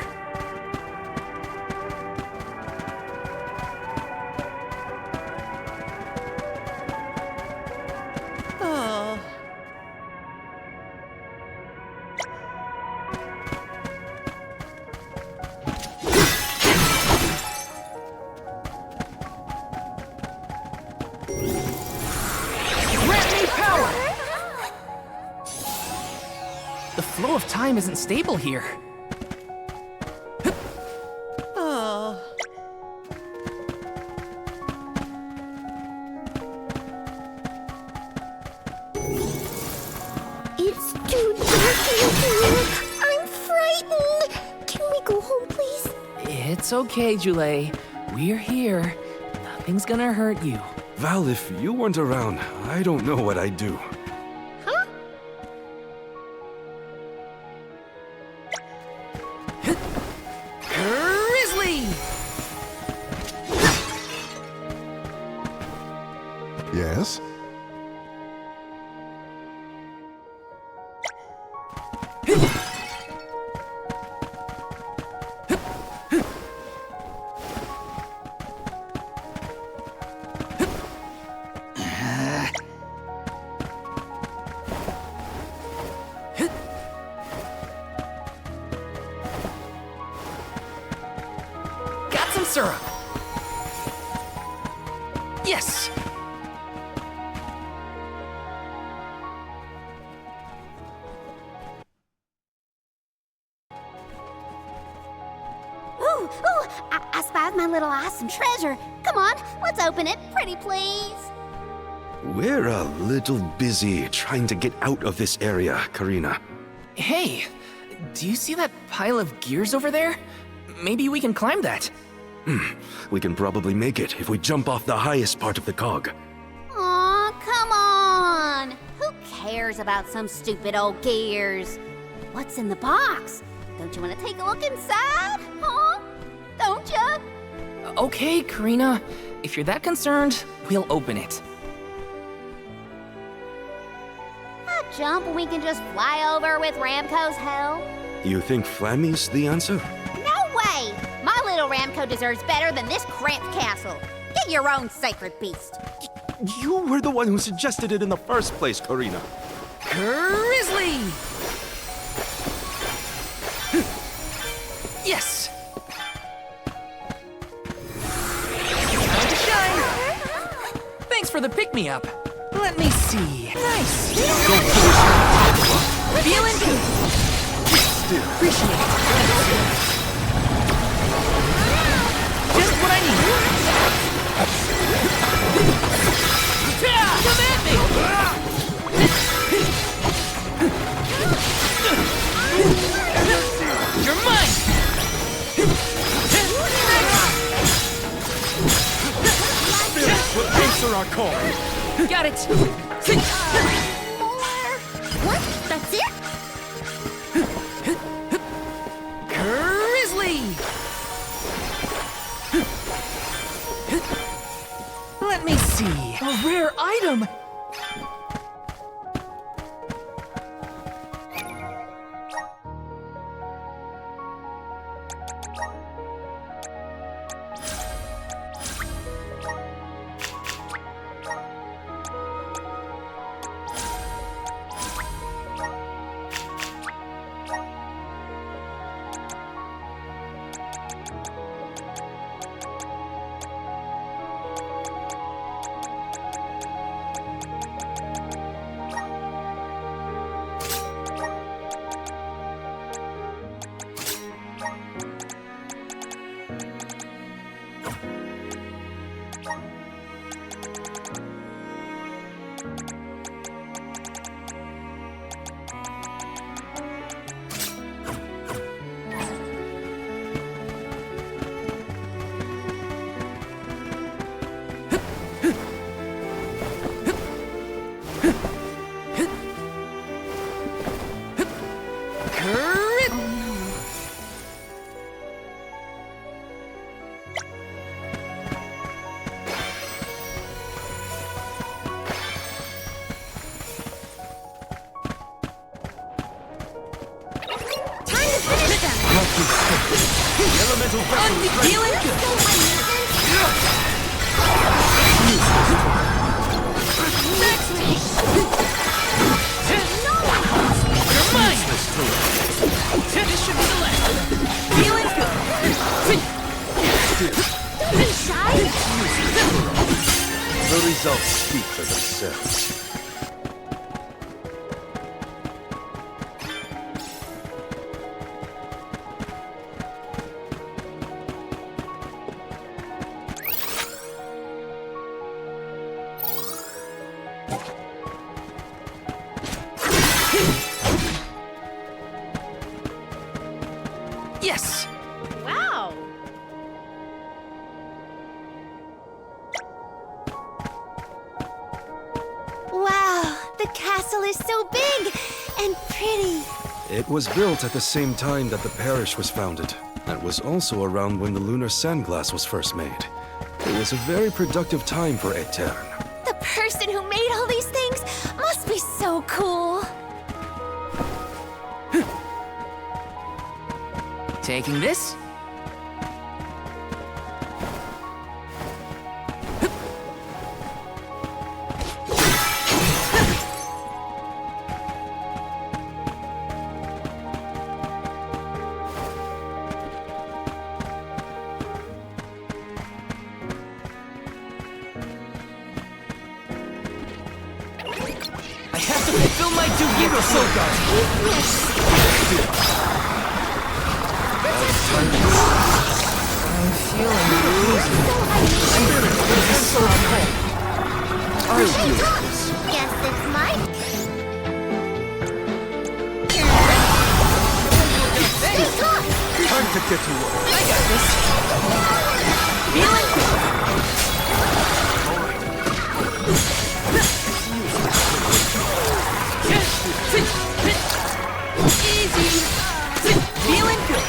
Oh. The flow of time isn't stable here. Oh. It's too dark in here. I'm frightened. Can we go home, please? It's okay, Jule. We're here. Nothing's gonna hurt you. Val, if you weren't around, I don't know what I'd do. Huh? Grizzly! Yes? Got some syrup. Yes! Ooh, I spied my little awesome treasure. Come on, let's open it, pretty please. We're a little busy trying to get out of this area, Karina. Hey, do you see that pile of gears over there? Maybe we can climb that. We can probably make it if we jump off the highest part of the cog. Aw, come on! Who cares about some stupid old gears? What's in the box? Don't you want to take a look inside? Huh? Don't you? Okay, Karina. If you're that concerned, we'll open it. A jump we can just fly over with Ramco's help? You think Flammy's the answer? No way! My little Ramco deserves better than this cramped castle. Get your own sacred beast. You were the one who suggested it in the first place, Karina. Grizzly! Yes! Time to shine! Thanks for the pick-me-up. Let me see. Nice! Go Feeling good! Appreciate it. Just what I need. Come at me! You're mine! Answer our call! Got it! What? That's it? Grizzly! Let me see. A rare item! Elemental vessel feeling good. You're mine. This should be the last. Feeling good. Don't be shy! The results speak for themselves. Yes! Wow! Wow, the castle is so big and pretty. It was built at the same time that the parish was founded. That was also around when the lunar sandglass was first made. It was a very productive time for Aetern. The person who made all these things must be so cool. Taking this? I have to fulfill my duty as a Sogard. I'm feeling woozy. Guess it's Mike. Time to get to work. I got this. Feeling easy. Feeling good.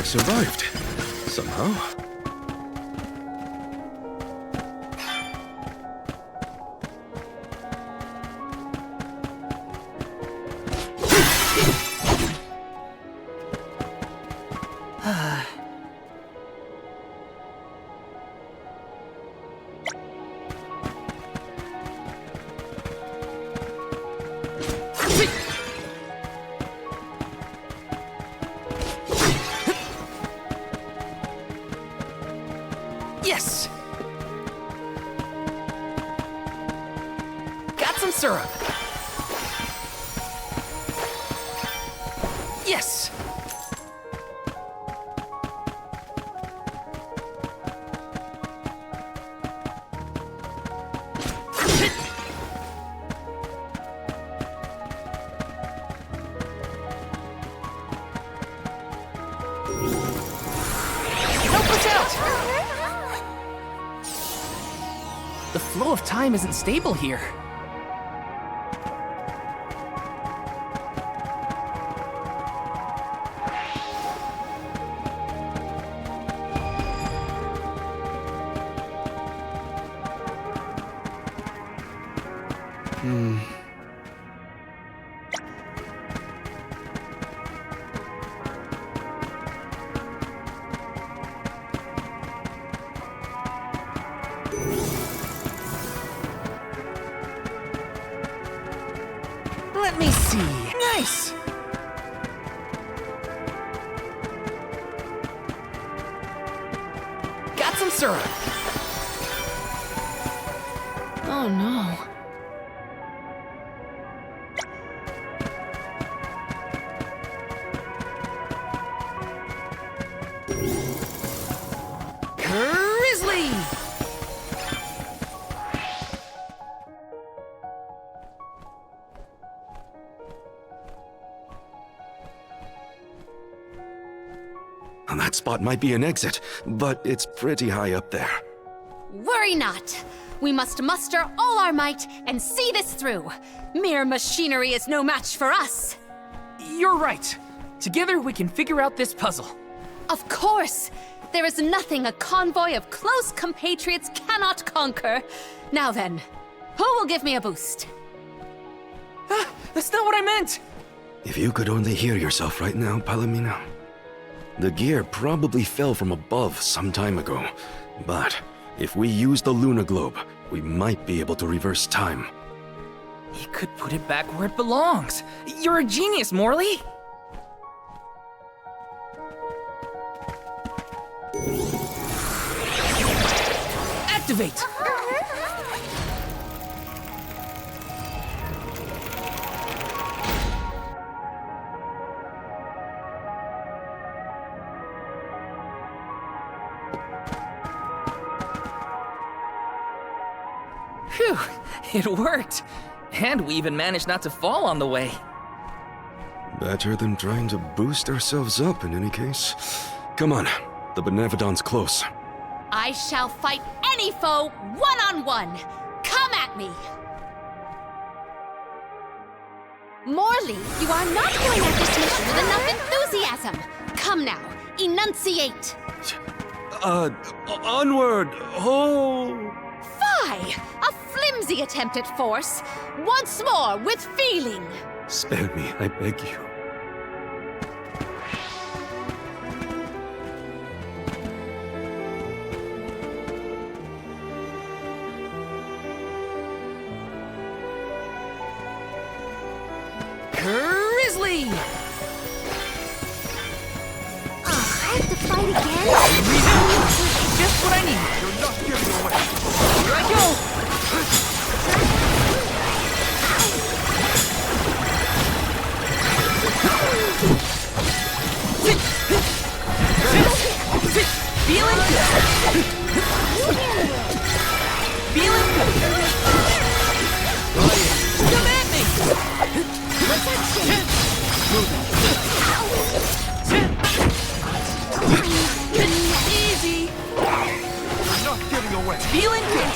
survived. Somehow. Yes! Got some syrup. Yes! Help us out! The flow of time isn't stable here. Let me see. Nice! Got some syrup. Oh no. Grizzly! That spot might be an exit, but it's pretty high up there. Worry not. We must muster all our might and see this through. Mere machinery is no match for us. You're right. Together we can figure out this puzzle. Of course! There is nothing a convoy of close compatriots cannot conquer. Now then, who will give me a boost? That's not what I meant! If you could only hear yourself right now, Palomina. The gear probably fell from above some time ago, but if we use the Luna Globe, we might be able to reverse time. You could put it back where it belongs. You're a genius, Morley! Activate! Phew, it worked. And we even managed not to fall on the way. Better than trying to boost ourselves up in any case. Come on, the Benevodon's close. I shall fight any foe one-on-one. Come at me! Morley, you are not going at this mission with enough enthusiasm. Come now, enunciate. Onward! Oh! Fie! A flimsy attempt at force. Once more, with feeling. Spare me, I beg you. Grizzly! I have to fight again? Just what I need. You're not giving away. Here I go! Feeling good. Feeling good. Come at me! Easy! You're not giving away. Feeling good.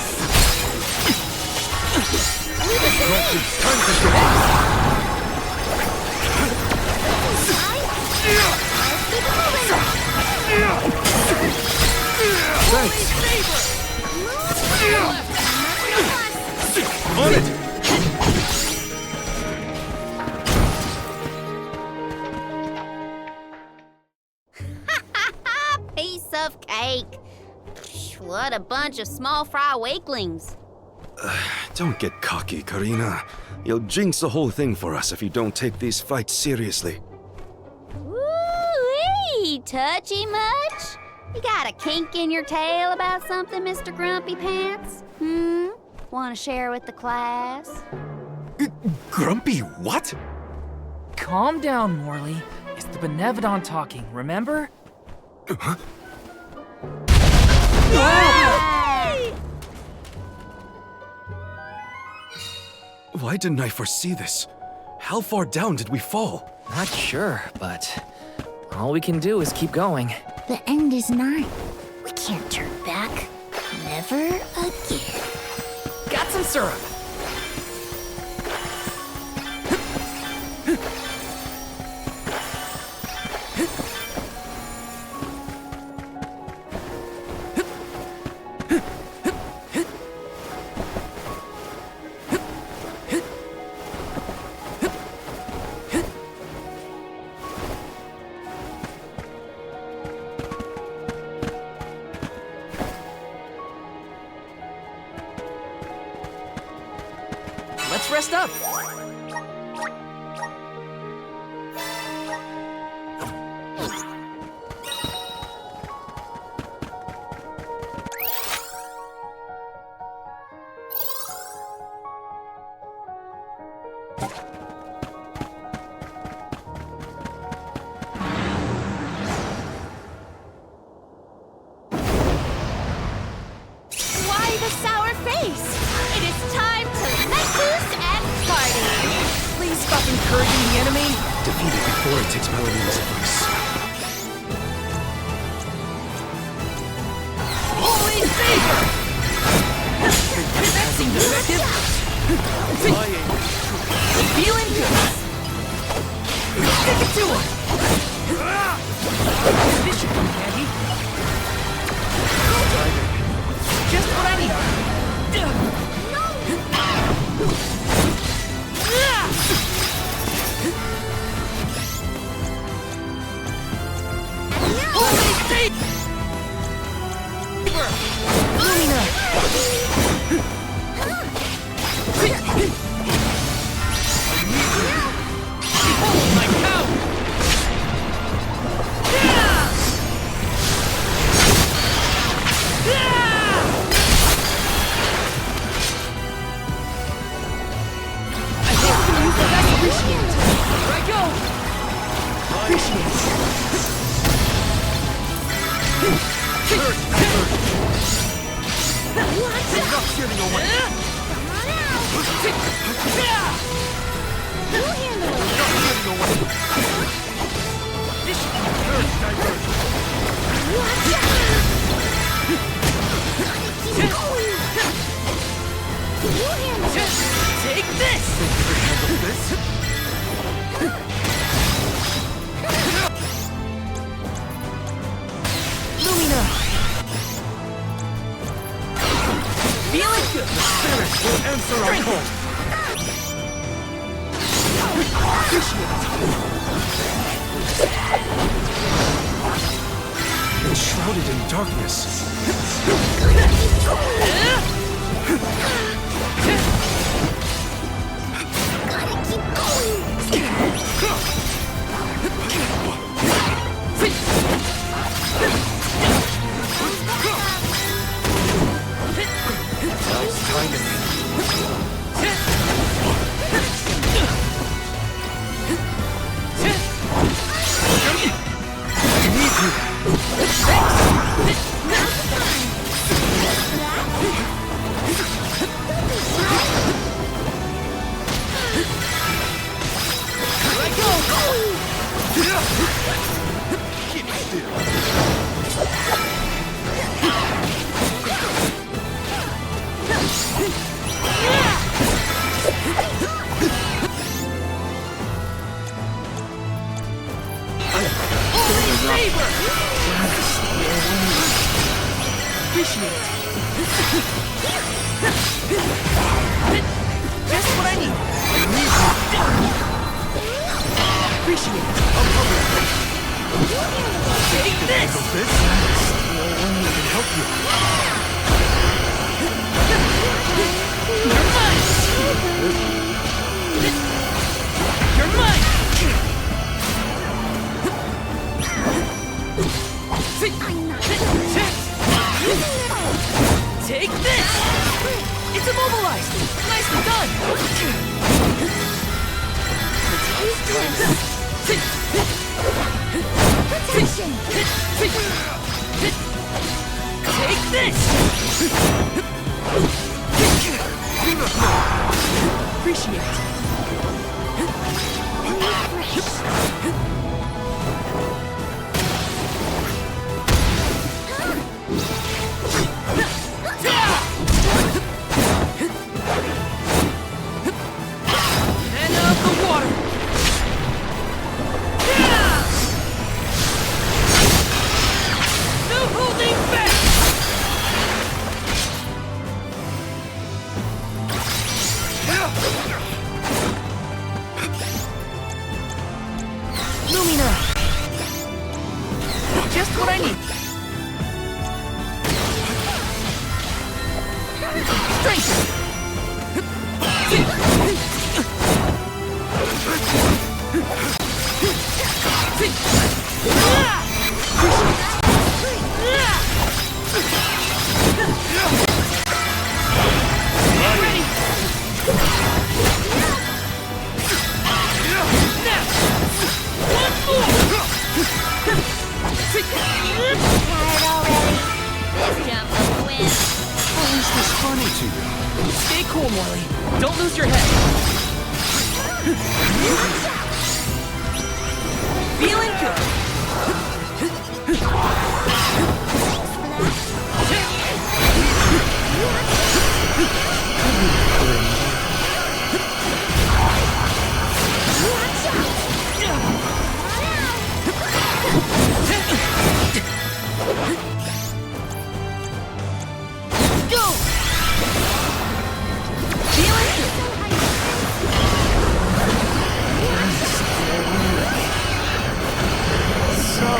of cake. What a bunch of small fry weaklings. Don't get cocky, Karina. You'll jinx the whole thing for us if you don't take these fights seriously. Woo-wee! Touchy much? You got a kink in your tail about something, Mr. Grumpy Pants? Want to share with the class? Grumpy what? Calm down, Morley. It's the Benevodon talking, remember? Huh? Why didn't I foresee this? How far down did we fall? Not sure, but all we can do is keep going. The end is nigh. We can't turn back. Never again. Got some syrup. Let's rest up. Why the sour face? It is time to let loose and party. Please stop encouraging the enemy. Defeat it before it takes Paladin's advice. Holy favor! That seemed effective. Feeling good. Stick it to him. This should come handy. Just what I need. Holy favor! Lumina! Behold my power! I think we can use the best appreciate. Here I go! Appreciate. Not getting away. Come on out. You handle it. Not getting away. This Nurse diversion. Watch out. Keep going. You handle it. Take this! Think you can handle this? Lumina! Feeling good! Spirit will answer our call. It's shrouded in darkness. Gotta keep going. Nice timing. Appreciate. Just what I need. Appreciate. Take this. only can help you. You're mine! You're mine! Take this! It's immobilized! Nicely done! Protection! Take this! Appreciate it. And out the water! No holding back! Lumina! Just what I need! Strength! Stay cool, Morley. Don't lose your head. Feeling good. Go! Feeling good. So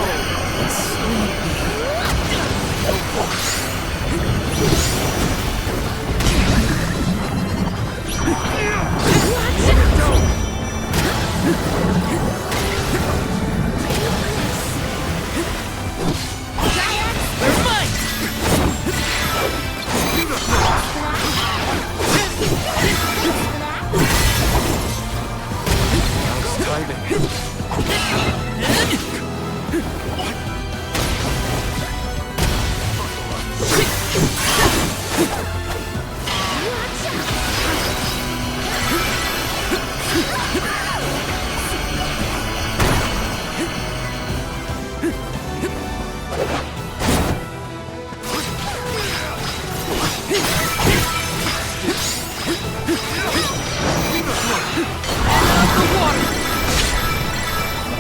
they're mine!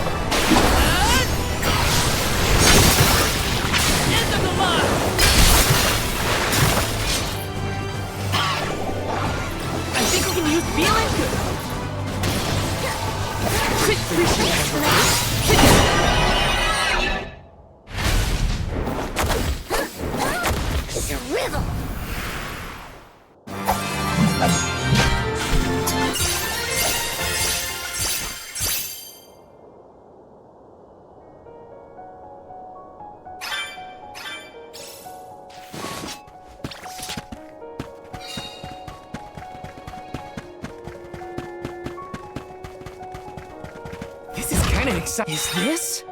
This is kind of exciting. Is this?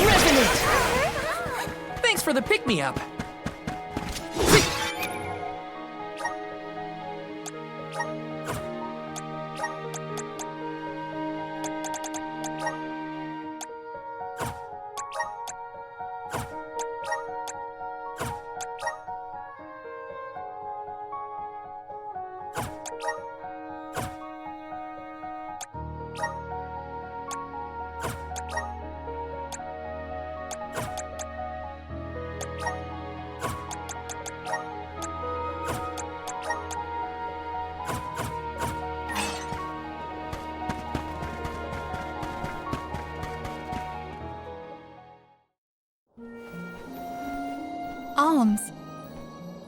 Resonant! Thanks for the pick-me-up. Alms,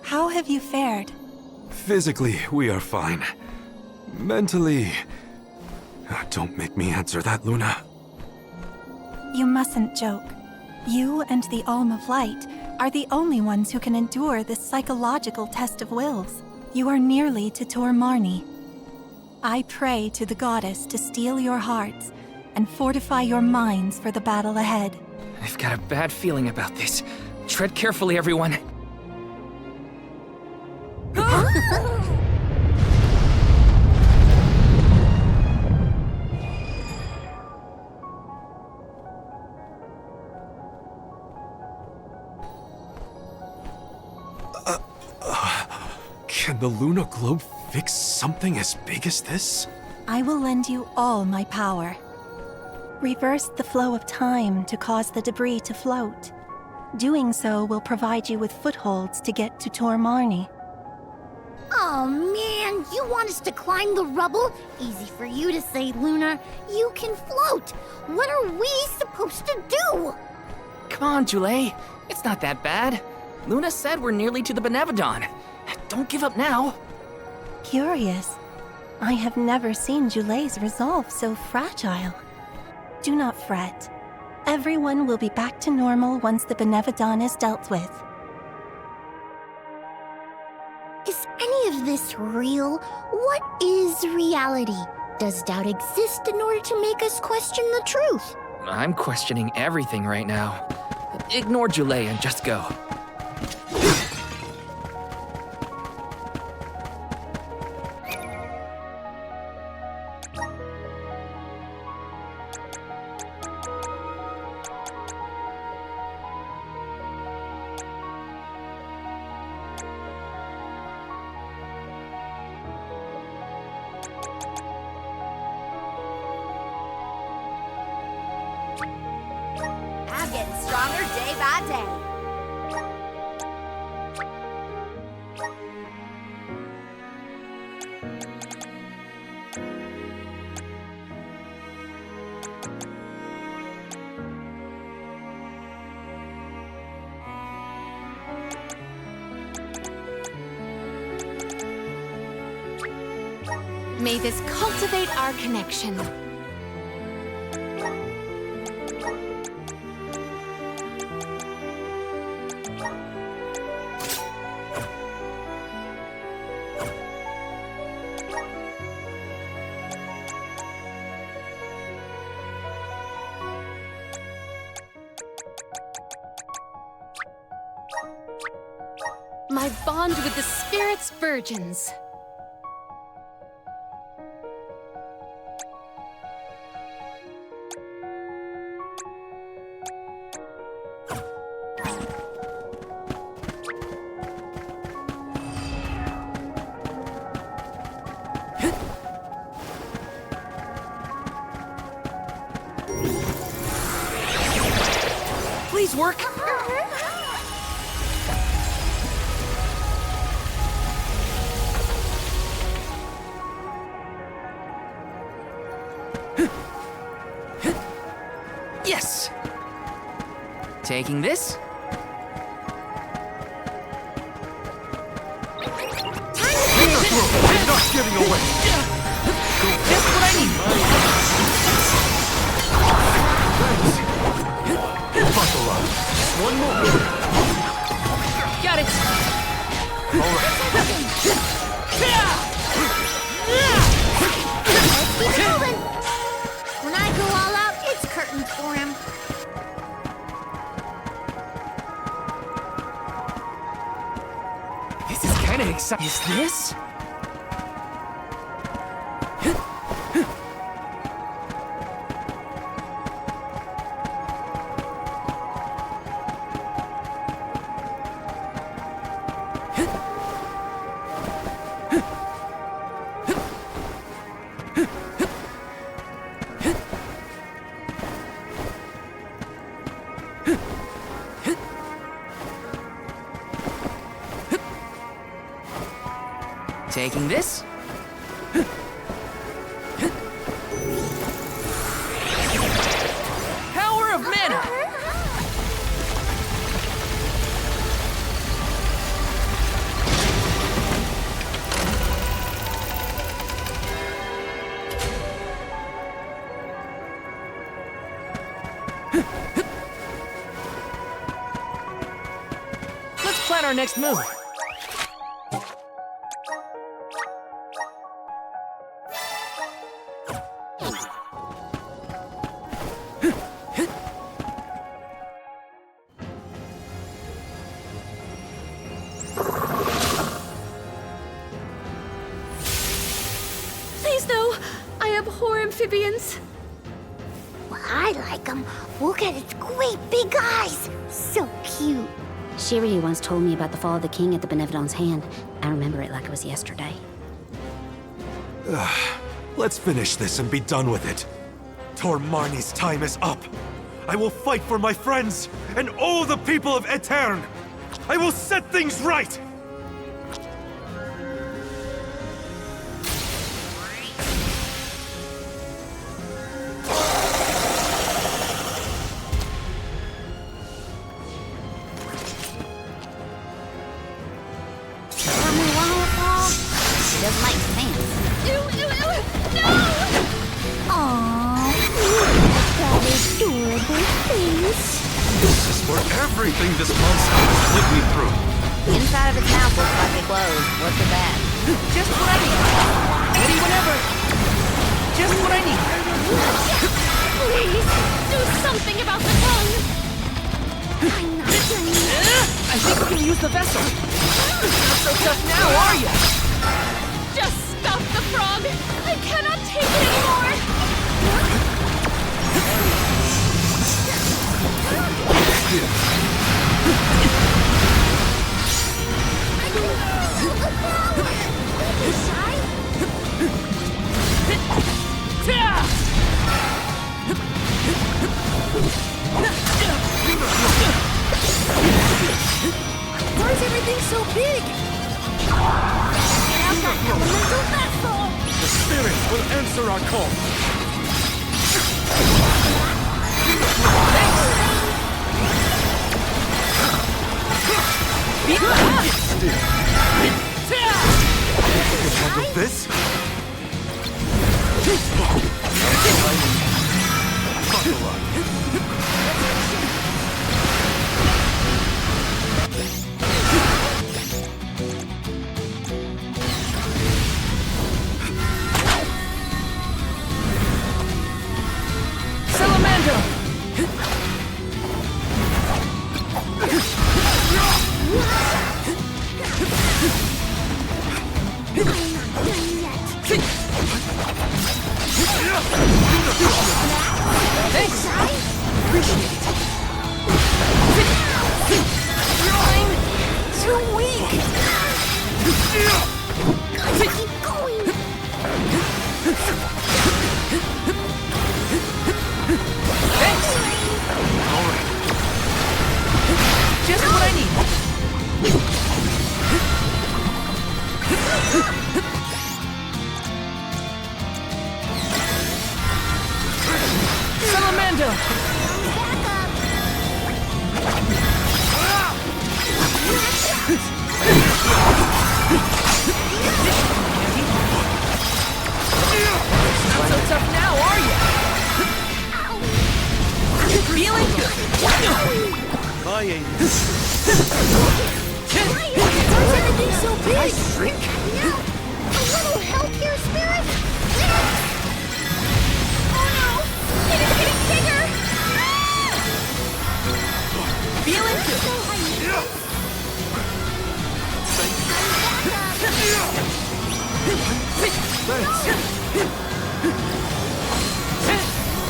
how have you fared? Physically, we are fine. Mentally... Don't make me answer that, Luna. You mustn't joke. You and the Alm of Light are the only ones who can endure this psychological test of wills. You are nearly to Tor Marni. I pray to the goddess to steel your hearts and fortify your minds for the battle ahead. I've got a bad feeling about this. Tread carefully, everyone. Can the Luna Globe fix something as big as this? I will lend you all my power. Reverse the flow of time to cause the debris to float. Doing so will provide you with footholds to get to Tor Marni. Oh man, you want us to climb the rubble? Easy for you to say, Luna. You can float. What are we supposed to do? Come on, Jule. It's not that bad. Luna said we're nearly to the Benevodon. Don't give up now. Curious. I have never seen Jule's resolve so fragile. Do not fret. Everyone will be back to normal once the Benevodon is dealt with. Is any of this real? What is reality? Does doubt exist in order to make us question the truth? I'm questioning everything right now. Ignore Jule and just go. I'm getting stronger day by day. May this cultivate our connection. My bond with the Spirit's virgins. Please work. Yes. Taking this. I'm not giving away. Just what I need. Buckle up. One more. Got it. All right. Let's keep moving. When I go all out, it's curtains for him. This is kind of exciting. Is this? Taking this. Power of mana. plan our next move. Please no! I abhor amphibians. Well, I like them. Look at its great big eyes. So cute. Shiryu once told me about the fall of the king at the Benevodon's hand. I remember it like it was yesterday. Let's finish this and be done with it. Tor Marni's time is up. I will fight for my friends and all the people of Aetern. I will set things right! She doesn't like pants. No! Aww, look at that adorable face. This is for everything this monster has put me through. The inside of its mouth looks like it glows. What's with that? Just what I need. Ready whenever. Just what I need. Please, do something about the tongue! I think we can use the vessel. Not so tough now, are you? Just stop the frog! I cannot take it anymore! Why is everything so big? I've got elemental vessel! The spirits will answer our call. Handle this? Buckle up. Thanks! Appreciate it. I'm too weak! Gotta keep going! Thanks! Alright. Just what I need. Salamando! Not so tough now, are you? Feeling good. My aim. Why is everything so big? I shrink? Yeah. A little help here, spirit? Oh no! It is getting bigger! Feeling good.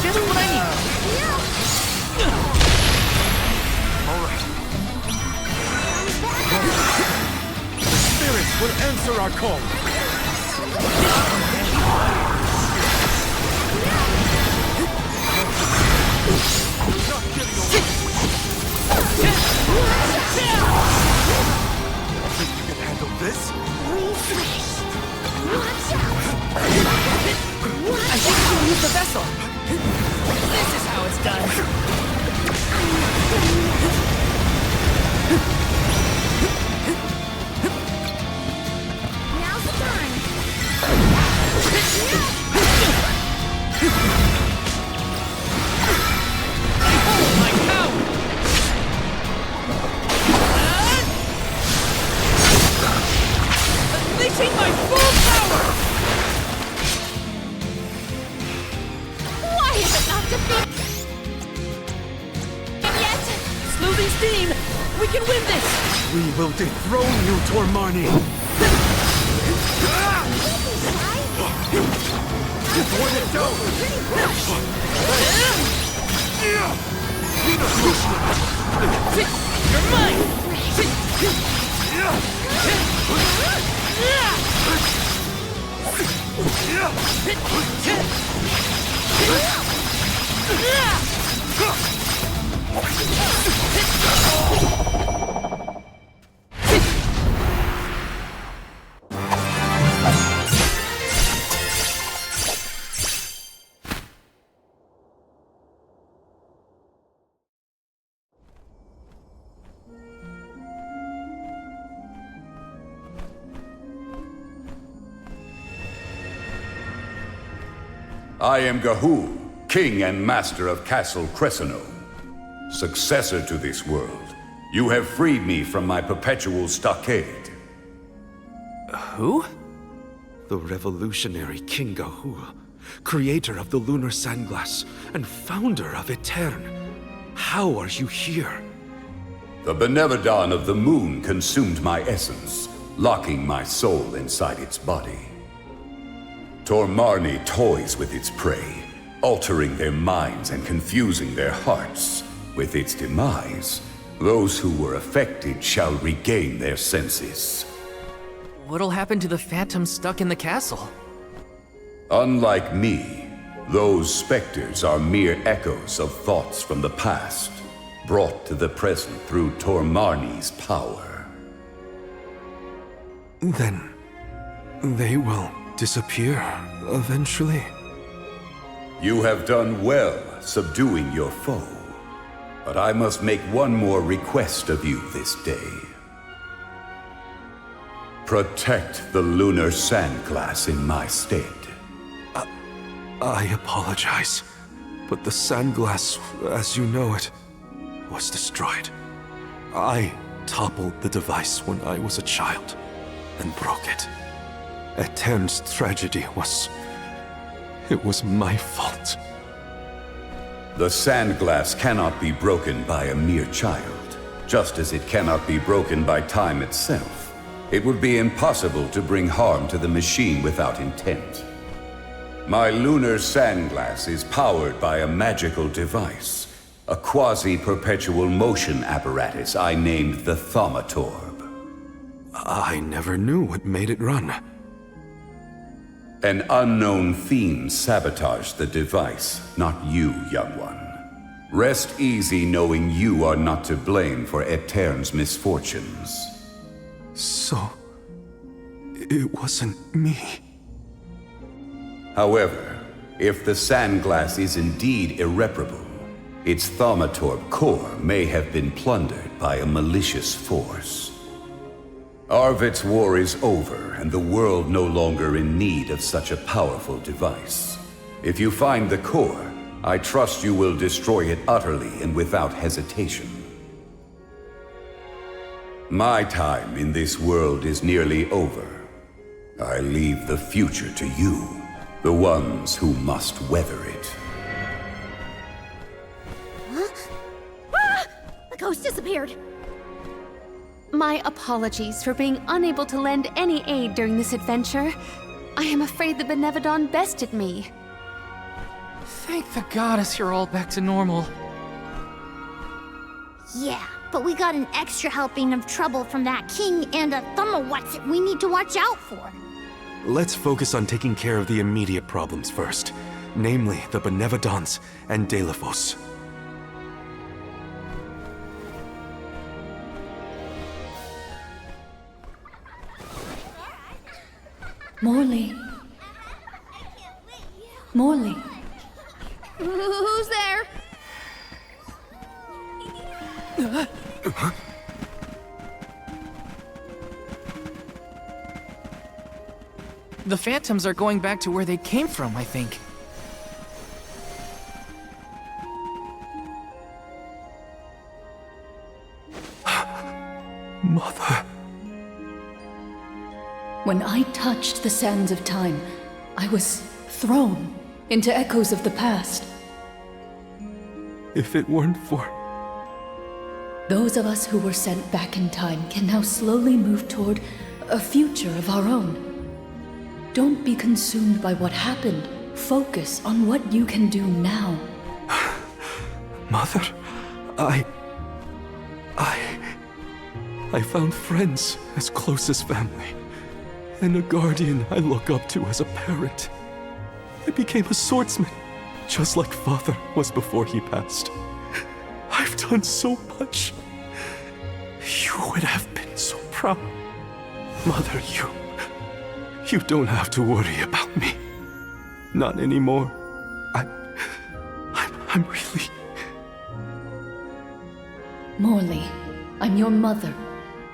Just what I need. All right. The spirits will answer our call. Not getting away. Think you can handle this? Refresh! Watch out! I think we can use the vessel. This is how it's done. Now's the time! Oh my cow! Unleashing my full power! Why is it not defeated yet? It's losing steam! We can win this! We will dethrone you, Tormarni! Before the dough! You're mine! I am Gahul, King and Master of Castle Crescino, successor to this world. You have freed me from my perpetual stockade. Who? The revolutionary King Gahul, creator of the Lunar Sandglass and founder of Aetern. How are you here? The Benevodon of the Moon consumed my essence, locking my soul inside its body. Tormarni toys with its prey, altering their minds and confusing their hearts. With its demise, those who were affected shall regain their senses. What'll happen to the phantoms stuck in the castle? Unlike me, those specters are mere echoes of thoughts from the past, brought to the present through Tormarni's power. Then, they will disappear eventually. You have done well subduing your foe, but I must make one more request of you this day. Protect the Lunar Sandglass in my stead. I apologize, but the Sandglass, as you know it, was destroyed. I toppled the device when I was a child and broke it. Aetern's tragedy was... it was my fault. The Sandglass cannot be broken by a mere child, just as it cannot be broken by time itself. It would be impossible to bring harm to the machine without intent. My Lunar Sandglass is powered by a magical device, a quasi-perpetual motion apparatus I named the Thaumatorb. I never knew what made it run. An unknown fiend sabotaged the device, not you, young one. Rest easy knowing you are not to blame for Aetern's misfortunes. So... it wasn't me. However, if the Sandglass is indeed irreparable, its Thaumatorb core may have been plundered by a malicious force. Arvid's war is over, and the world no longer in need of such a powerful device. If you find the core, I trust you will destroy it utterly and without hesitation. My time in this world is nearly over. I leave the future to you, the ones who must weather it. Huh? Ah! The ghost disappeared. My apologies for being unable to lend any aid during this adventure. I am afraid the Benevodon bested me. Thank the goddess you're all back to normal. Yeah, but we got an extra helping of trouble from that king and a Thumma-what's-it we need to watch out for. Let's focus on taking care of the immediate problems first, namely the Benevodons and Delphos. Morley. Morley. Who's there? The phantoms are going back to where they came from, I think. Mother... When I touched the sands of time, I was thrown into echoes of the past. If it weren't for... Those of us who were sent back in time can now slowly move toward a future of our own. Don't be consumed by what happened. Focus on what you can do now. Mother, I found friends as close as family, and a guardian I look up to as a parent. I became a swordsman, just like Father was before he passed. I've done so much. You would have been so proud. Mother, you don't have to worry about me. Not anymore. I'm really... Morley, I'm your mother,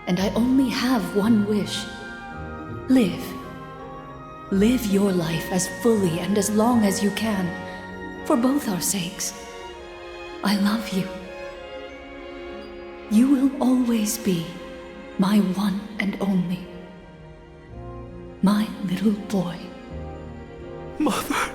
and I only have one wish. Live. Live your life as fully and as long as you can, for both our sakes. I love you. You will always be my one and only. My little boy. Mother.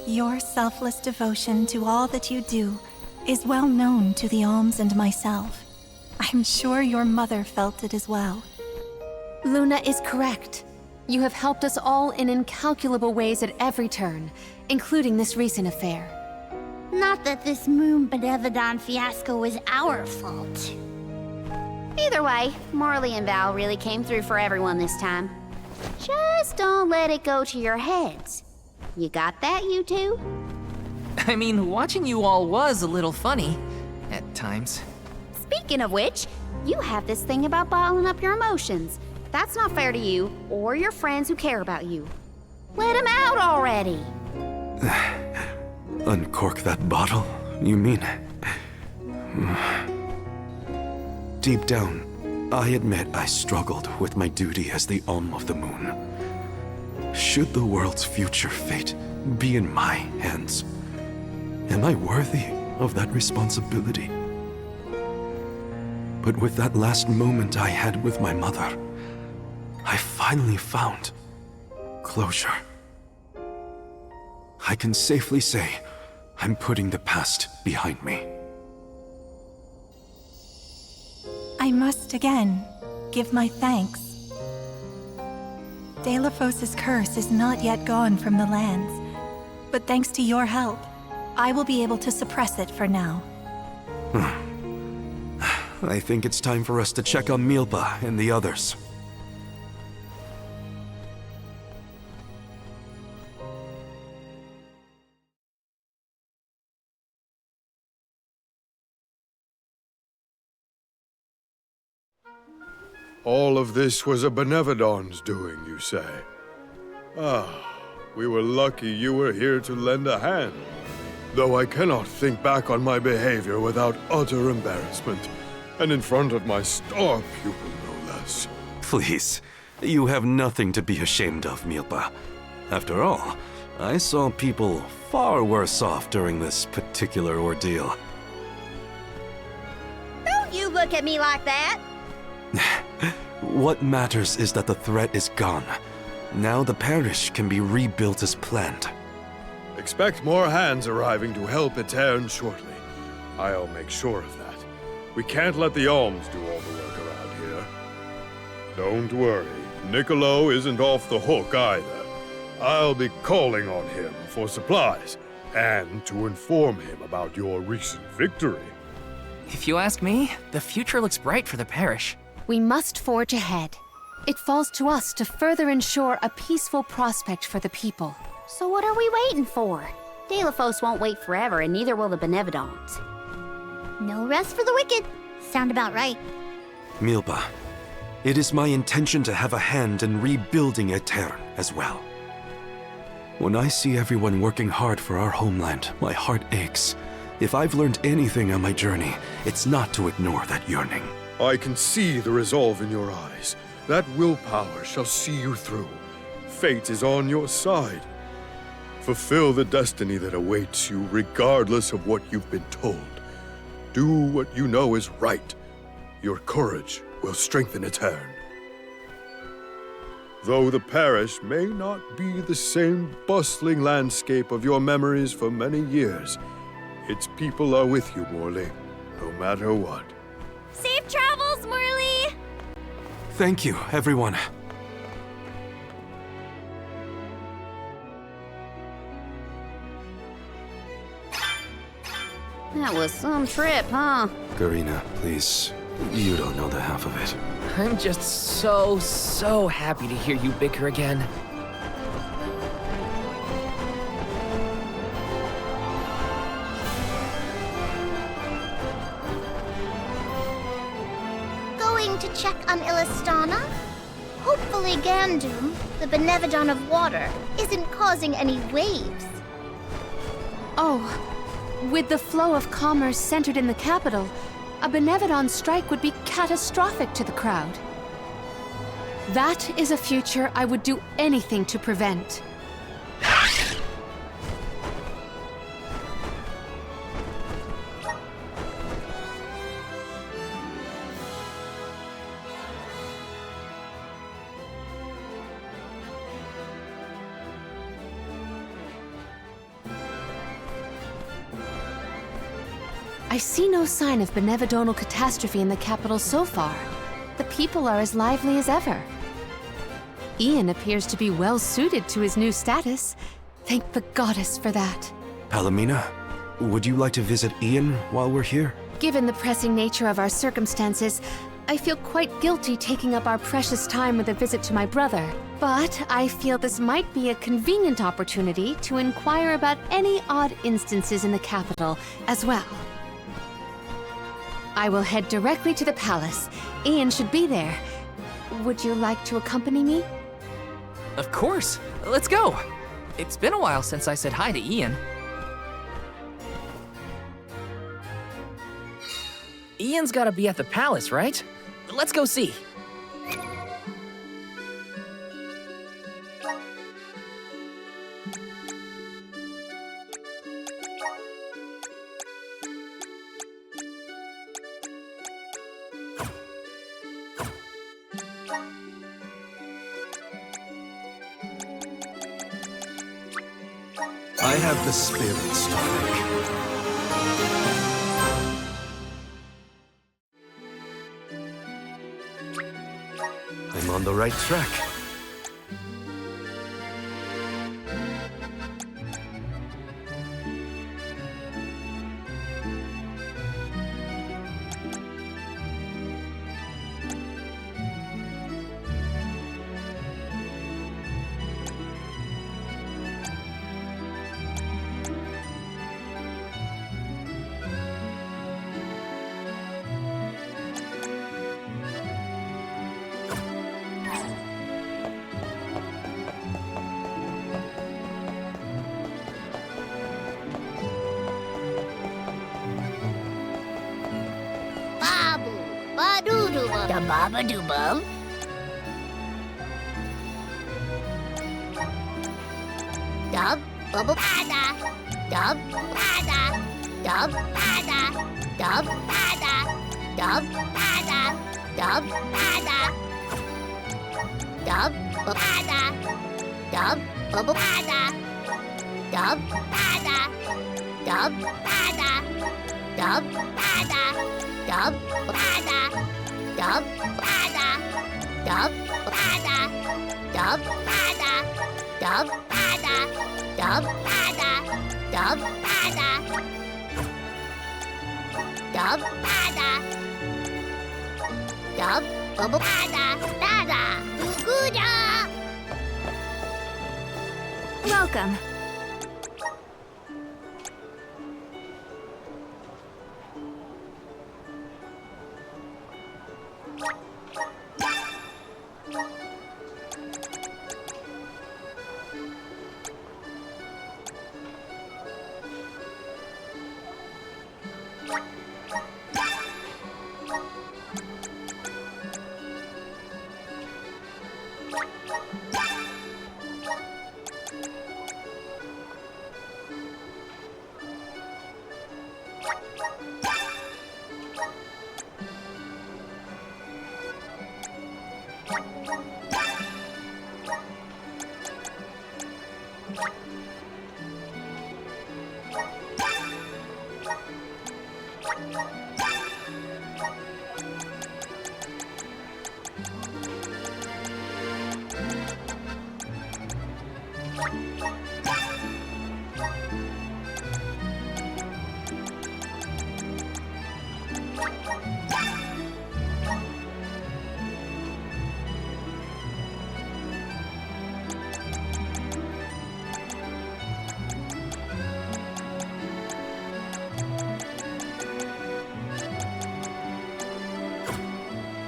Your selfless devotion to all that you do is well known to the Alms and myself. I'm sure your mother felt it as well. Luna is correct. You have helped us all in incalculable ways at every turn, including this recent affair. Not that this Moon Benevodon fiasco was our fault. Either way, Morley and Val really came through for everyone this time. Just don't let it go to your heads. You got that, you two? I mean, watching you all was a little funny at times. Speaking of which, you have this thing about bottling up your emotions. That's not fair to you or your friends who care about you. Let them out already. Uncork that bottle, you mean? Deep down, I admit I struggled with my duty as the Alm of the Moon. Should the world's future fate be in my hands, am I worthy of that responsibility? But with that last moment I had with my mother, I finally found closure. I can safely say I'm putting the past behind me. I must again give my thanks. Delafos's curse is not yet gone from the lands, but thanks to your help, I will be able to suppress it for now. I think it's time for us to check on Milpa and the others. All of this was a Benevodon's doing, you say? Ah, we were lucky you were here to lend a hand. Though I cannot think back on my behavior without utter embarrassment, and in front of my star pupil, no less. Please, you have nothing to be ashamed of, Milpa. After all, I saw people far worse off during this particular ordeal. Don't you look at me like that! What matters is that the threat is gone. Now the parish can be rebuilt as planned. Expect more hands arriving to help Aetern shortly. I'll make sure of that. We can't let the Alms do all the work around here. Don't worry, Niccolo isn't off the hook either. I'll be calling on him for supplies, and to inform him about your recent victory. If you ask me, the future looks bright for the parish. We must forge ahead. It falls to us to further ensure a peaceful prospect for the people. So what are we waiting for? Delafos won't wait forever, and neither will the Benevodons. No rest for the wicked. Sound about right. Milpa, it is my intention to have a hand in rebuilding Aetern as well. When I see everyone working hard for our homeland, my heart aches. If I've learned anything on my journey, it's not to ignore that yearning. I can see the resolve in your eyes. That willpower shall see you through. Fate is on your side. Fulfill the destiny that awaits you, regardless of what you've been told. Do what you know is right. Your courage will strengthen its hand. Though the parish may not be the same bustling landscape of your memories for many years, its people are with you, Morley, no matter what. Safe travels, Morley! Thank you, everyone. That was some trip, huh? Garina, please. You don't know the half of it. I'm just so happy to hear you bicker again. Going to check on Illistana? Hopefully Gandum, the Benevodon of water, isn't causing any waves. Oh, with the flow of commerce centered in the capital, a Benevodon strike would be catastrophic to the crowd. That is a future I would do anything to prevent. I see no sign of benevodonal catastrophe in the capital so far. The people are as lively as ever. Ian appears to be well suited to his new status. Thank the goddess for that. Palomina, would you like to visit Ian while we're here? Given the pressing nature of our circumstances, I feel quite guilty taking up our precious time with a visit to my brother. But I feel this might be a convenient opportunity to inquire about any odd instances in the capital as well. I will head directly to the palace. Ian should be there. Would you like to accompany me? Of course. Let's go. It's been a while since I said hi to Ian. Ian's gotta be at the palace, right? Let's go see. I have the spirits to thank. I'm on the right track. Da baba doobum. Dub bubble pada. Dub pada. Dub pada. Dub pada. Dub pada. Dub pada. Dub pada. Dub bubble pada. Dub pada. Dub pada. Dub pada. Dub pada. Dub pada. Dub pada. Dub pada. Dub pada. Dub pada. Dub pada. Dub pada. Dub bubble pada. Dada. Guguda. Welcome.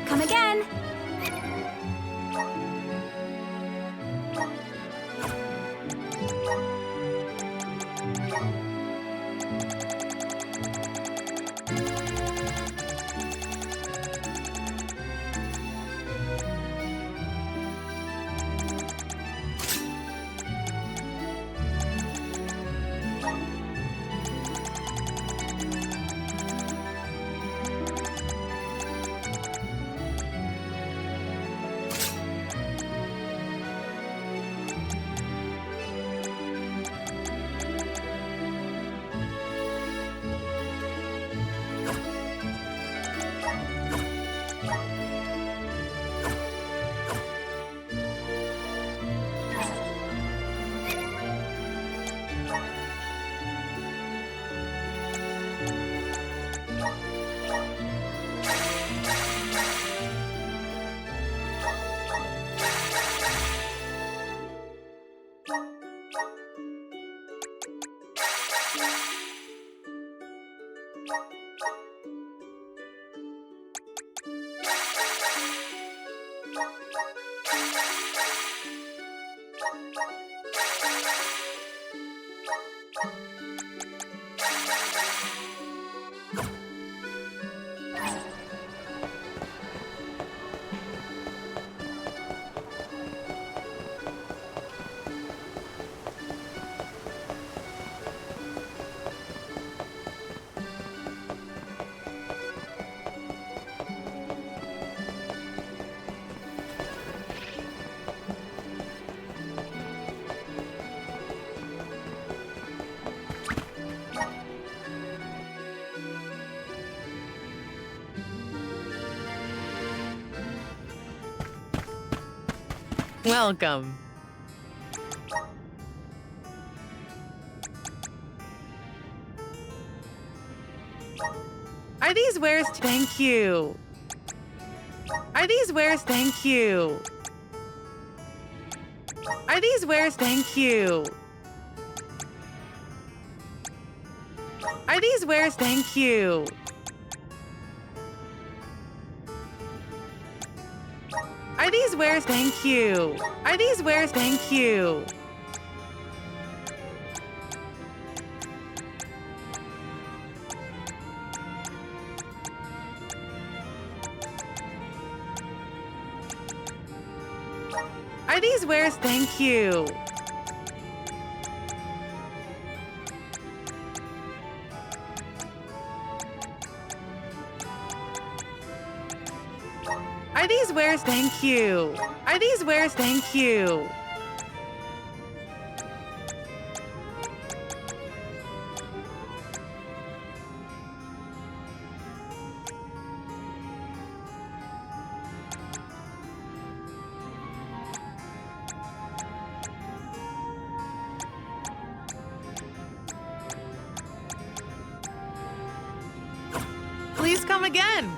Come again. Welcome. Are these wares? Thank you. Are these wares? Thank you. Are these wares? Thank you. Are these wares? Thank you. Are these wares? Thank you. Are these wares? Thank you. Are these wares? Thank you. Are these wares? Thank you. Are these wares? Thank you. Please come again.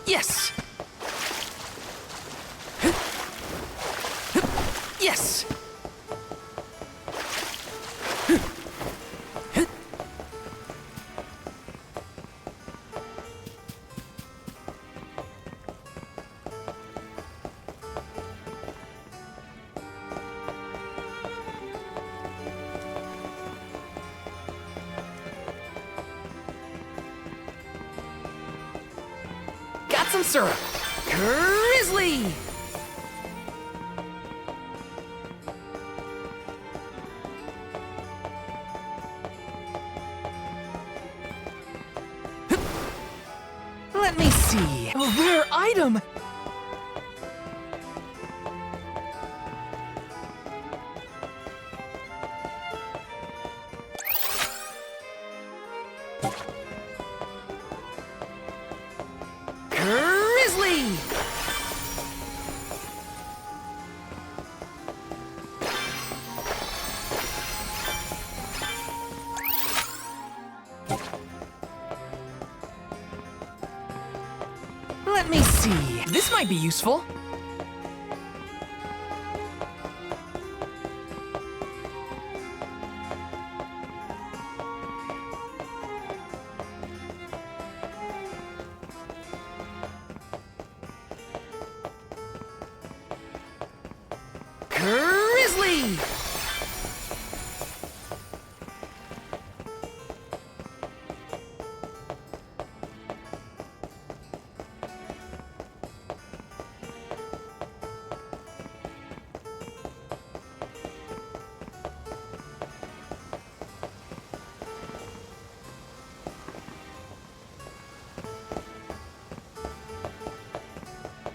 Yes! Yes! Got some syrup! Grizzly! Let me see. A rare item! Grizzly! Let me see. This might be useful. Grizzly!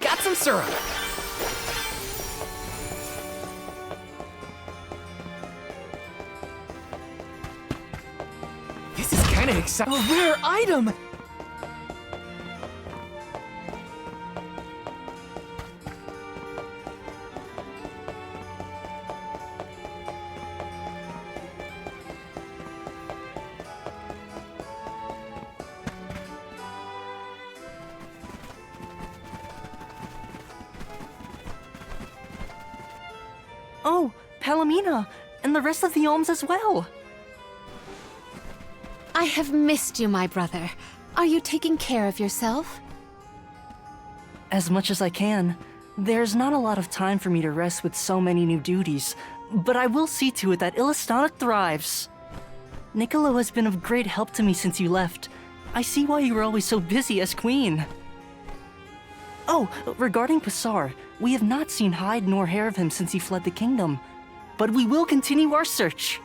Got some syrup. This is kind of exciting. A rare item! Oh, Palomina, and the rest of the Olms as well. I have missed you, my brother. Are you taking care of yourself? As much as I can. There's not a lot of time for me to rest with so many new duties, but I will see to it that Illistana thrives. Niccolo has been of great help to me since you left. I see why you were always so busy as queen. Oh, regarding Passar, we have not seen hide nor hair of him since he fled the kingdom, but we will continue our search.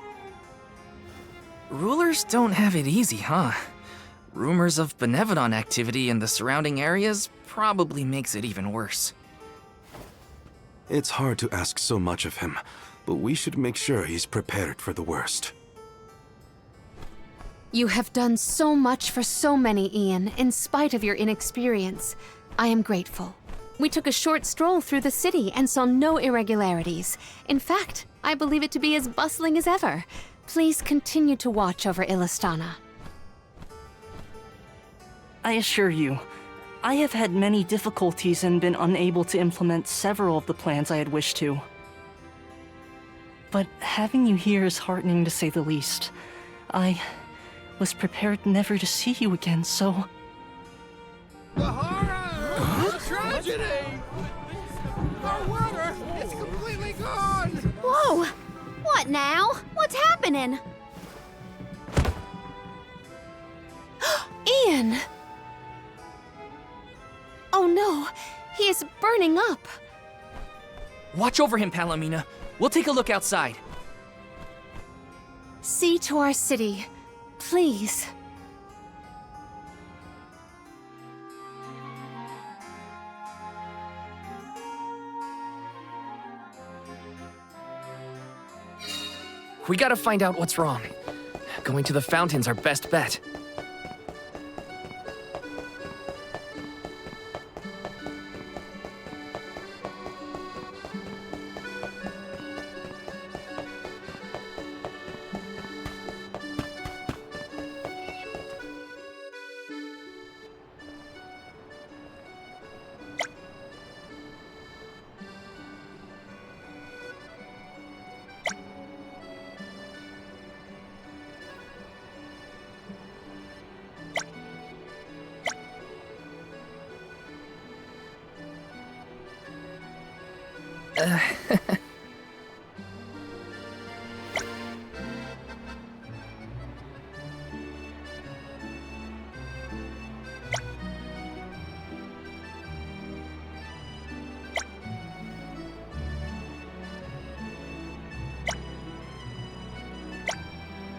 Rulers don't have it easy, huh? Rumors of Benevodon activity in the surrounding areas probably makes it even worse. It's hard to ask so much of him, but we should make sure he's prepared for the worst. You have done so much for so many, Ian, in spite of your inexperience. I am grateful. We took a short stroll through the city and saw no irregularities. In fact, I believe it to be as bustling as ever. Please continue to watch over Illistana. I assure you, I have had many difficulties and been unable to implement several of the plans I had wished to. But having you here is heartening to say the least. I was prepared never to see you again, so... The horror! The tragedy! Our water is completely gone! Whoa! What now? What's happening? Ian! Oh no, he is burning up. Watch over him, Palomina. We'll take a look outside. See to our city, please. We gotta find out what's wrong. Going to the fountain's our best bet.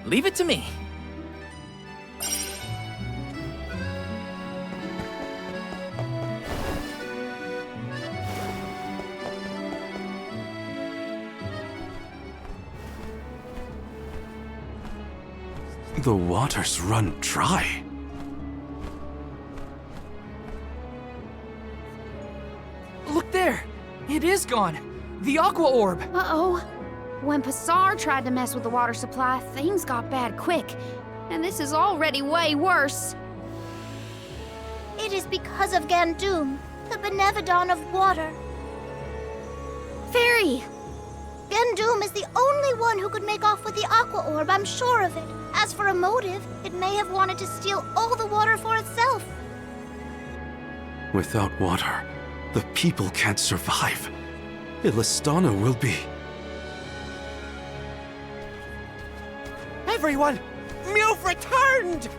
Leave it to me. The waters run dry. Look there! It is gone! The Aqua Orb! Uh-oh. When Passar tried to mess with the water supply, things got bad quick. And this is already way worse. It is because of Gandum, the Benevodon of water. Fairy! Gandum is the only one who could make off with the Aqua Orb, I'm sure of it. As for a motive, it may have wanted to steal all the water for itself. Without water, the people can't survive. Illistana will be... Everyone! Mewf returned!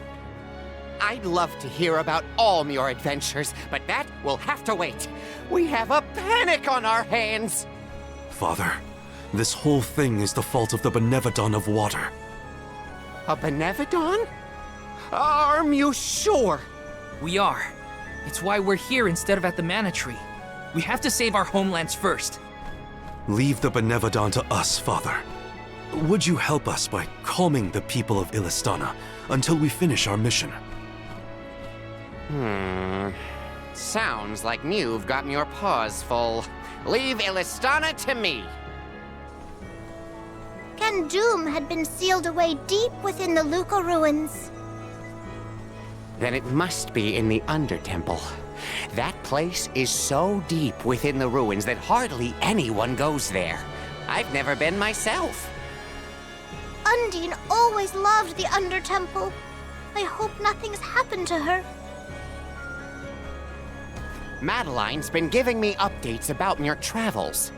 I'd love to hear about all your adventures, but that will have to wait. We have a panic on our hands! Father, this whole thing is the fault of the Benevodon of water. A Benevodon? Are you sure? We are. It's why we're here instead of at the Mana Tree. We have to save our homelands first. Leave the Benevodon to us, Father. Would you help us by calming the people of Illistana until we finish our mission? Sounds like you've got your paws full. Leave Illistana to me. Gandum had been sealed away deep within the Luca ruins. Then it must be in the Undertemple. That place is so deep within the ruins that hardly anyone goes there. I've never been myself. Undine always loved the Undertemple. I hope nothing's happened to her. Madeline's been giving me updates about your travels.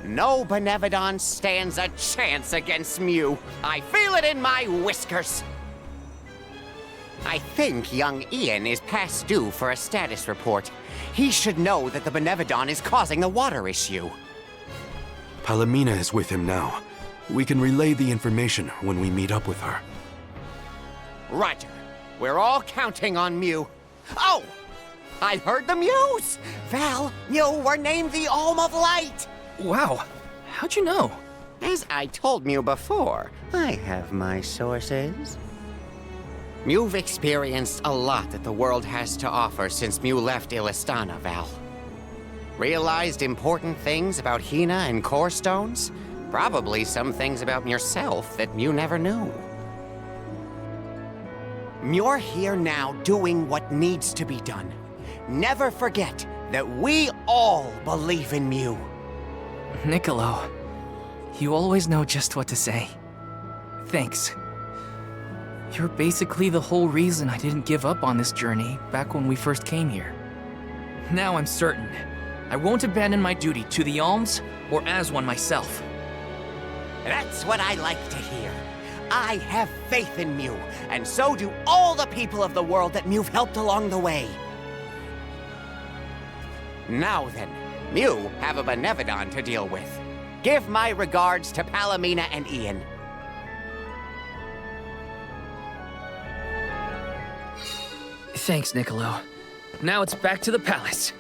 No Benevodon stands a chance against Mew. I feel it in my whiskers. I think young Ian is past due for a status report. He should know that the Benevodon is causing the water issue. Palomina is with him now. We can relay the information when we meet up with her. Roger. We're all counting on Mew. Oh! I heard the Mews! Val, you were named the Alm of Light! Wow. How'd you know? As I told Mew before, I have my sources. You've experienced a lot that the world has to offer since Mew left Illistana, Val. Realized important things about Hina and Core Stones? Probably some things about yourself that Mew never knew. You're here now doing what needs to be done. Never forget that we all believe in Mew. Niccolo, you always know just what to say. Thanks. You're basically the whole reason I didn't give up on this journey back when we first came here. Now I'm certain I won't abandon my duty to the Alms or as one myself. That's what I like to hear. I have faith in Mew, and so do all the people of the world that Mew've helped along the way. Now then, Mew have a Benevodon to deal with. Give my regards to Palomina and Ian. Thanks, Niccolo. Now it's back to the palace.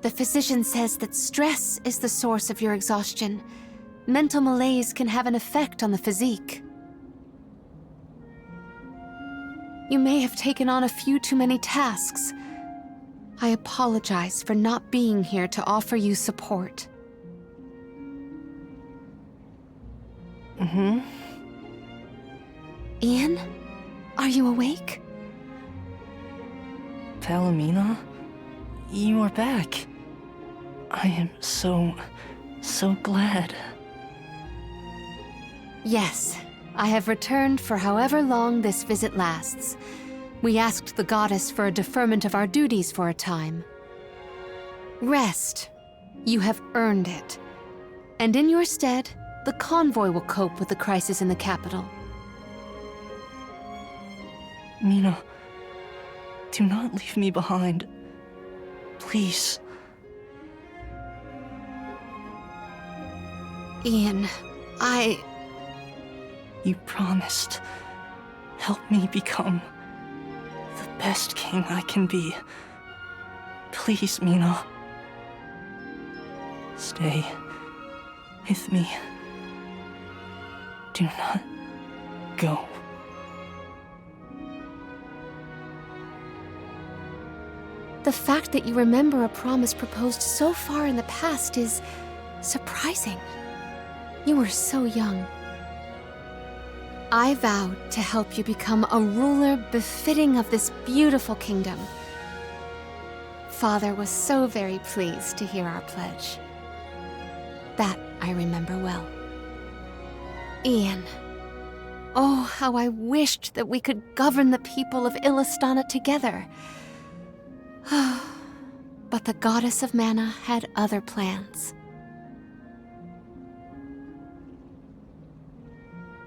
The physician says that stress is the source of your exhaustion. mental malaise can have an effect on the physique. You may have taken on a few too many tasks. I apologize for not being here to offer you support. Ian, are you awake? Palomina, you are back. I am so glad. Yes, I have returned for however long this visit lasts. We asked the goddess for a deferment of our duties for a time. Rest. You have earned it. And in your stead, the convoy will cope with the crisis in the capital. Mina, do not leave me behind. Please. Ian, You promised. Help me become the best king I can be. Please, Mina. Stay with me. Do not go. The fact that you remember a promise proposed so far in the past is surprising. You were so young. I vowed to help you become a ruler befitting of this beautiful kingdom. Father was so very pleased to hear our pledge. That I remember well. Ian. Oh, how I wished that we could govern the people of Illistana together. But the goddess of mana had other plans.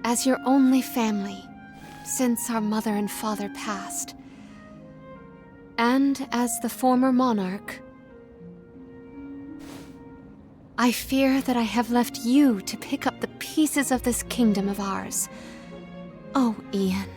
As your only family, since our mother and father passed, and as the former monarch, I fear that I have left you to pick up the pieces of this kingdom of ours. Oh, Ian.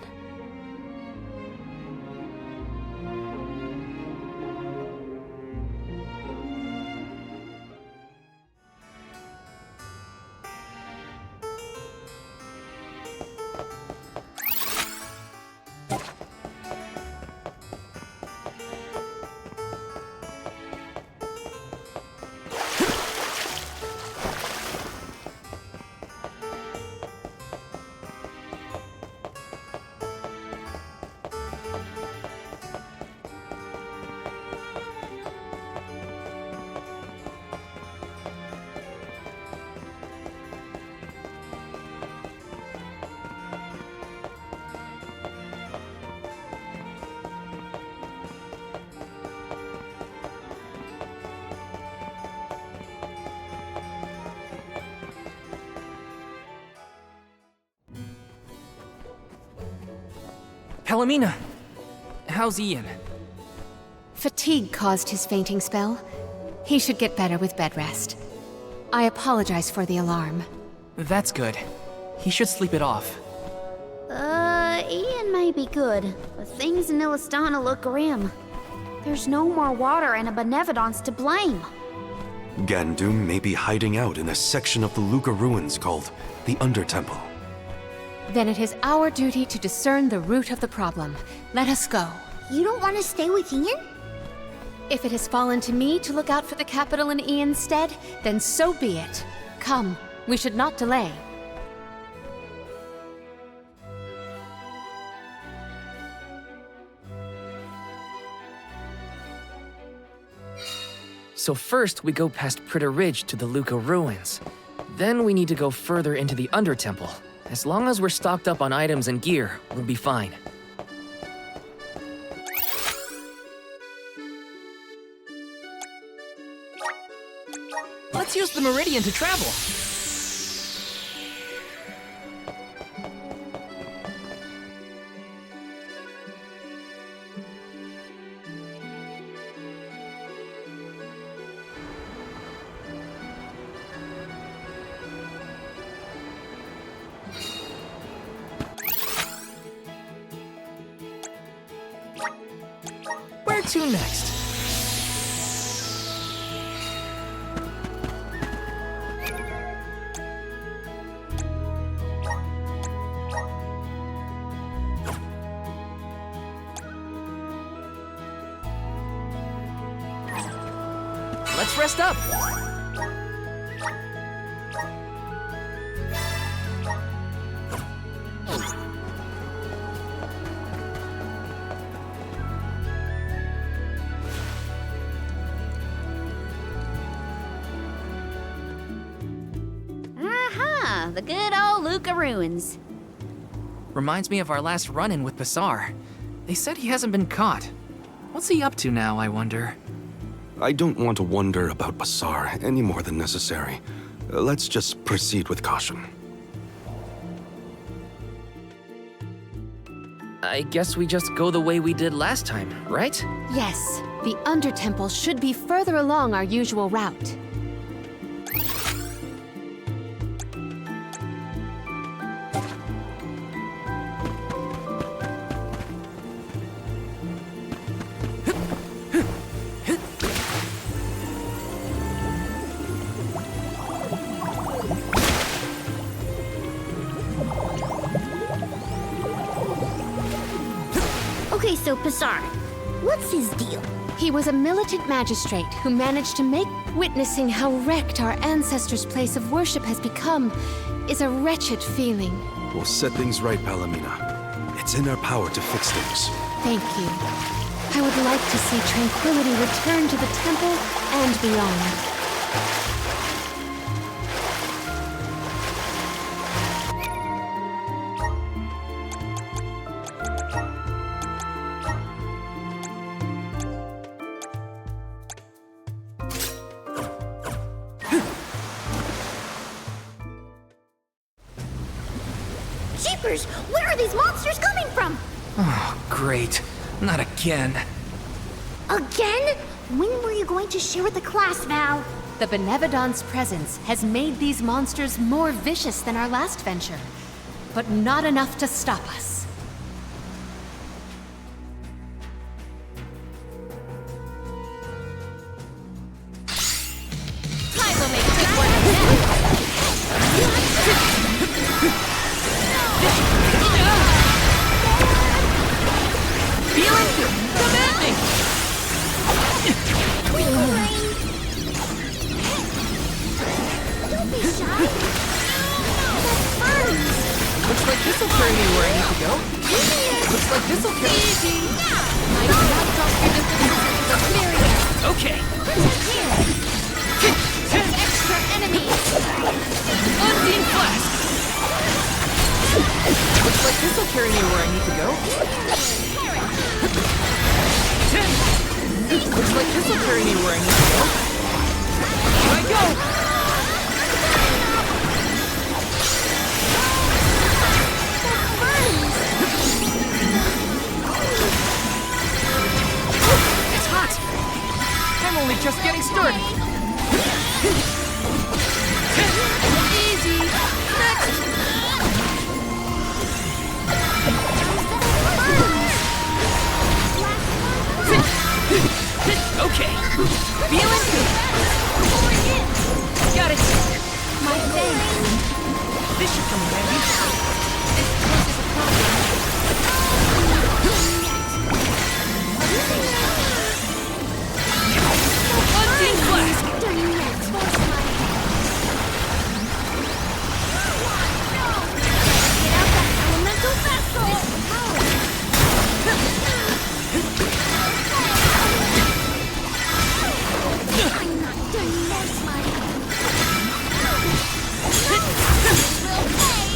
Palomina, how's Ian? Fatigue caused his fainting spell. He should get better with bed rest. I apologize for the alarm. That's good. He should sleep it off. Ian may be good, but things in Illistana look grim. There's no more water and a Benevodon's to blame. Gandoom may be hiding out in a section of the Luca ruins called the Undertemple. Then it is our duty to discern the root of the problem. Let us go. You don't want to stay with Ian? If it has fallen to me to look out for the capital in Ian's stead, then so be it. Come, we should not delay. So first we go past Pritter Ridge to the Luca ruins. Then we need to go further into the Undertemple. As long as we're stocked up on items and gear, we'll be fine. Let's use the Meridian to travel. Where to next? let's rest up. Aha! The good old Luca ruins. Reminds me of our last run-in with Basar. They said he hasn't been caught. What's he up to now, I wonder? I don't want to wonder about Basar any more than necessary. Let's just proceed with caution. I guess we just go the way we did last time, right? Yes, the Undertemple should be further along our usual route. Okay, so Basar, what's his deal? He was a militant magistrate who managed to make witnessing how wrecked our ancestors' place of worship has become is a wretched feeling. We'll set things right, Palomina. It's in our power to fix things. Thank you. I would like to see tranquility return to the temple and beyond. Jeepers! Where are these monsters coming from? Oh, great. Not again. Again? When were you going to share with the class, Val? The Benevodon's presence has made these monsters more vicious than our last venture, but not enough to stop us. I will make quick work of Feeling demanding! Don't be shy. That's fun. Looks like this'll carry me where I need to go. Looks like this'll carry me. Easy. I do not cross your distance to the barrier. Okay. Extra enemies. Unseen flask. Looks like this'll carry me where I need to go. Looks like this'll carry me where I need to go. Here I go! It's hot! I'm only just getting started. Easy! Next! Okay. Feeling good. Got it. My thanks. This should come in handy. This poses a problem. Unseen flask. Get out that elemental vessel. I'm not done yet, Smiley. Will pay.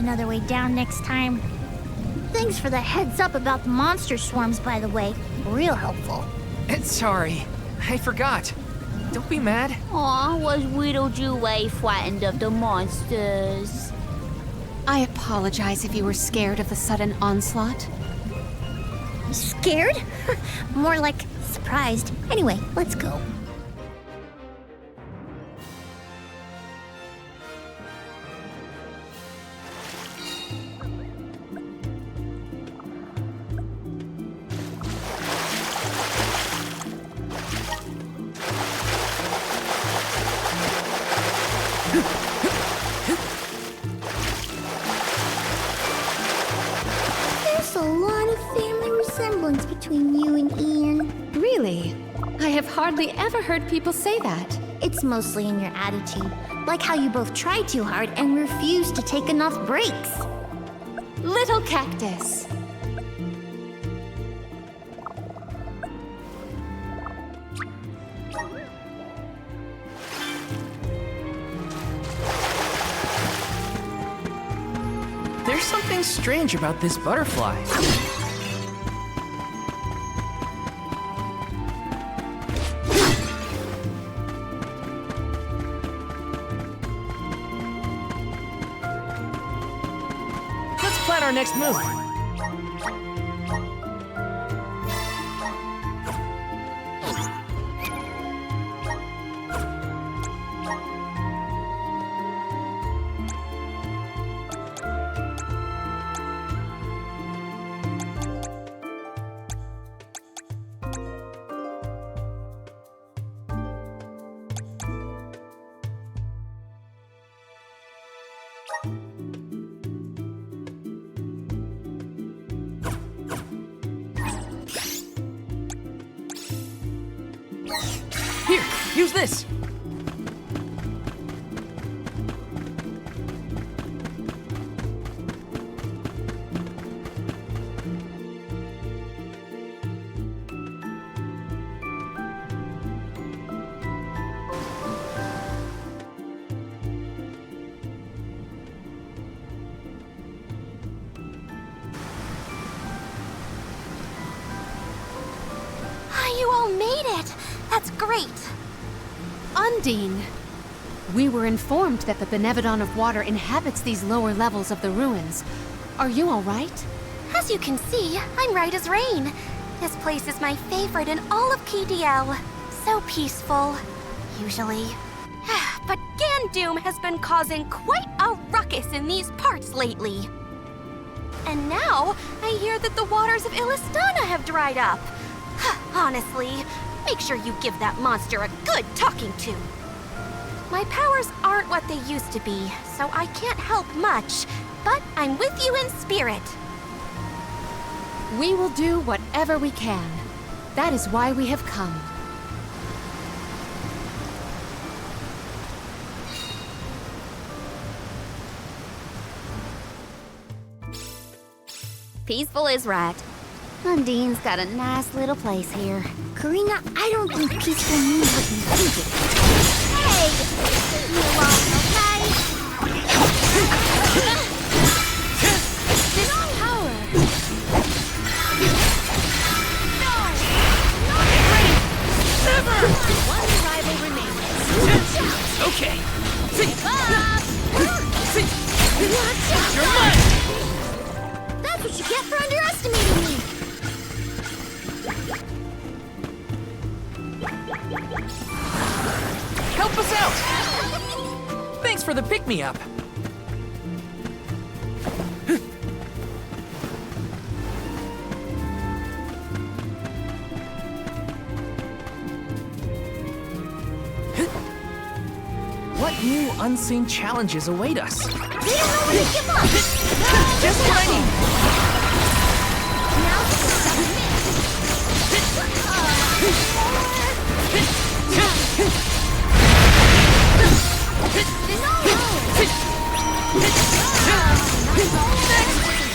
another way down next time. Thanks for the heads up about the monster swarms, by the way. Real helpful. Sorry, I forgot. Don't be mad. Aw, was Widow Jue frightened of the monsters? I apologize if you were scared of the sudden onslaught. Scared? More like surprised. Anyway, let's go. There's a lot of family resemblance between you and Ian. Really? I have hardly ever heard people say that. It's mostly in your attitude. Like how you both try too hard and refuse to take enough breaks. Little cactus. There's something strange about this butterfly. Let's plan our next move. Here, use this. You all made it! That's great! Undine! We were informed that the Benevodon of Water inhabits these lower levels of the ruins. Are you all right? As you can see, I'm right as rain. This place is my favorite in all of KDL. So peaceful, usually. But Gandoom has been causing quite a ruckus in these parts lately. And now, I hear that the waters of Illistana have dried up. Honestly, make sure you give that monster a good talking to. My powers aren't what they used to be, so I can't help much, but I'm with you in spirit. We will do whatever we can. That is why we have come. Peaceful is right. Undine's got a nice little place here. Karina, I don't think peaceful means what you think it. Hey! Leave me alone, okay? This power! No! Not great! Never! One rival remains. Okay. Give up! Watch out! You're mine! That's what you get for underestimating me! Help us out! Thanks for the pick-me-up. What new unseen challenges await us? We don't know when to give up! Just what I need! Now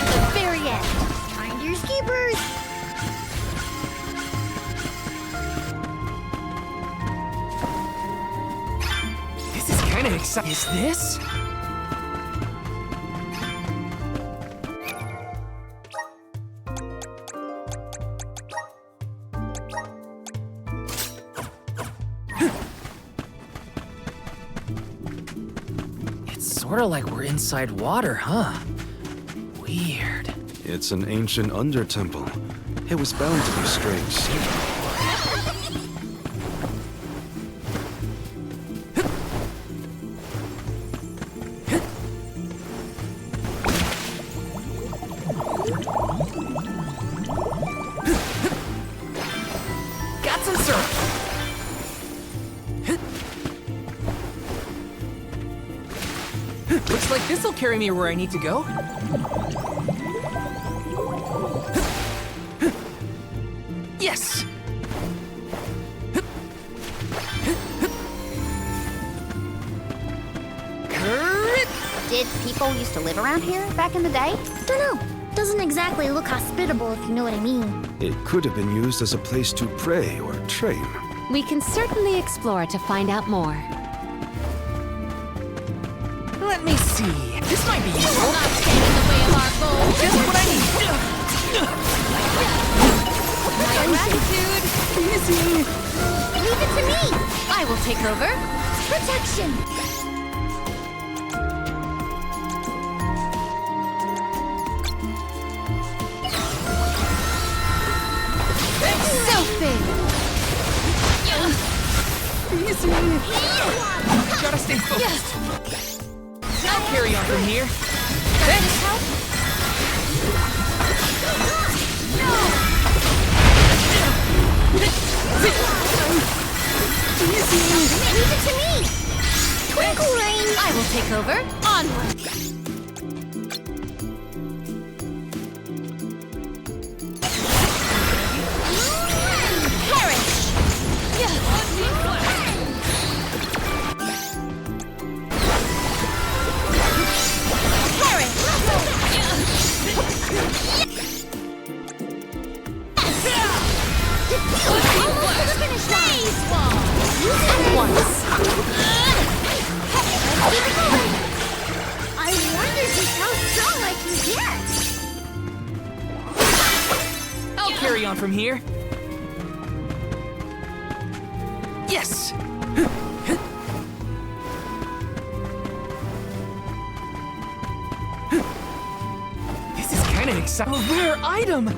the very end. Finders keepers. This is kind of exciting. Is this? Sorta like we're inside water, huh? Weird. It's an ancient under-temple. It was bound to be strange. Got some syrup! Looks like this'll carry me where I need to go. Yes! Did people used to live around here back in the day? Dunno. Doesn't exactly look hospitable, if you know what I mean. It could have been used as a place to pray or train. We can certainly explore to find out more. Let me see. This might be useful. Not stand in the way of our goal. Just what I need. My gratitude. Easy. Leave it to me! I will take over. Protection! Easy. Gotta stay focused. I'll carry on from here. Thanks. Easy. Leave it to me! Twinkle Rain! I will take over. Onward. I wonder just how strong I can get! I'll carry on from here. Yes! This is kind of exciting. A rare item!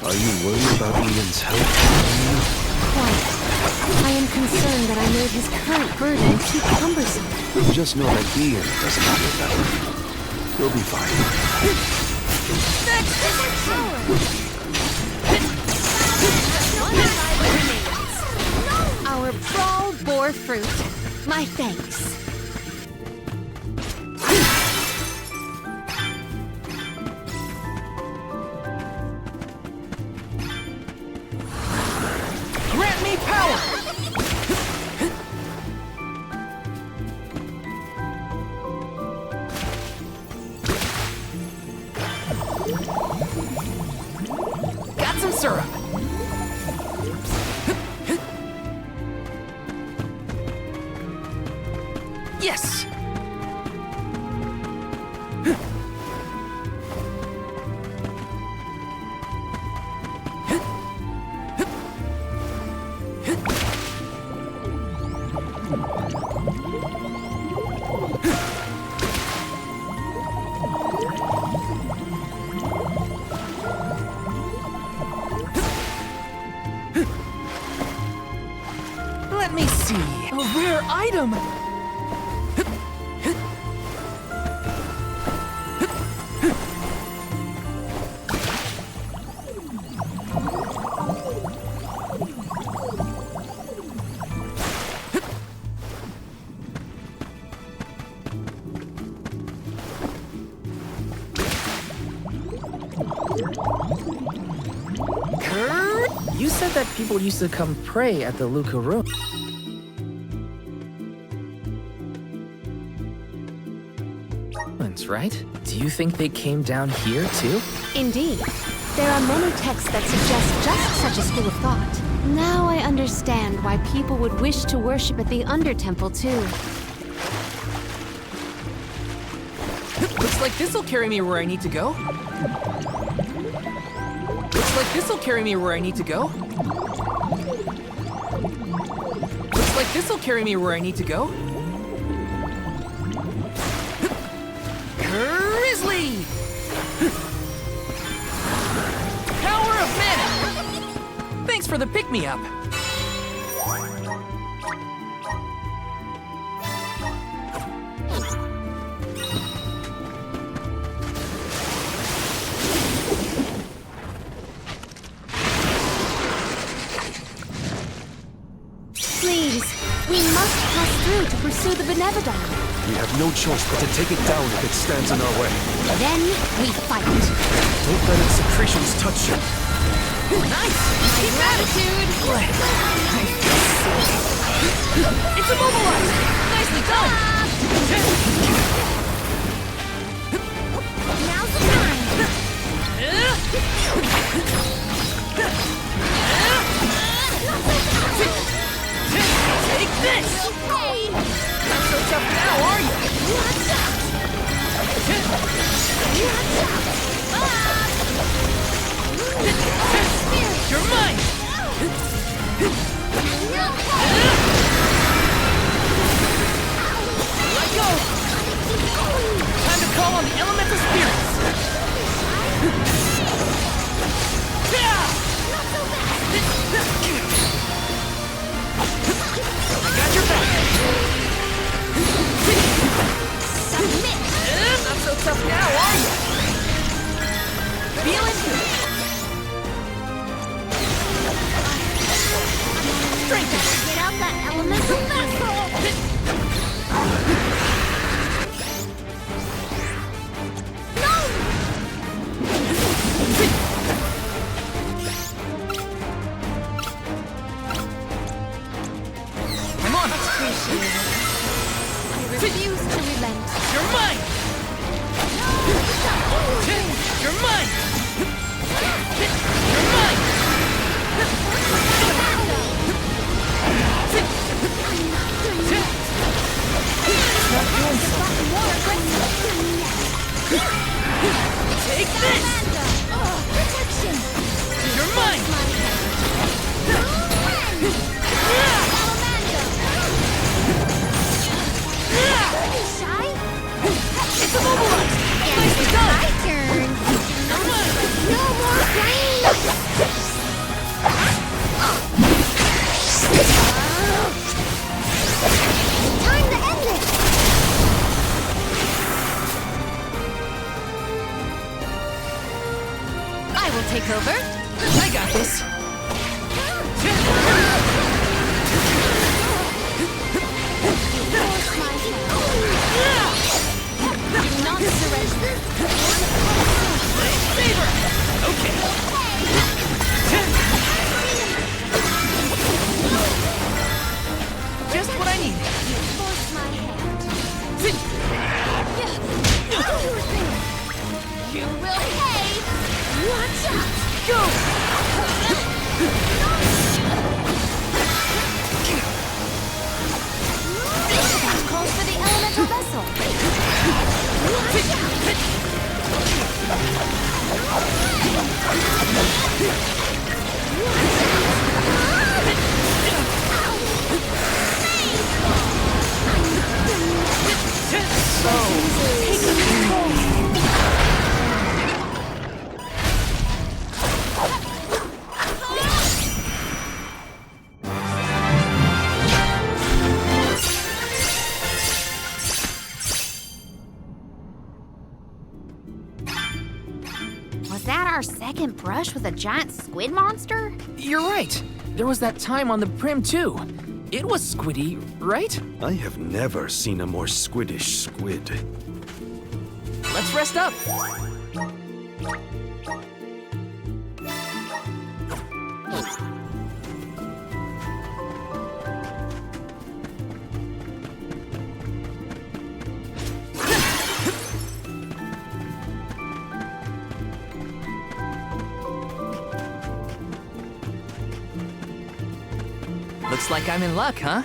Are you worried about Ian's health? Quite. I am concerned that I made his current burden too cumbersome. Just know that Ian doesn't feel better. He'll be fine. Our brawl bore fruit. My thanks. Grant me power! Got some syrup. Yes! Let me see. A rare item! You said that people used to come pray at the Luca room. right? Do you think they came down here too? Indeed. There are many texts that suggest just such a school of thought. Now I understand why people would wish to worship at the Undertemple too. Looks like this'll carry me where I need to go. Looks like this'll carry me where I need to go. Looks like this'll carry me where I need to go. Grizzly! Power of mana! Thanks for the pick-me-up. Please, we must pass through to pursue the Benevodon. We have no choice but to take it down if it stands in our way. Then we fight. Don't let its secretions touch you. Nice! Keep attitude! It's immobilized! Nicely done! Now's the time! Take this! Not so tough now, are you? Watch out! You're mine! Let go! Time to call on the elemental spirits! I got your back! Submit! Not so tough now, are you? Feel it? Strength! Get out that elemental vessel! No! I'm on it! I refuse to relent. You're mine! You're mine! You're mine! Take this! Protection! You're mine! Shy? It's immobilized! Nicely done! My turn! No more brains! Time to end it! I will take over. I got this! Do not surrender. Favor! Okay. Just what I need. Force my hand. You will pay. Watch out! Go! That calls for the elemental vessel. Was that our second brush with a giant squid monster? You're right. There was that time on the Prim too. It was squiddy, right? I have never seen a more squiddish squid. Let's rest up. Looks like I'm in luck, huh?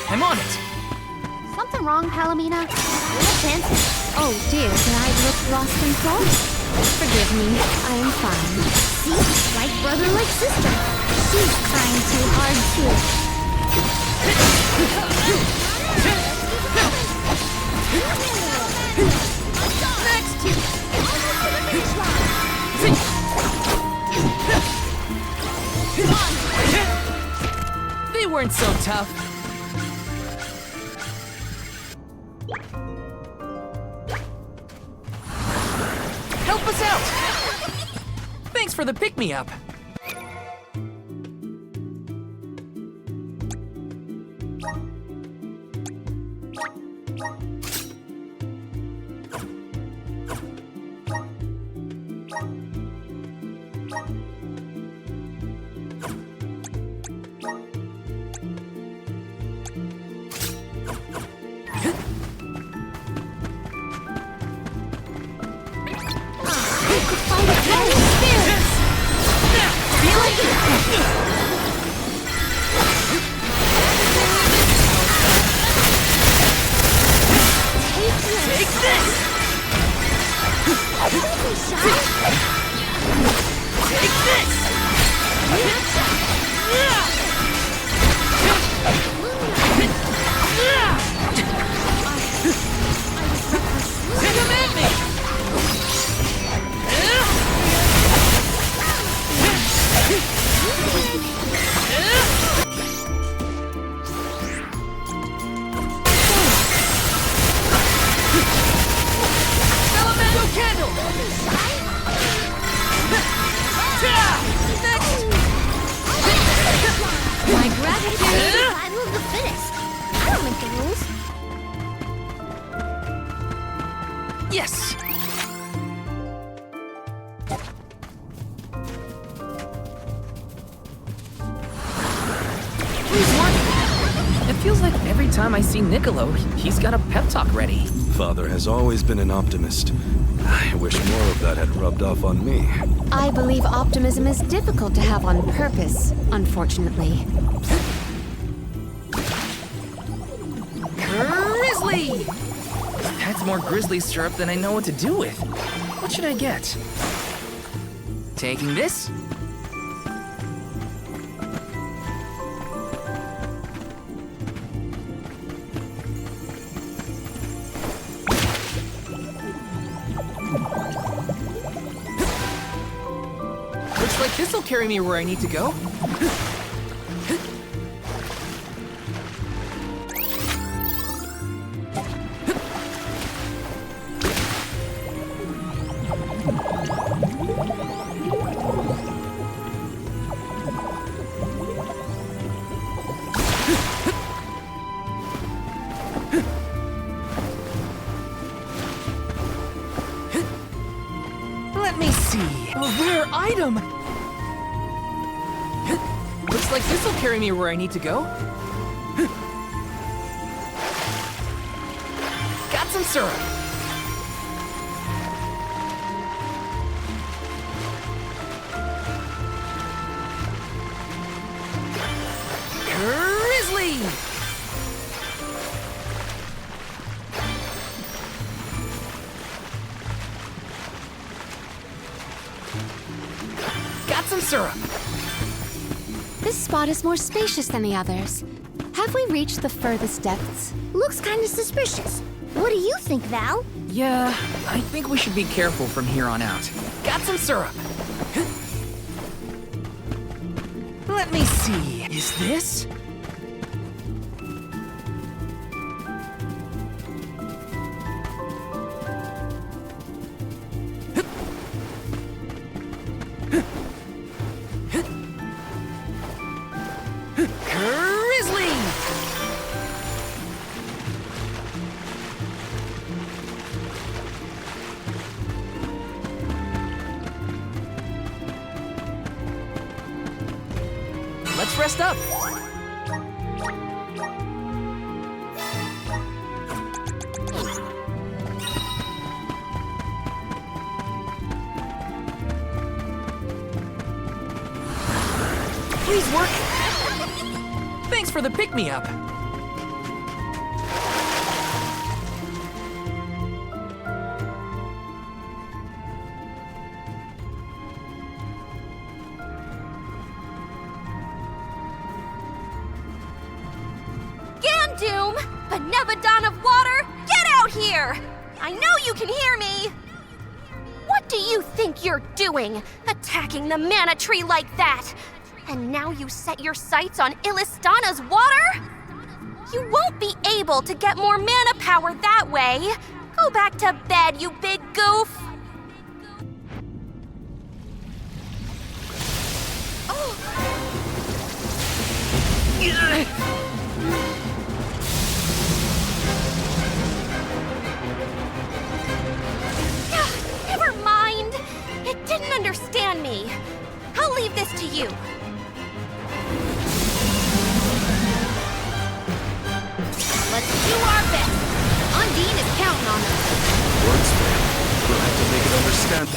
I'm on it! Something wrong, Palomina? Oh dear, did I look lost and thought? Forgive me, I am fine. See? Like brother, like sister. She's trying too hard, too. They weren't so tough. Help us out! Thanks for the pick-me-up. My gratitude is survival of the fittest. I don't make the rules. Yes! Please, what? It feels like every time I see Niccolo, he's got a pep talk ready. Father has always been an optimist. I wish more of that had rubbed off on me. I believe optimism is difficult to have on purpose, unfortunately. Grizzly! That's more grizzly syrup than I know what to do with. What should I get? Taking this? Looks like this'll carry me where I need to go. Let me see. A rare item! Looks like this'll carry me where I need to go. Got some syrup. Grizzly! Got some syrup. This spot is more spacious than the others. Have we reached the furthest depths? Looks kind of suspicious. What do you think, Val? Yeah, I think we should be careful from here on out. Got some syrup. Let me see. Is this? Grizzly! Let's rest up. Please work. Thanks for the pick-me-up. Gandoom! Benevodon of Water, get out here! I know you can hear me! What do you think you're doing, attacking the mana tree like that? And now you set your sights on Illistana's water? You won't be able to get more mana power that way. Go back to bed, you big goof! Never mind. It didn't understand me. I'll leave this to you. Let's do our best. Undine is counting on us. Words fail. We'll have to make it understand.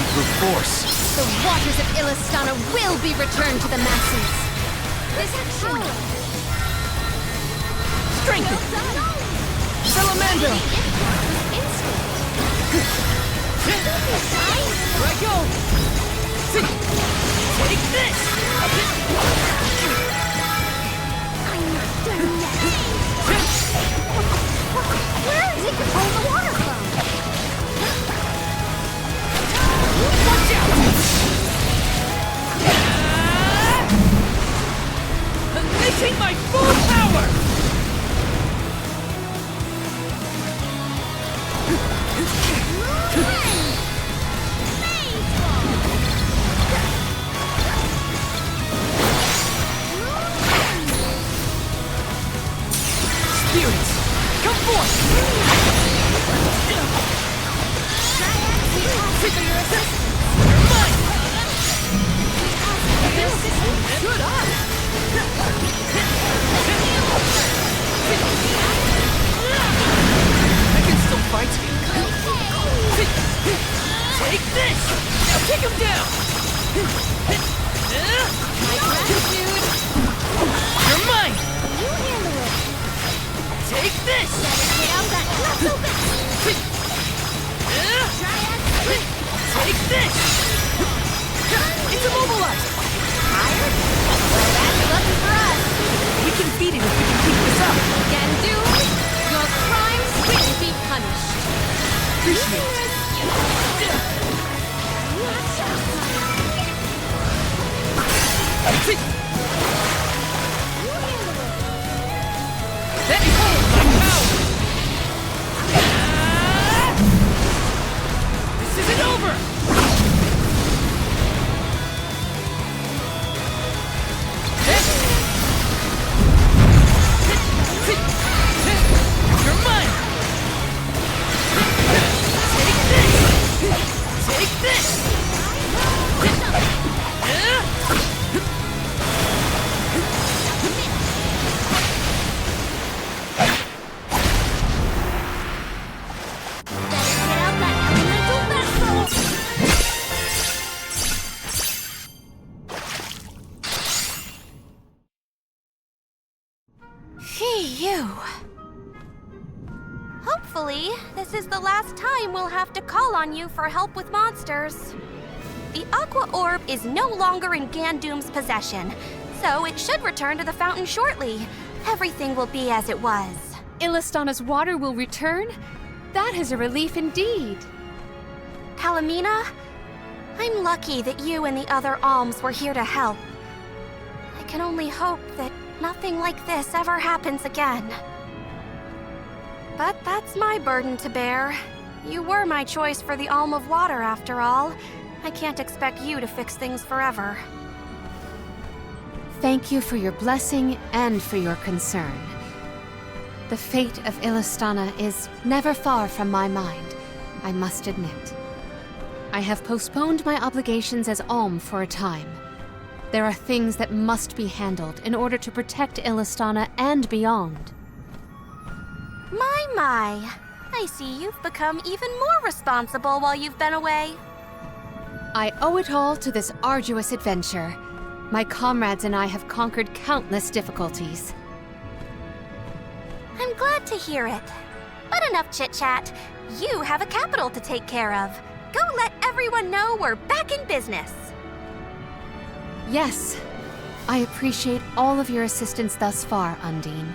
Through force. The waters of Illistana will be returned to the masses. This power. Strengthen! Salamando! Here I go! Take this! Where is it to pull the water from? Watch out! Unleashing my full power! Spirits, come forth! Good eye! I can still fight. Take this! Now take him down! You're mine! You handle it. Take this! Get out that not so fast. Take this! It's immobilized! Tired? Well, that's lucky for us. We can beat it if we can keep this up! Gandoom, your crimes will be punished. Appreciate it. Let me hold my power! This isn't over! You're mine! Take this! Take this! Phew. Hopefully, this is the last time we'll have to call on you for help with monsters. The Aqua Orb is no longer in Gandoom's possession, so it should return to the fountain shortly. Everything will be as it was. Illistana's water will return? That is a relief indeed. Kalamina, I'm lucky that you and the other alms were here to help. I can only hope that nothing like this ever happens again. But that's my burden to bear. You were my choice for the Alm of Water, after all. I can't expect you to fix things forever. Thank you for your blessing and for your concern. The fate of Illistana is never far from my mind, I must admit. I have postponed my obligations as Alm for a time. There are things that must be handled in order to protect Illistana and beyond. My. I see you've become even more responsible while you've been away. I owe it all to this arduous adventure. My comrades and I have conquered countless difficulties. I'm glad to hear it. But enough chit-chat. You have a capital to take care of. Go let everyone know we're back in business. Yes, I appreciate all of your assistance thus far, Undine.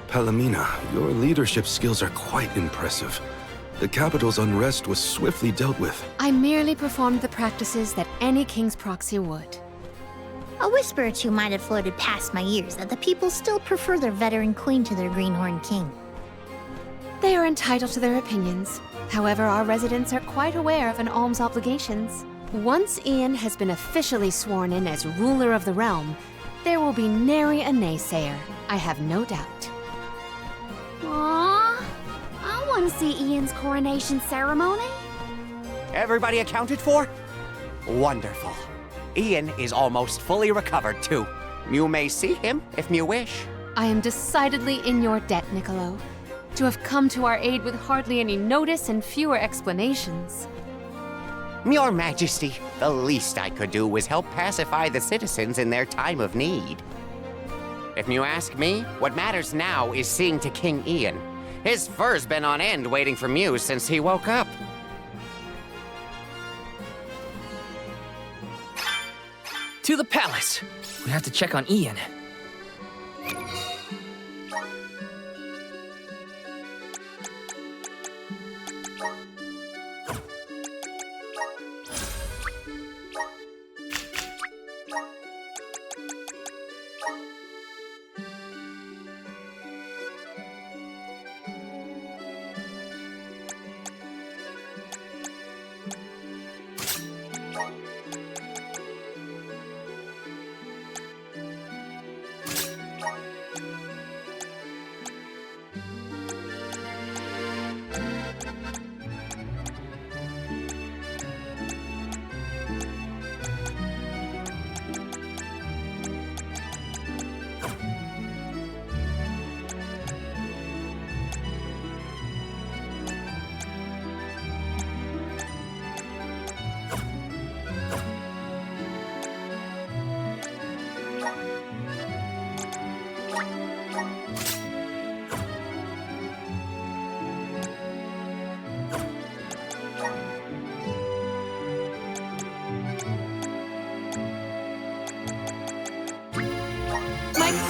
Palomina, your leadership skills are quite impressive. The capital's unrest was swiftly dealt with. I merely performed the practices that any king's proxy would. A whisper or two might have floated past my ears that the people still prefer their veteran queen to their greenhorn king. They are entitled to their opinions. However, our residents are quite aware of an alm's obligations. Once Ian has been officially sworn in as ruler of the realm, there will be nary a naysayer. I have no doubt. Aww, I want to see Ian's coronation ceremony. Everybody accounted for? Wonderful. Ian is almost fully recovered, too. You may see him if you wish. I am decidedly in your debt, Niccolo. To have come to our aid with hardly any notice and fewer explanations. Your Majesty, the least I could do was help pacify the citizens in their time of need. If you ask me, what matters now is seeing to King Ian. His fur's been on end waiting for Mew since he woke up. To the palace! We have to check on Ian.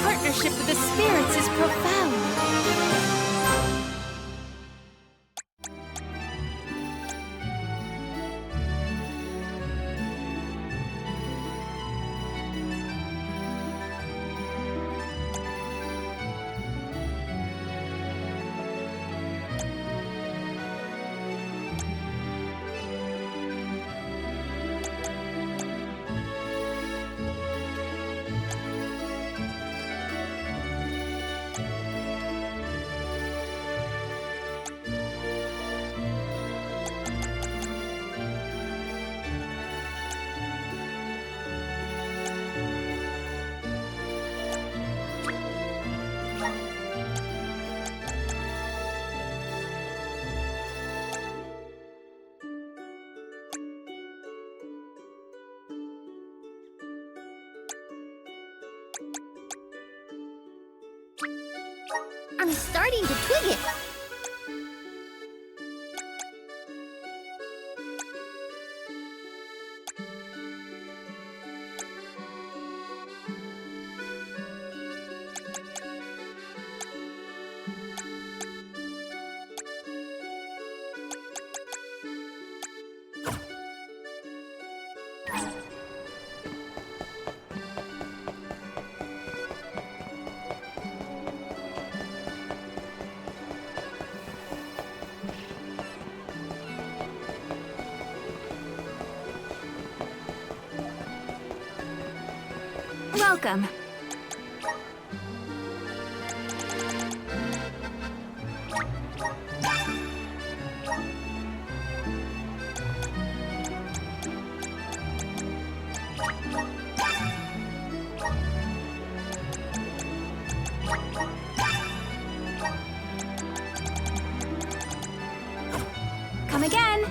Partnership with the spirits is profound. I'm starting to twig it. Welcome. Come again.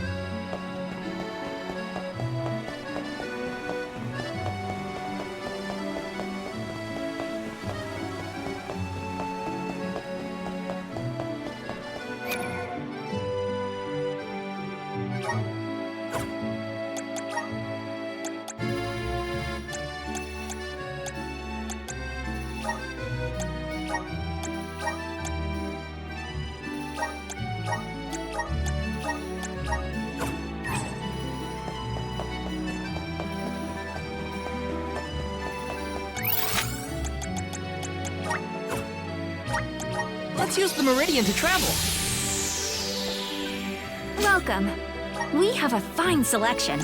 Let's use the Meridian to travel. Welcome. We have a fine selection.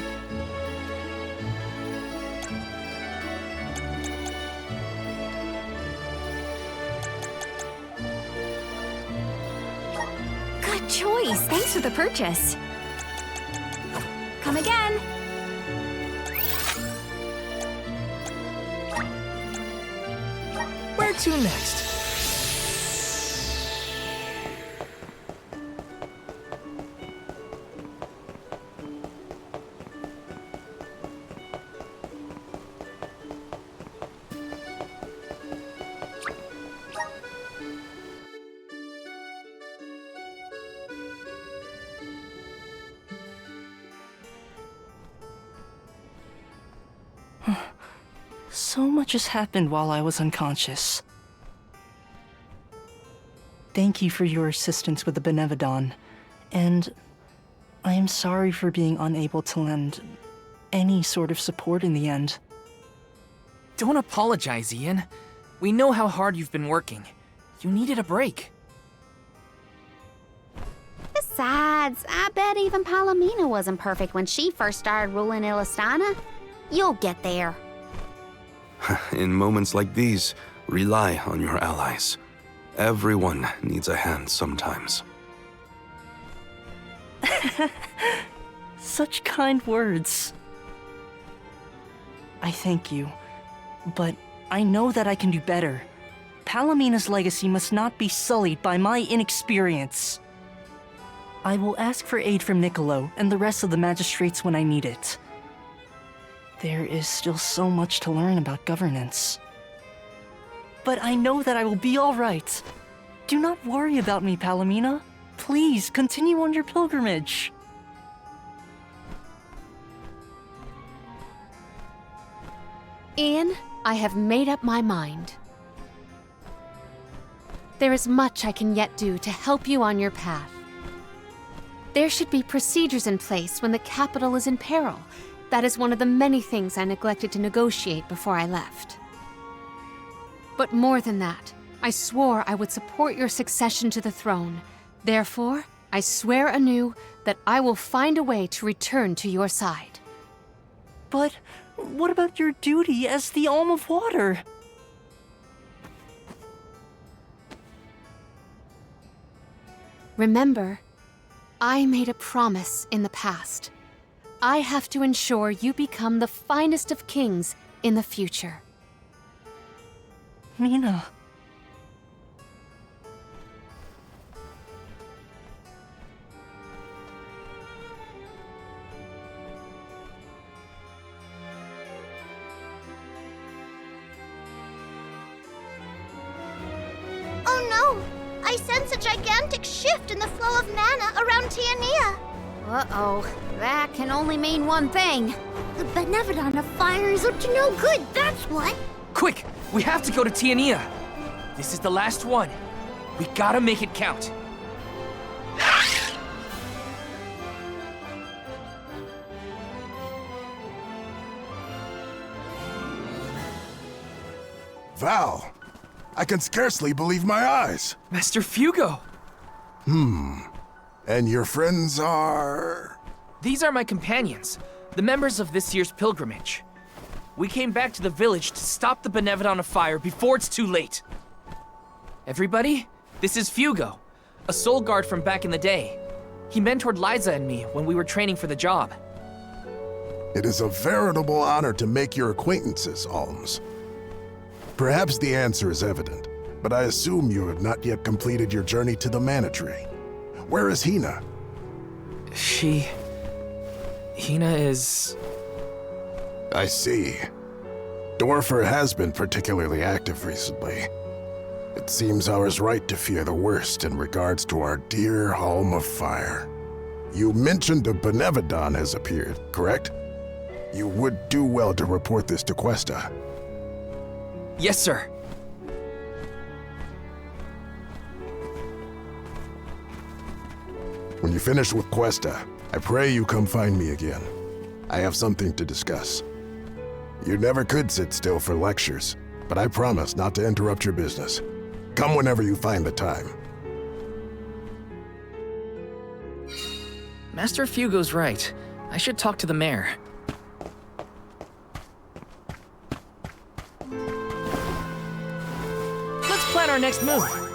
Good choice. Thanks for the purchase. Come again. Where to next? So much has happened while I was unconscious. Thank you for your assistance with the Benevodon, and I am sorry for being unable to lend any sort of support in the end. Don't apologize, Ian. We know how hard you've been working. You needed a break. Besides, I bet even Palomina wasn't perfect when she first started ruling Illistana. You'll get there. In moments like these, rely on your allies. Everyone needs a hand sometimes. Such kind words. I thank you, but I know that I can do better. Palomina's legacy must not be sullied by my inexperience. I will ask for aid from Niccolo and the rest of the magistrates when I need it. There is still so much to learn about governance. But I know that I will be all right. Do not worry about me, Palomina. Please, continue on your pilgrimage. Ian, I have made up my mind. There is much I can yet do to help you on your path. There should be procedures in place when the capital is in peril. That is one of the many things I neglected to negotiate before I left. But more than that, I swore I would support your succession to the throne. Therefore, I swear anew that I will find a way to return to your side. But what about your duty as the Alm of Water? Remember, I made a promise in the past. I have to ensure you become the finest of kings in the future. Mina. Oh no! I sense a gigantic shift in the flow of mana around Tiania. Uh-oh. That can only mean one thing. The Benevodon of Fire is up to no good, that's what! Quick! We have to go to Tiania! This is the last one. We gotta make it count. Val, I can scarcely believe my eyes. Master Fugo! And your friends are... These are my companions, the members of this year's pilgrimage. We came back to the village to stop the Benevodon of Fire before it's too late. Everybody, this is Fugo, a soul guard from back in the day. He mentored Liza and me when we were training for the job. It is a veritable honor to make your acquaintances, Alms. Perhaps the answer is evident, but I assume you have not yet completed your journey to the Mana Tree. Where is Hina? Hina is... I see. Dorfer has been particularly active recently. It seems I was right to fear the worst in regards to our dear home of fire. You mentioned a Benevodon has appeared, correct? You would do well to report this to Questa. Yes, sir. When you finish with Questa, I pray you come find me again. I have something to discuss. You never could sit still for lectures, but I promise not to interrupt your business. Come whenever you find the time. Master Fugo's right. I should talk to the mayor. Let's plan our next move.